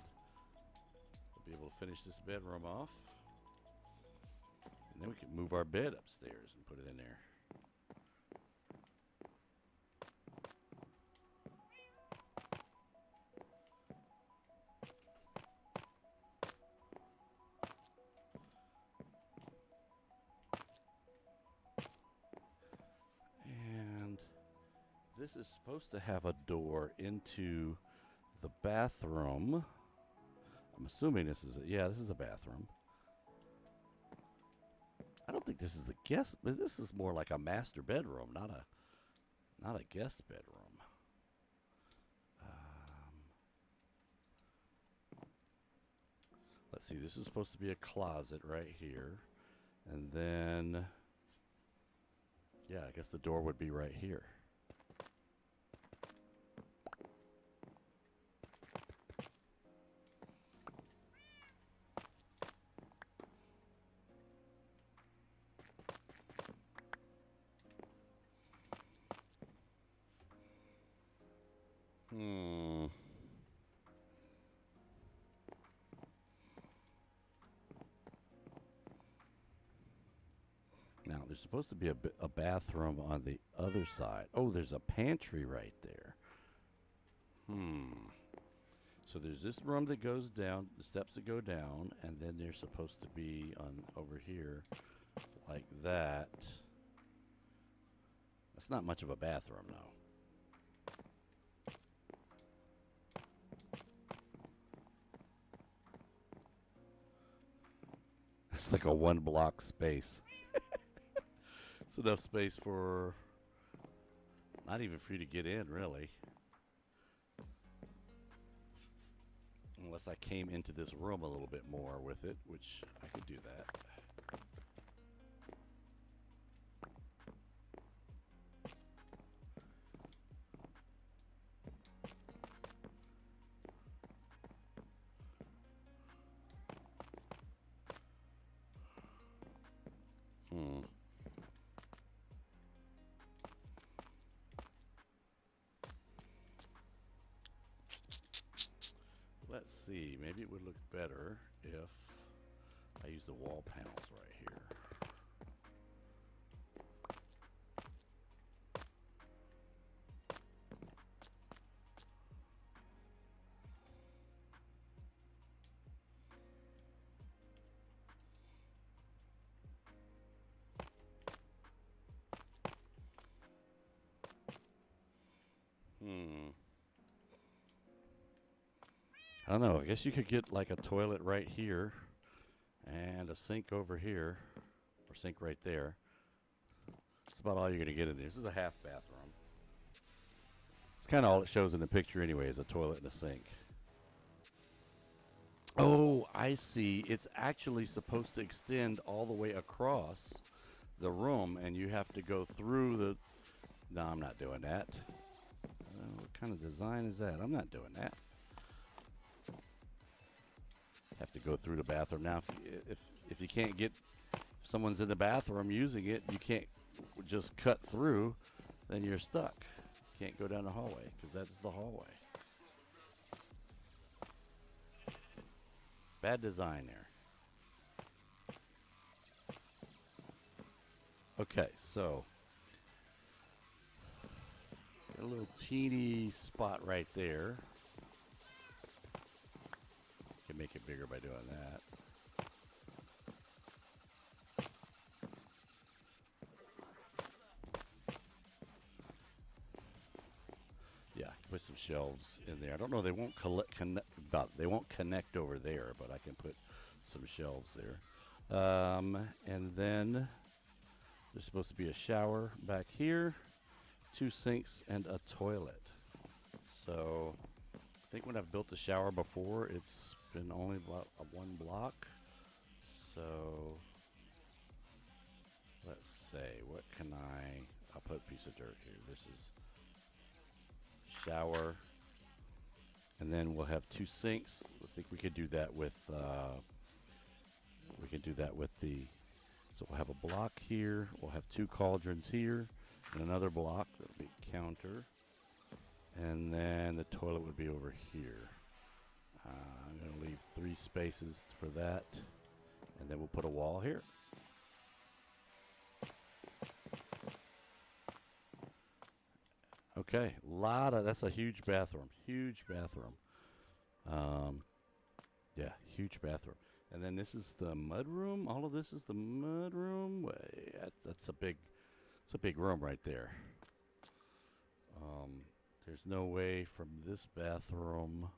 we'll be able to finish this bedroom off. And then we can move our bed upstairs and put it in there. this is supposed to have a door into the bathroom. I'm assuming this is yeah, this is a bathroom. I don't think this is the guest, but this is more like a master bedroom, not a guest bedroom. Let's see, this is supposed to be a closet right here. And then, yeah, I guess the door would be right here. Now, there's supposed to be a bathroom on the other side. Oh, there's a pantry right there. So there's this room that goes down, the steps that go down, and then there's supposed to be on over here like that. That's not much of a bathroom, though. It's like a 1 block space. It's enough space for not even for you to get in, really. Unless I came into this room a little bit more with it, which I could do that. Let's see, maybe it would look better if I use the wall panels right here. I don't know, I guess you could get like a toilet right here and a sink over here, or sink right there. That's about all you're going to get in there. This is a half bathroom. It's kind of all it shows in the picture anyway, is a toilet and a sink. Oh, I see. It's actually supposed to extend all the way across the room, and you have to go through the... No, I'm not doing that. What kind of design is that? I'm not doing that. Have to go through the bathroom. Now, if you can't get... If someone's in the bathroom using it, you can't just cut through, then you're stuck. You can't go down the hallway, because that's the hallway. Bad design there. Okay, so a little teeny spot right there. Can make it bigger by doing that. Yeah, put some shelves in there. I don't know. They won't they won't connect over there, but I can put some shelves there. And then there's supposed to be a shower back here, 2 sinks, and a toilet. So I think when I've built the shower before, it's been only about 1 block. So let's say, what can I'll put a piece of dirt here. This is shower, and then we'll have 2 sinks. I think we could do that with so we'll have a block here, we'll have 2 cauldrons here, and another block that'll be counter, and then the toilet would be over here. I'm going to leave 3 spaces for that, and then we'll put a wall here. Okay, that's a huge bathroom. Huge bathroom. Yeah, huge bathroom. And then this is the mud room. All of this is the mud room. That's a big room right there. There's no way from this bathroom.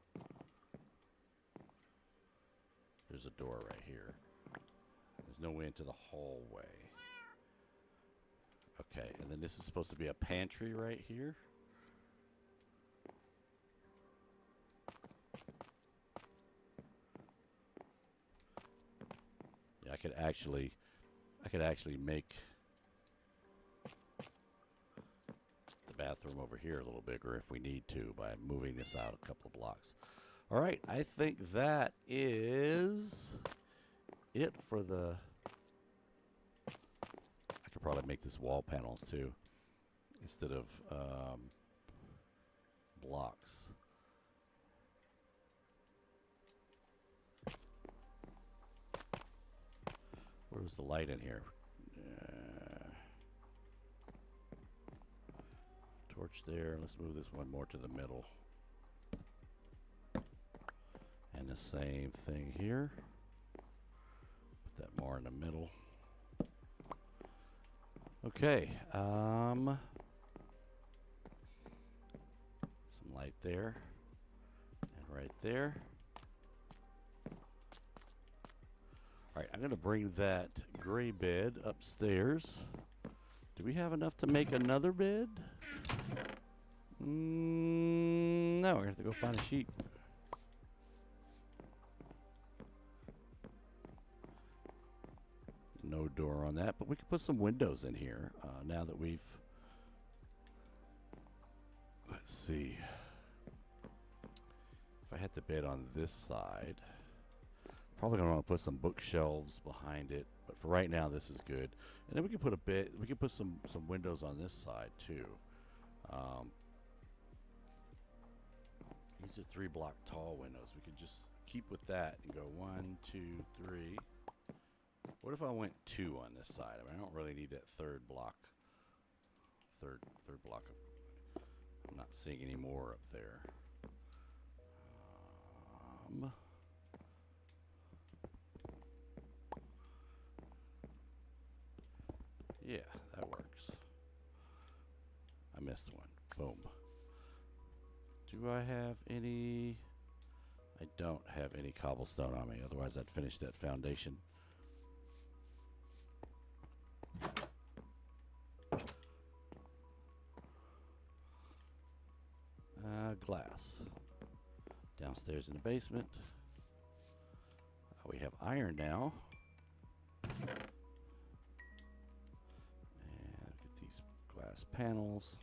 There's a door right here. There's no way into the hallway. Okay, and then this is supposed to be a pantry right here. Yeah, I could actually make the bathroom over here a little bigger if we need to by moving this out a couple of blocks. All right, I think that is it for the... I could probably make this wall panels too instead of blocks. Where's the light in here? Torch there. Let's move this one more to the middle. And the same thing here. Put that more in the middle. Okay. Some light there. And right there. All right, I'm going to bring that gray bed upstairs. Do we have enough to make another bed? No, we're going to have to go find a sheet. No door on that, but we could put some windows in here now that we've... Let's see. If I had the bed on this side... Probably gonna want to put some bookshelves behind it, but for right now this is good. And then we can put a bit. We can put some windows on this side too. These are 3-block tall windows. We could just keep with that and go 1, 2, 3. What if I went 2 on this side? I mean, I don't really need that third block. Third block of. I'm not seeing any more up there. Yeah, that works. I missed one. Boom. Do I have any? I don't have any cobblestone on me, otherwise I'd finish that foundation. Glass. Downstairs in the basement. We have iron now. Glass panels.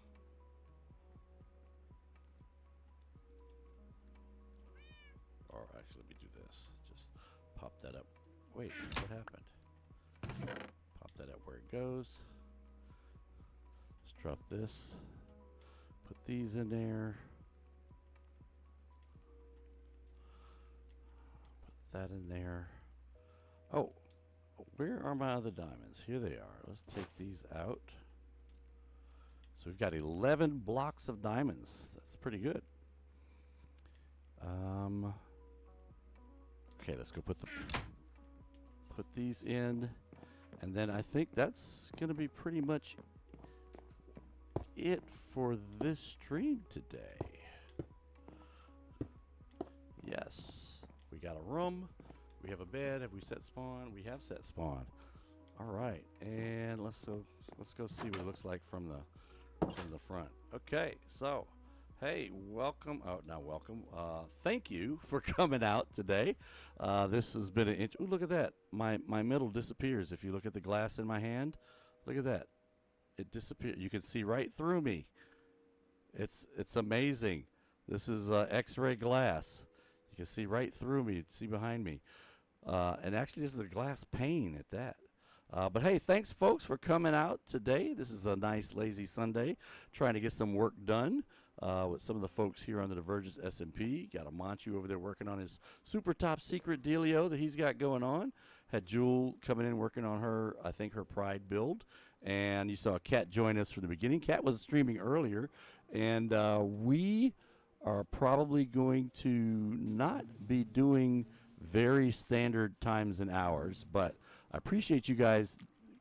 Or actually, let me do this. Just pop that up. Wait, what happened? Pop that up where it goes. Let's drop this. Put these in there. Put that in there. Oh, where are my other diamonds? Here they are. Let's take these out. So we've got 11 blocks of diamonds. That's pretty good. Okay, let's go put these in, and then I think that's gonna be pretty much it for this stream today. Yes, we got a room. We have a bed. Have we set spawn? We have set spawn. All right, and let's go see what it looks like from the front. Okay, so hey, welcome. Oh, not welcome. Thank you for coming out today. This has been an ooh, look at that. My middle disappears if you look at the glass in my hand. Look at that. It disappeared. You can see right through me. It's amazing. This is X-ray glass. You can see right through me. See behind me. And actually, this is a glass pane at that. But hey, thanks folks for coming out today. This is a nice lazy Sunday, trying to get some work done with some of the folks here on the Divergence SMP. Got a Manchu over there working on his super top secret dealio that he's got going on. Had Jewel coming in working on her, I think her Pride build. And you saw Kat join us from the beginning. Kat was streaming earlier, and we are probably going to not be doing very standard times and hours, but I appreciate you guys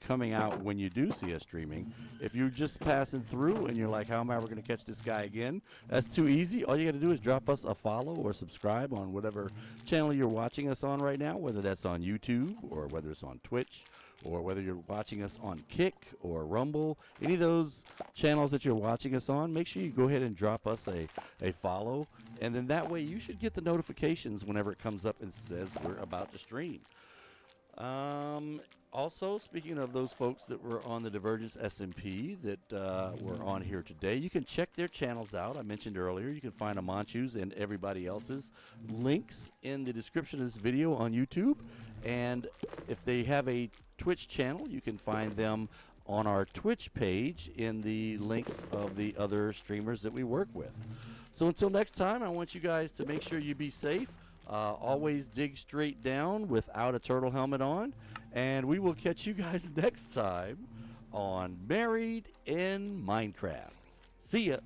coming out when you do see us streaming. If you're just passing through and you're like, how am I ever going to catch this guy again? That's too easy. All you got to do is drop us a follow or subscribe on whatever channel you're watching us on right now, whether that's on YouTube or whether it's on Twitch or whether you're watching us on Kick or Rumble. Any of those channels that you're watching us on, make sure you go ahead and drop us a follow. And then that way you should get the notifications whenever it comes up and says we're about to stream. Also, speaking of those folks that were on the Divergence SMP that were on here today, you can check their channels out. I mentioned earlier, you can find Amanchu's and everybody else's links in the description of this video on YouTube. And if they have a Twitch channel, you can find them on our Twitch page in the links of the other streamers that we work with. So until next time, I want you guys to make sure you be safe. Always dig straight down without a turtle helmet on. And we will catch you guys next time on Married in Minecraft. See ya.